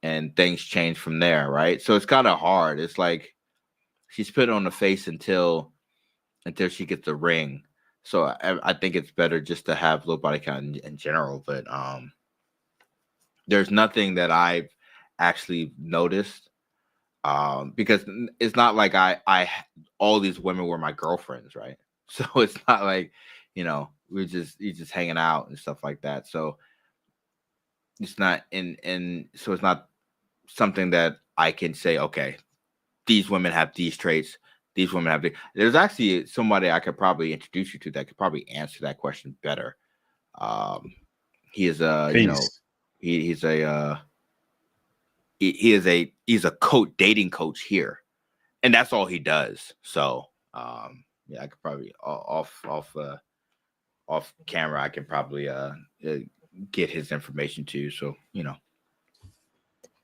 and things change from there, right? So it's kind of hard. It's like she's put on the face until she gets a ring. So I think it's better just to have low body count in general, but there's nothing that I've actually noticed, because it's not like I all these women were my girlfriends, right? So it's not like you're just hanging out and stuff like that. So it's not so it's not something that I can say, okay, these women have these traits. These women have. There's actually somebody I could probably introduce you to that could probably answer that question better. He is Please. he's he's a dating coach here, and that's all he does. So yeah, I could probably off camera, I can probably get his information to you. So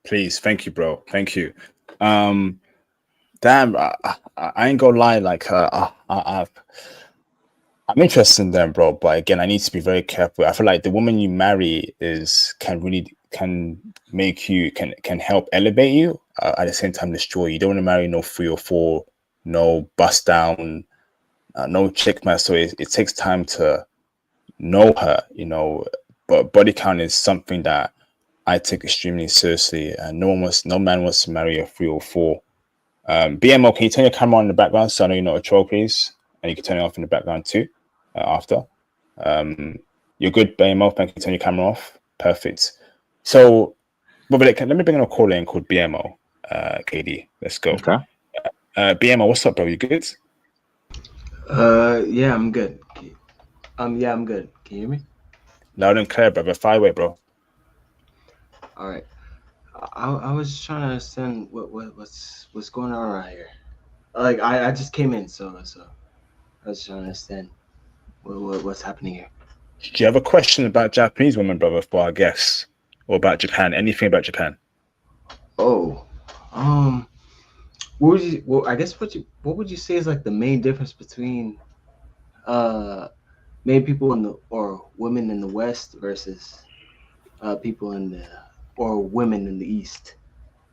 Please. Thank you, bro. Thank you. Damn, I ain't gonna lie. Like, I'm interested in them, bro. But again, I need to be very careful. I feel like the woman you marry can make you can help elevate you. At the same time, destroy you. You don't want to marry no 3 or 4, no bust down, no chick man. So it takes time to know her, But body count is something that I take extremely seriously, and no man wants to marry a 3 or 4. BMO, can you turn your camera on in the background so I know you're not a troll, please? And you can turn it off in the background too after. You're good, BMO. Thank you. Turn your camera off. Perfect. So, let me bring in a caller in called BMO. KD, let's go. Okay. BMO, what's up, bro? You good? Yeah, I'm good. Yeah, I'm good. Can you hear me? Loud and clear, brother. Fire away, bro. All right. I was trying to understand what's going on around here. Like I just came in, so I was trying to understand what's happening here. Do you have a question about Japanese women, brother, for our guests, or about Japan? Anything about Japan? Oh, what would you? Well, I guess what would you say is like the main difference between maybe people or women in the West versus people or women in the East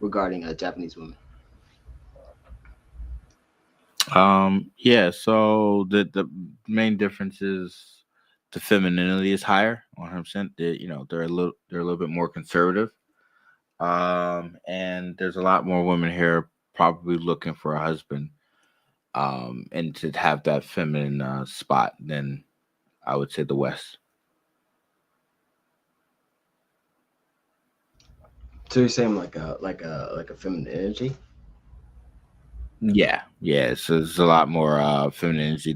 regarding Japanese women? Yeah, so the main difference is the femininity is higher, 100%. They're a little bit more conservative. And there's a lot more women here probably looking for a husband, and to have that feminine spot than I would say the West. So you're saying like a feminine energy? Yeah. So there's a lot more feminine energy.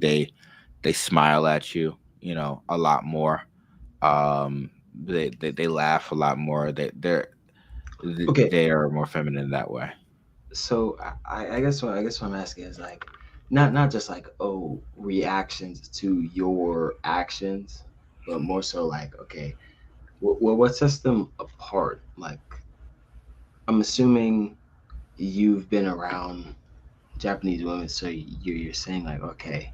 They smile at you, a lot more. They laugh a lot more. Okay, They are more feminine that way. so I guess what I'm asking is like not just like reactions to your actions, but more so like okay, what sets them apart? Like I'm assuming you've been around Japanese women, so you're saying like okay,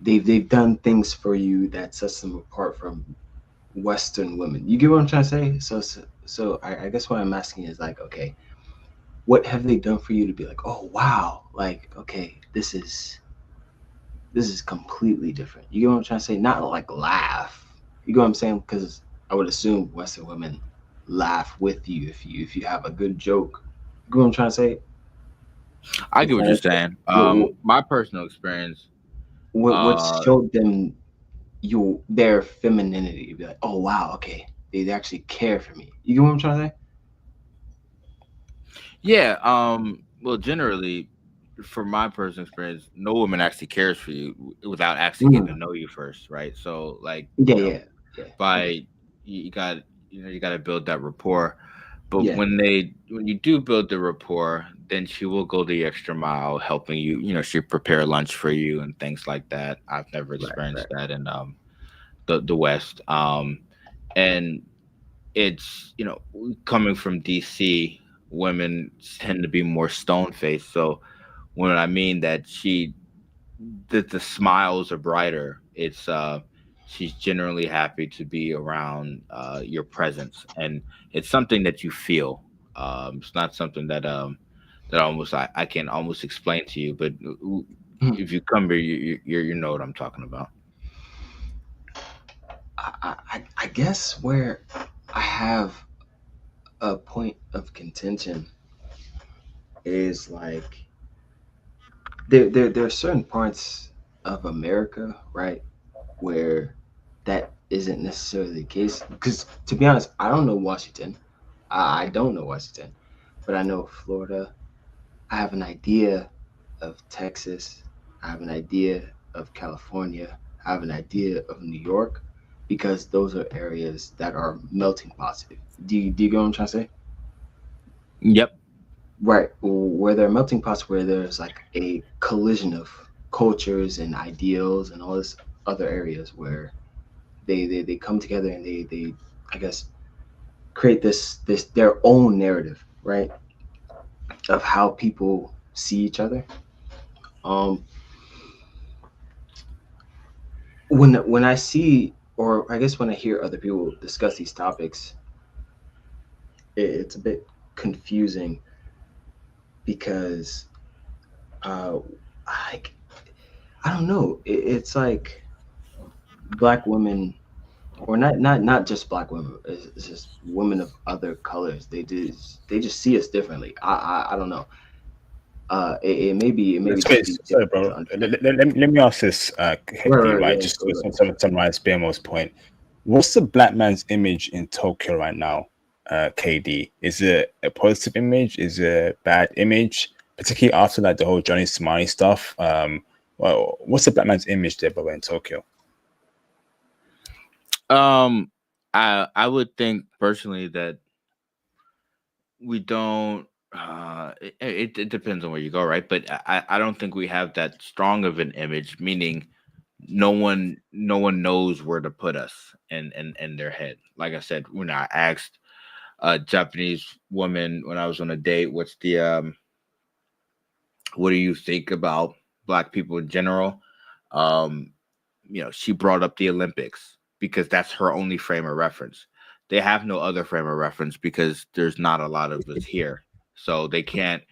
they've done things for you that sets them apart from Western women. You get what I'm trying to say? So I guess what I'm asking is like okay, what have they done for you to be like, oh wow, like okay, this is completely different. You get what I'm trying to say? Not like laugh. You get what I'm saying? Because I would assume Western women laugh with you if you have a good joke. You get what I'm trying to say? I I'm get what trying you're to say, saying. what My personal experience, what uh, showed them their femininity? You'd be like, oh wow, okay, they actually care for me. You get what I'm trying to say? yeah. Well, generally, for my personal experience, no woman actually cares for you without actually getting to Mm, know you first, right? So, like, yeah, yeah, yeah. by Okay, you got you got to build that rapport. But yeah, when you do build the rapport, then she will go the extra mile, helping you. She prepare lunch for you and things like that. I've never right, experienced right. that in the West. And it's coming from DC, women tend to be more stone faced. So when I mean that the smiles are brighter, it's she's generally happy to be around your presence, and it's something that you feel. It's not something that almost I can almost explain to you, but Mhm. if you come here, you know what I'm talking about. I guess where I have a point of contention is like there are certain parts of America, right, where that isn't necessarily the case. Because to be honest, I don't know Washington. I don't know Washington, but I know Florida. I have an idea of Texas. I have an idea of California. I have an idea of New York because those are areas that are melting pots. Do you get what I'm trying to say? Yep. Right. Where there are melting pots where there's like a collision of cultures and ideals and all this other areas where they come together and they I guess create this their own narrative, right? Of how people see each other. Um when I see, or I guess when I hear other people discuss these topics, it's a bit confusing because uh like I don't know. It's like black women, or not just black women. It's just women of other colors. They just see us differently. I don't know. It may be just be Sorry, difficult bro. to understand. Let me ask this, KD, Right, right, right? yeah. Just Go ahead. to summarize BMO's point. What's the black man's image in Tokyo right now, KD? Is it a positive image? Is it a bad image? Particularly after like the whole Johnny Smiley stuff. Well, what's the black man's image there, by the way, in Tokyo? I would think personally that we don't. It depends on where you go, right? But I don't think we have that strong of an image. Meaning, no one knows where to put us in their head. Like I said, when I asked a Japanese woman when I was on a date, what do you think about black people in general? Um, she brought up the Olympics because that's her only frame of reference. They have no other frame of reference because there's not a lot of us here, so they can't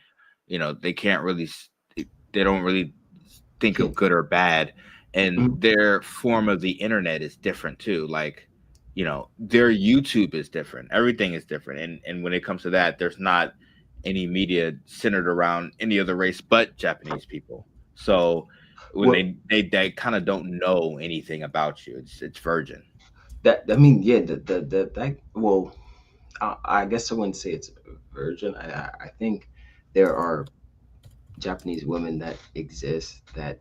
really, they don't really think Yeah. of good or bad, and Mhm. their form of the internet is different too. Like, their YouTube is different. Everything is different, and when it comes to that, there's not any media centered around any other race but Japanese people. So when Well, they kind of don't know anything about you, it's virgin. that I mean, yeah, that well, I guess I wouldn't say it's virgin. I think there are Japanese women that exist that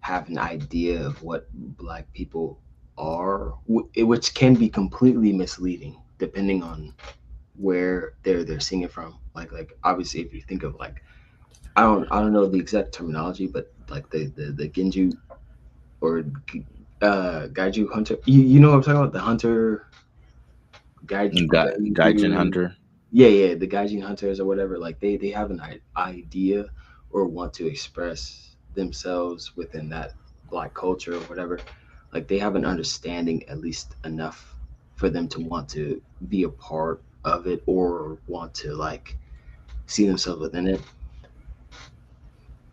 have an idea of what black people are, which can be completely misleading depending on where they're seeing it from. Like obviously, if you think of like I don't know the exact terminology, but like the Genju or Gaiju hunter. You know what I'm talking about? The hunter Gaijin Gaiju. Hunter. Yeah, the Gaijin hunters or whatever. Like they have an idea or want to express themselves within that black culture or whatever. Like they have an understanding at least enough for them to want to be a part of it or want to like see themselves within it.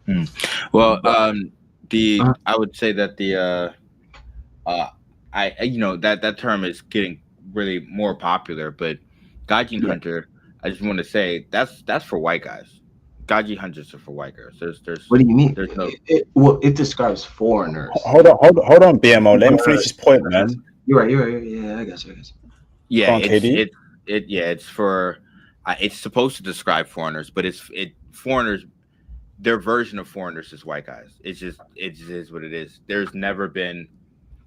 Hmm. Well, But the uh, I would say that uh that term is getting really more popular, but Gaijin yeah, Hunter, I just want to say that's for white guys. Gaijin Hunters are for white girls. what do you mean? There's no. Well, it describes foreigners. Hold on, BMO. Let him finish his point, That's- man. You're right. You're right. Yeah, I got you. I got you. Yeah, Go on, KD. it's for, it's supposed to describe foreigners, but it foreigners, their version of foreigners is white guys. It just is what it is. There's never been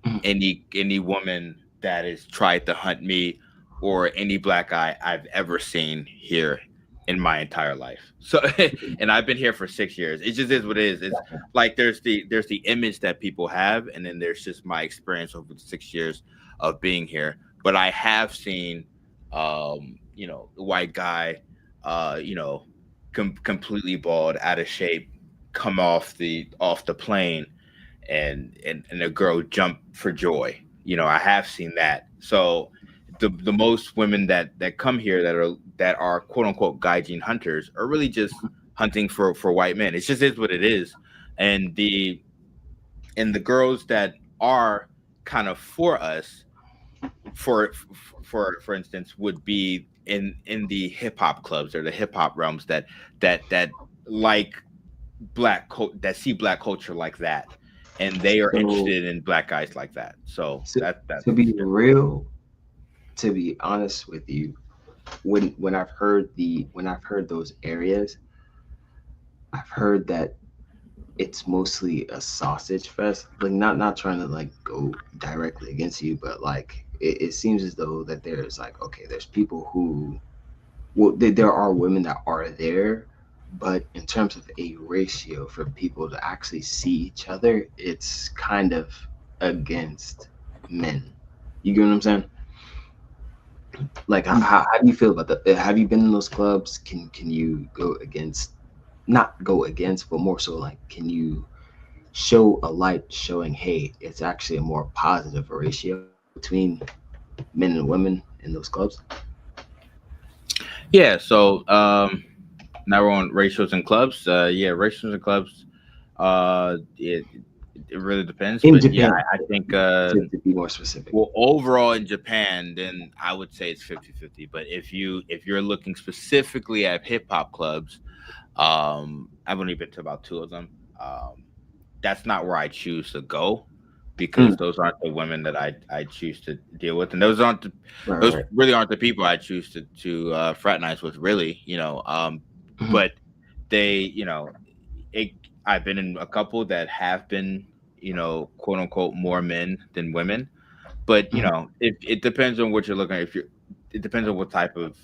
Mhm. any woman that has tried to hunt me or any black guy I've ever seen here in my entire life. So and I've been here for 6 years. It just is what it is. It's like there's the image that people have, and then there's just my experience over the 6 years of being here. But I have seen the white guy completely bald, out of shape, come off the plane, and a girl jump for joy. I have seen that. So the most women that come here that are quote unquote gaijin hunters are really just hunting for white men. It just is what it is. And the girls that are kind of for us, for instance, would be in the hip hop clubs or the hip hop realms that like that see black culture like that, and they are So, interested in black guys like that. So so that's to be different. real, to be honest with you, when I've heard those areas, I've heard that it's mostly a sausage fest. Like not trying to like go directly against you, but like it seems as though that there's like okay, there's people who well there are women that are there, but in terms of a ratio for people to actually see each other, it's kind of against men. You get what I'm saying? Like how do you feel about that? Have you been in those clubs? Can you go against not go against, but more so like can you show a light showing, hey, it's actually a more positive ratio between men and women in those clubs? Yeah. So now we're on ratios and clubs. Yeah, ratios and clubs. It really depends, In but yeah, Japan, I think to be more specific. well, overall in Japan, then I would say it's 50-50. But if you're looking specifically at hip hop clubs, I've only been to about two of them. That's not where I choose to go because Mm, those aren't the women that I choose to deal with, and those right. really aren't the people I choose to fraternize with. Really, Mhm. but they, it, I've been in a couple that have been, quote unquote, more men than women. But Mhm. it depends on what you're looking at. It depends on what type of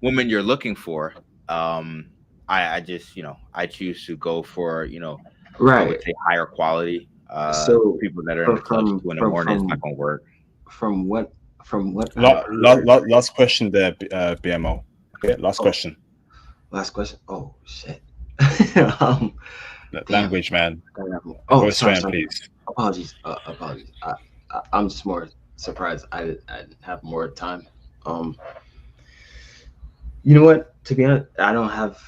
woman you're looking for. Um, I just, I choose to go for, I would Right. say higher quality. So People that are in from the clubs from 2 in the from morning is not from gonna work. from what I've heard. Last question there, BMO. Okay, last Oh, question. last question. Oh shit. um, Damn. Language, man. Gotta have more. Oh, Go sorry, Australian, sorry. please. Apologies. Apologies. I'm just more surprised I didn't have more time. Um, you know what? To be honest, I don't have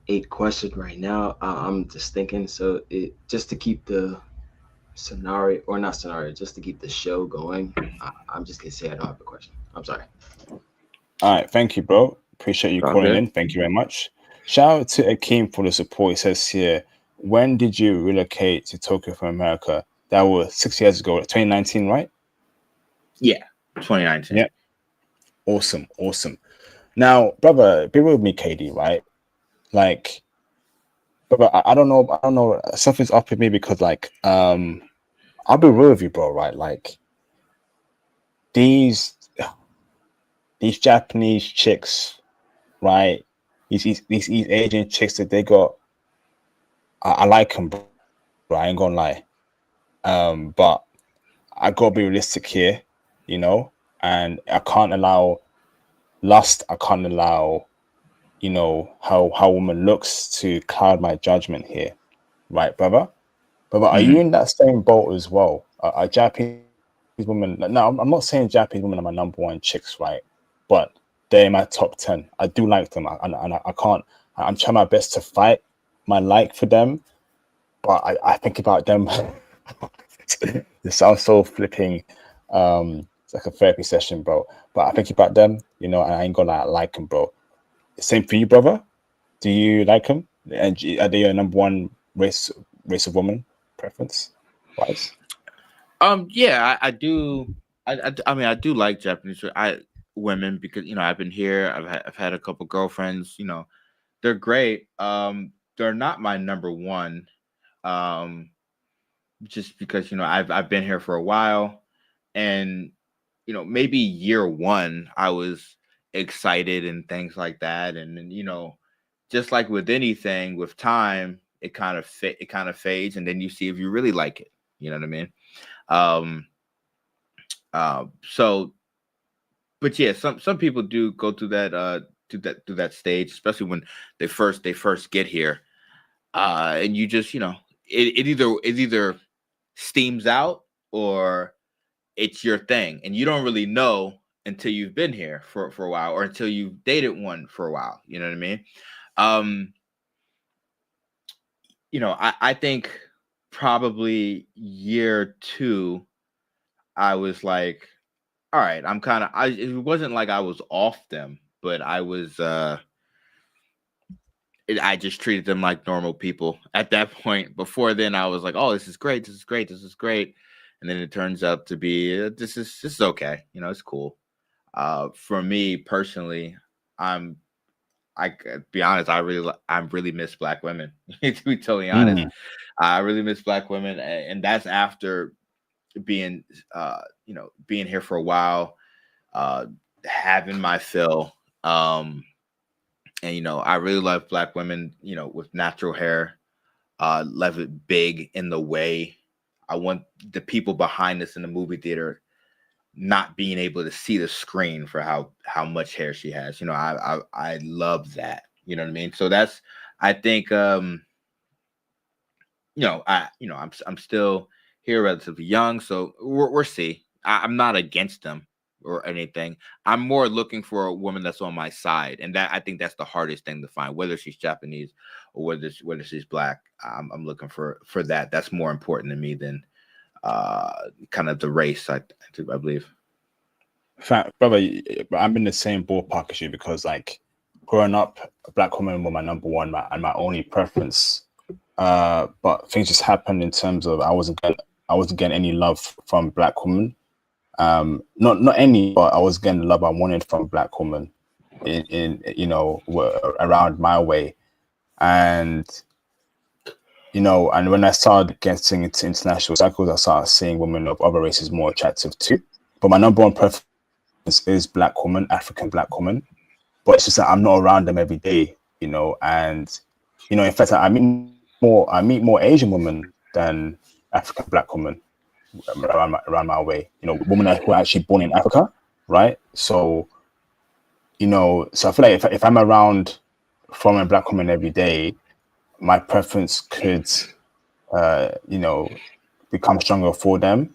a question right now. I'm just thinking. So it just to keep the scenario or not scenario, just to keep the show going. I'm just gonna say I don't have a question. I'm sorry. All right, thank you, bro. Appreciate you All calling good. in. Thank you very much. Shout out to Akeem for the support. He says here, when did you relocate to Tokyo from America? That was 6 years ago, 2019, right? Yeah, 2019. Yeah. Awesome, awesome. Now, brother, be with me, KD, right? Like, brother, I don't know. Something's up with me because, like, I'll be real with you, bro. Right? Like, these these Japanese chicks, right? These Asian chicks that they got, I like them, bro. I ain't gonna lie. But I gotta be realistic here, you know, and I can't allow lust. I can't allow, how woman looks to cloud my judgment here, right, brother? But are you Hmm. in that same boat as well? Are Japanese women? No, I'm not saying Japanese women are my number one chicks, right? But they're in my top 10. I do like them, and I can't. I'm trying my best to fight my like for them, but I think about them. It sounds so flipping. It's like a therapy session, bro. But I think about them, and I ain't gonna like them, bro. Same for you, brother. Do you like them? And are they your number one race of woman preference wise? Yeah, I do. I mean, I do like Japanese women because I've been here. I've had a couple girlfriends. They're great. They're not my number one. Um, just because I've been here for a while, and maybe year one I was excited and things like that, and then just like with anything, with time it kind of fades, and then you see if you really like it. You know what I mean? Um, so, but yeah, some people do go through that stage, especially when they first get here, and you just it either steams out or it's your thing, and you don't really know until you've been here for a while or until you've dated one for a while. You know what I mean? Um, I think probably year two, I was like, all right, I'm kind of I it wasn't like I was off them, but I just treated them like normal people at that point. Before then, I was like, oh, this is great, this is great, this is great. And then it turns out to be this is okay. It's cool. For me personally, I'm I could be honest, I really miss Black women. To be totally honest, Mm. I really miss Black women, and that's after being being here for a while, having my fill. And I really love Black women, with natural hair. Love it big in the way. I want the people behind us in the movie theater not being able to see the screen for how much hair she has. I love that. You know what I mean? So that's, I think, I'm still here relatively young, so we're see. I'm not against them or anything. I'm more looking for a woman that's on my side, and that, I think, that's the hardest thing to find, whether she's Japanese or whether she's Black. I'm looking for that. That's more important to me than kind of the race. I believe. Fact, brother, I'm in the same ballpark as you, because like growing up, a Black woman was my number one, and my only preference. But things just happened in terms of I wasn't getting any love from Black women. Not any, but I was getting the love I wanted from Black women in around my way. And and when I started getting into international circles, I started seeing women of other races more attractive too. But my number one preference is Black woman, African Black woman. But it's just that I'm not around them every day, and in fact, I meet more Asian women than African Black women around my way. Women who are actually born in Africa, right? So so I feel like if I'm around foreign Black women every day, my preference could become stronger for them.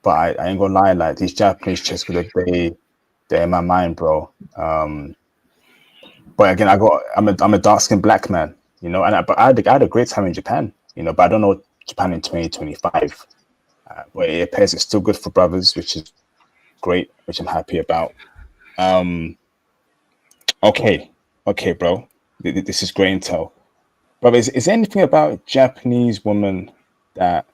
But I ain't gonna lie, like these Japanese chicks, they're in my mind, bro. But again, I'm a dark skinned Black man, and but I had a great time in Japan, but I don't know Japan in 2025. But it appears it's still good for brothers, which is great, which I'm happy about. Okay, bro, this is great intel. But is there anything about Japanese women that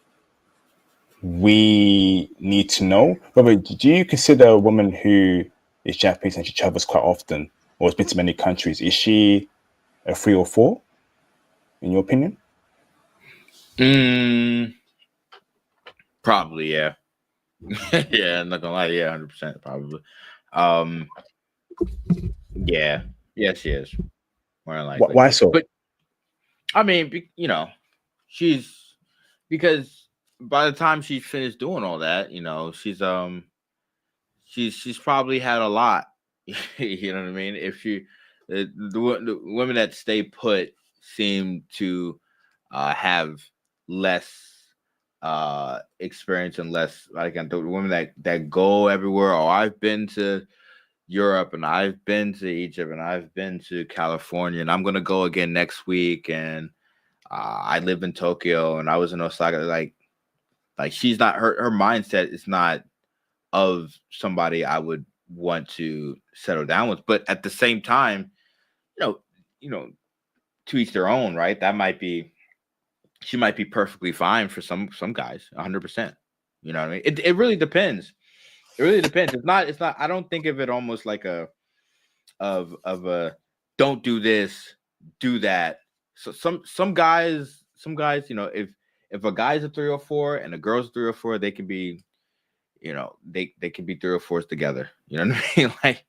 we need to know? Robert, do you consider a woman who is Japanese and she travels quite often or has been to many countries, is she a 3 or 4, in your opinion? Probably, yeah. Yeah, I'm not gonna lie, yeah, 100%, probably. Yeah, she is, more than likely. Why so? But I mean, she's, because by the time she's finished doing all that, she's probably had a lot. You know what I mean? If she, the women that stay put seem to have less experience and less, like, the women that go everywhere. Oh, I've been to Europe and I've been to Egypt and I've been to California and I'm gonna go again next week, and I live in Tokyo and I was in Osaka. Like she's not, her mindset is not of somebody I would want to settle down with. But at the same time, you know, you know, to each their own, right? She might be perfectly fine for some guys, 100%. You know what I mean? It really depends. It really depends. It's not. I don't think of it almost like of a don't do this, do that. So some guys, if a guy's a 304 and a girl's a 304, they can be, they can be 304s together. You know what I mean? Like,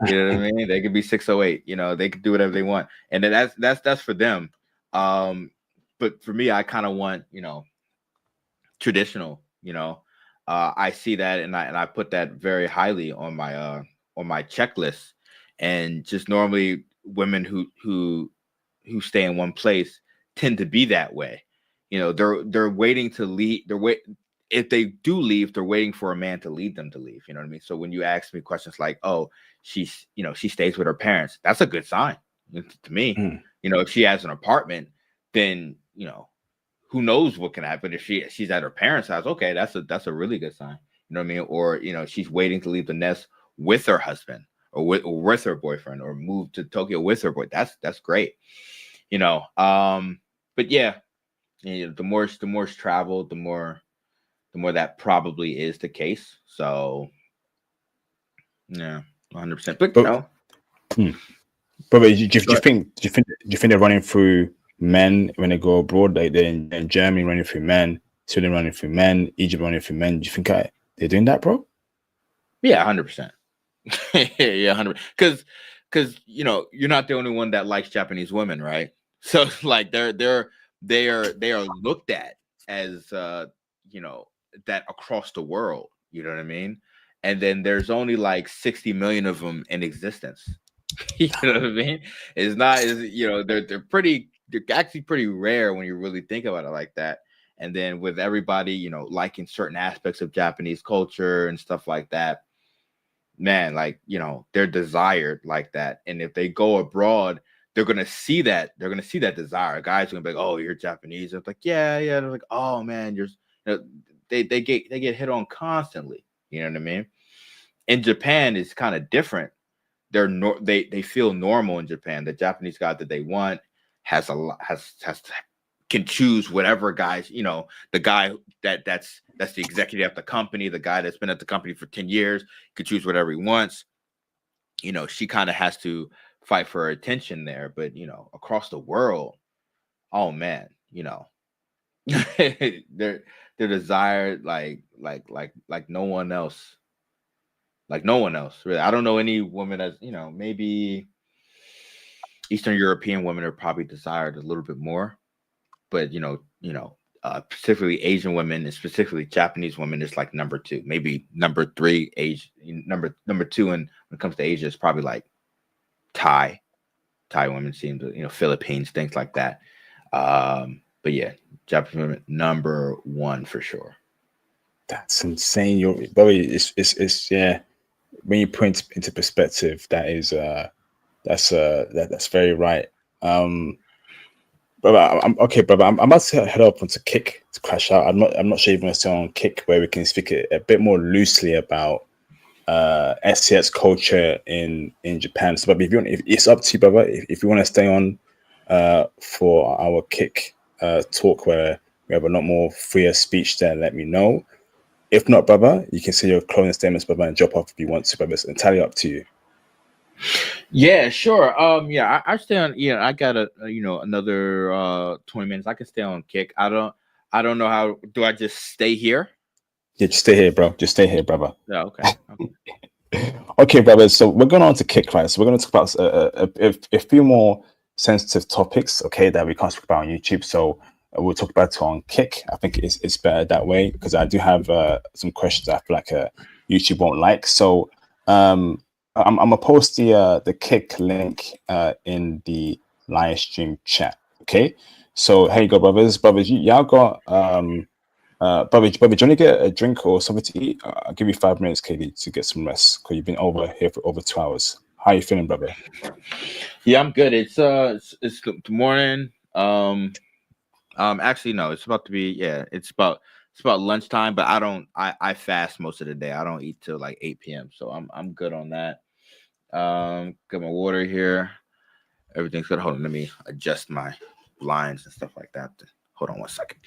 you know what I mean? They could be 608. They could do whatever they want, and then that's for them. But for me, I kind of want, traditional. I see that, and I put that very highly on my checklist. And just normally women who stay in one place tend to be that way. They're waiting to leave. If they do leave, they're waiting for a man to lead them to leave. You know what I mean? So when you ask me questions like, "Oh, she stays with her parents," that's a good sign to me. If she has an apartment, then who knows what can happen. If she's at her parents' house, okay, that's a really good sign. You know what I mean? Or she's waiting to leave the nest with her husband or with her boyfriend, or move to Tokyo with her boy. That's great. But yeah, the more it's traveled, the more that probably is the case. So yeah, 100%. But But do you think they're running through men when they go abroad? Like they're in Germany running through men, Sweden running through men, Egypt running through men. Do you think they're doing that, bro? Yeah, 100%. Yeah, 100%. Because you're not the only one that likes Japanese women, right? So like they are looked at as that across the world. You know what I mean? And then there's only like 60 million of them in existence. You know what I mean? It's not is they're actually pretty rare when you really think about it like that. And then with everybody, liking certain aspects of Japanese culture and stuff like that, man, like, they're desired like that. And if they go abroad, they're gonna see that desire. Guys are gonna be like, oh, you're Japanese. It's like, yeah. They're like, oh man, they get hit on constantly. You know what I mean? In Japan, it's kind of different. They feel normal in Japan. The Japanese guy that they want has a lot has can choose whatever guys, the guy that's the executive at the company, the guy that's been at the company for 10 years, could choose whatever he wants. She kind of has to fight for her attention there, but across the world, oh man, they're desired like no one else. Like no one else, really. I don't know any woman as, maybe Eastern European women are probably desired a little bit more, but specifically Asian women and specifically Japanese women is like number two, maybe number three. Number two, and when it comes to Asia, is probably like Thai women seem to, Philippines, things like that. But yeah, Japanese women number one for sure. That's insane. It's yeah. When you put into perspective, that's very right. Brother, I'm okay, brother. I'm about to head up onto Kick to crash out. I'm not sure if you're going to stay on Kick where we can speak a bit more loosely about SCX culture in Japan. So, but if it's up to you, brother. If you want to stay on for our Kick talk where we have a lot more freer speech there, let me know. If not, brother, you can say your closing statements, brother, and drop off if you want to, brother. It's entirely up to you. Yeah, sure. Yeah, I stay on. Yeah, I got another 20 minutes. I can stay on Kick. I don't know how. Do I just stay here? Yeah, just stay here, bro. Just stay here, brother. Yeah, okay. Okay, brother. So we're going on to Kick, right? So we're going to talk about a few more sensitive topics, okay, that we can't speak about on YouTube. So we'll talk about it on Kick. I think it's better that way because I do have some questions I feel like YouTube won't like. So I'm gonna post the Kick link in the live stream chat. Okay. So here you go, brothers. Y'all got Bobby, do you want to get a drink or something to eat? I'll give you 5 minutes, Katie, to get some rest because you've been over here for over 2 hours. How are you feeling, brother? Yeah, I'm good. It's the morning. Actually, no, it's about to be. Yeah, it's about lunchtime. But I fast most of the day. I don't eat till like 8 p.m. So I'm good on that. Got my water here. Everything's good. Hold on, let me adjust my lines and stuff like that. Hold on 1 second.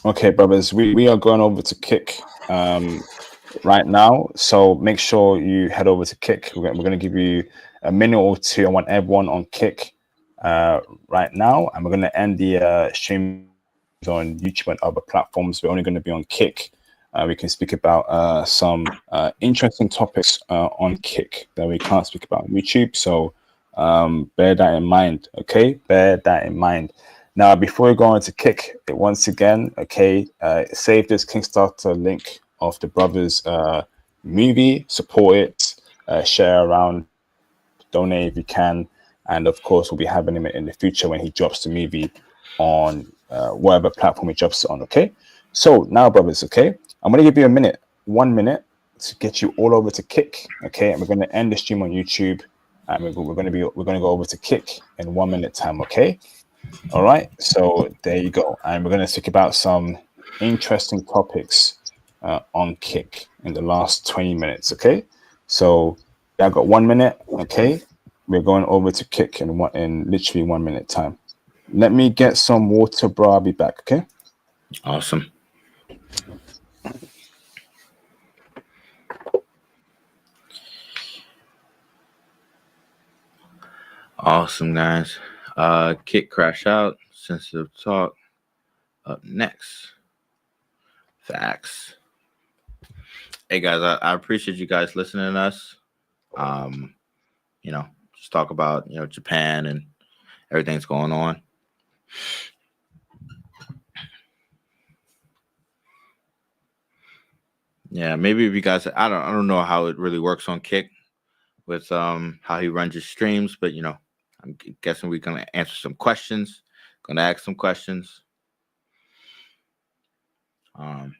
Okay, brothers, we are going over to Kick right now. So make sure you head over to Kick. We're going to give you a minute or two. I want everyone on Kick right now. And we're going to end the stream on YouTube and other platforms. We're only going to be on Kick. We can speak about some interesting topics on Kick that we can't speak about on YouTube. So bear that in mind, okay? Bear that in mind. Now, before we go on to Kick, once again, okay, save this Kickstarter link of the brothers' movie, support it, share around, donate if you can, and of course, we'll be having him in the future when he drops the movie on whatever platform he drops it on, okay? So now, brothers, okay, I'm going to give you 1 minute, to get you all over to Kick, okay? And we're going to end the stream on YouTube, and we're going to go over to Kick in 1 minute time, okay? All right, so there you go. And we're going to speak about some interesting topics on Kick in the last 20 minutes, okay? So I've got 1 minute, okay? We're going over to Kick in literally 1 minute time. Let me get some water, bro. I'll be back, okay? Awesome. Awesome, guys. Kick crash out. Sensitive talk. Up next. Facts. Hey guys, I appreciate you guys listening to us. Just talk about Japan and everything's going on. Yeah, maybe if you guys, I don't know how it really works on Kick with how he runs his streams, but I'm guessing we're gonna answer some questions, gonna ask some questions.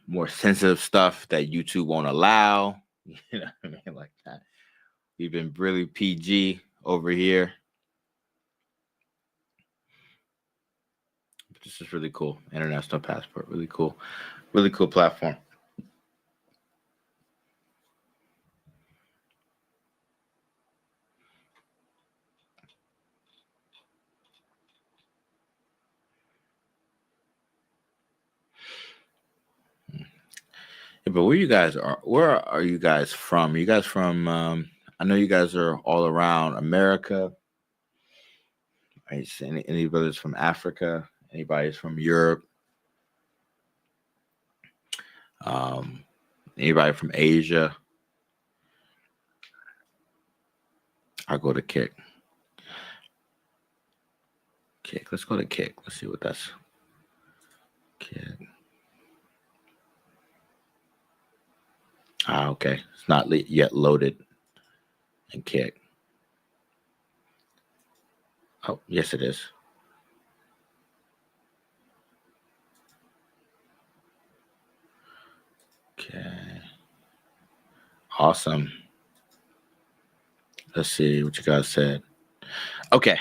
More sensitive stuff that YouTube won't allow. You know what I mean? Like that. We've been really PG over here. But this is really cool. International Passport, really cool. Really cool platform. Yeah, but where are you guys from? Are you guys from I know you guys are all around America. Anybody's from Africa? Anybody's from Europe? Anybody from Asia? I'll go to Kick. Kick. Let's go to Kick. Let's see what that's. Kick. Okay. It's not yet loaded. And Kick. Oh, yes, it is. Okay. Awesome. Let's see what you guys said. Okay.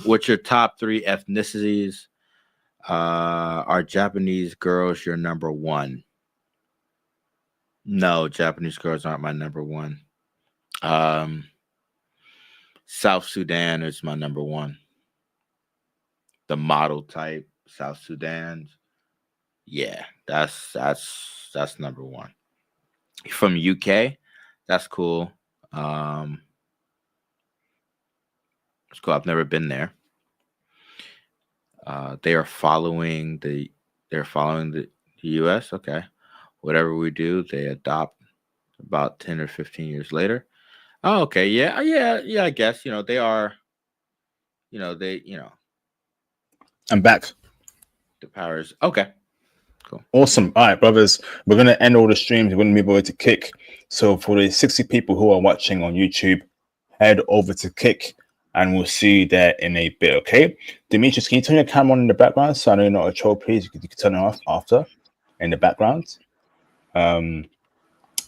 What's your top 3 ethnicities? Are Japanese girls your number 1? No, Japanese girls aren't my number 1. South Sudan is my number 1. The model type South Sudan. Yeah, that's number 1. From UK, that's cool. It's cool. I've never been there. They're following the US. Okay. Whatever we do, they adopt about 10 or 15 years later. Oh, okay. Yeah. I guess, they are, I'm back. the powers. Okay. Cool. Awesome. All right, brothers. We're going to end all the streams. We're going to move over to Kick. So for the 60 people who are watching on YouTube, head over to Kick and we'll see you there in a bit, okay? Demetrius, can you turn your camera on in the background? So I know you're not a troll, please. You can turn it off after in the background. Thank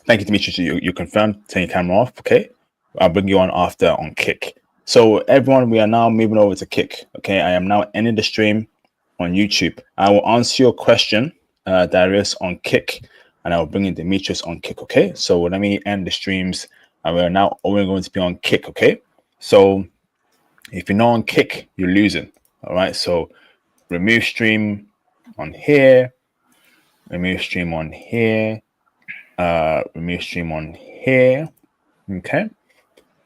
you, Demetrius. You confirmed. Turn your camera off, okay? I'll bring you on after on Kick. So everyone, we are now moving over to Kick, okay? I am now ending the stream on YouTube. I will answer your question, Darius, on Kick, and I will bring in Demetrius on Kick, okay? So let me end the streams, and we're now only going to be on Kick, okay? So if you're not on Kick, you're losing, all right? So remove stream on here, remove stream on here, remove stream on here, okay?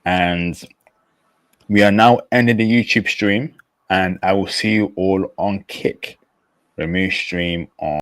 And we are now ending the YouTube stream, and I will see you all on Kick. Remove stream on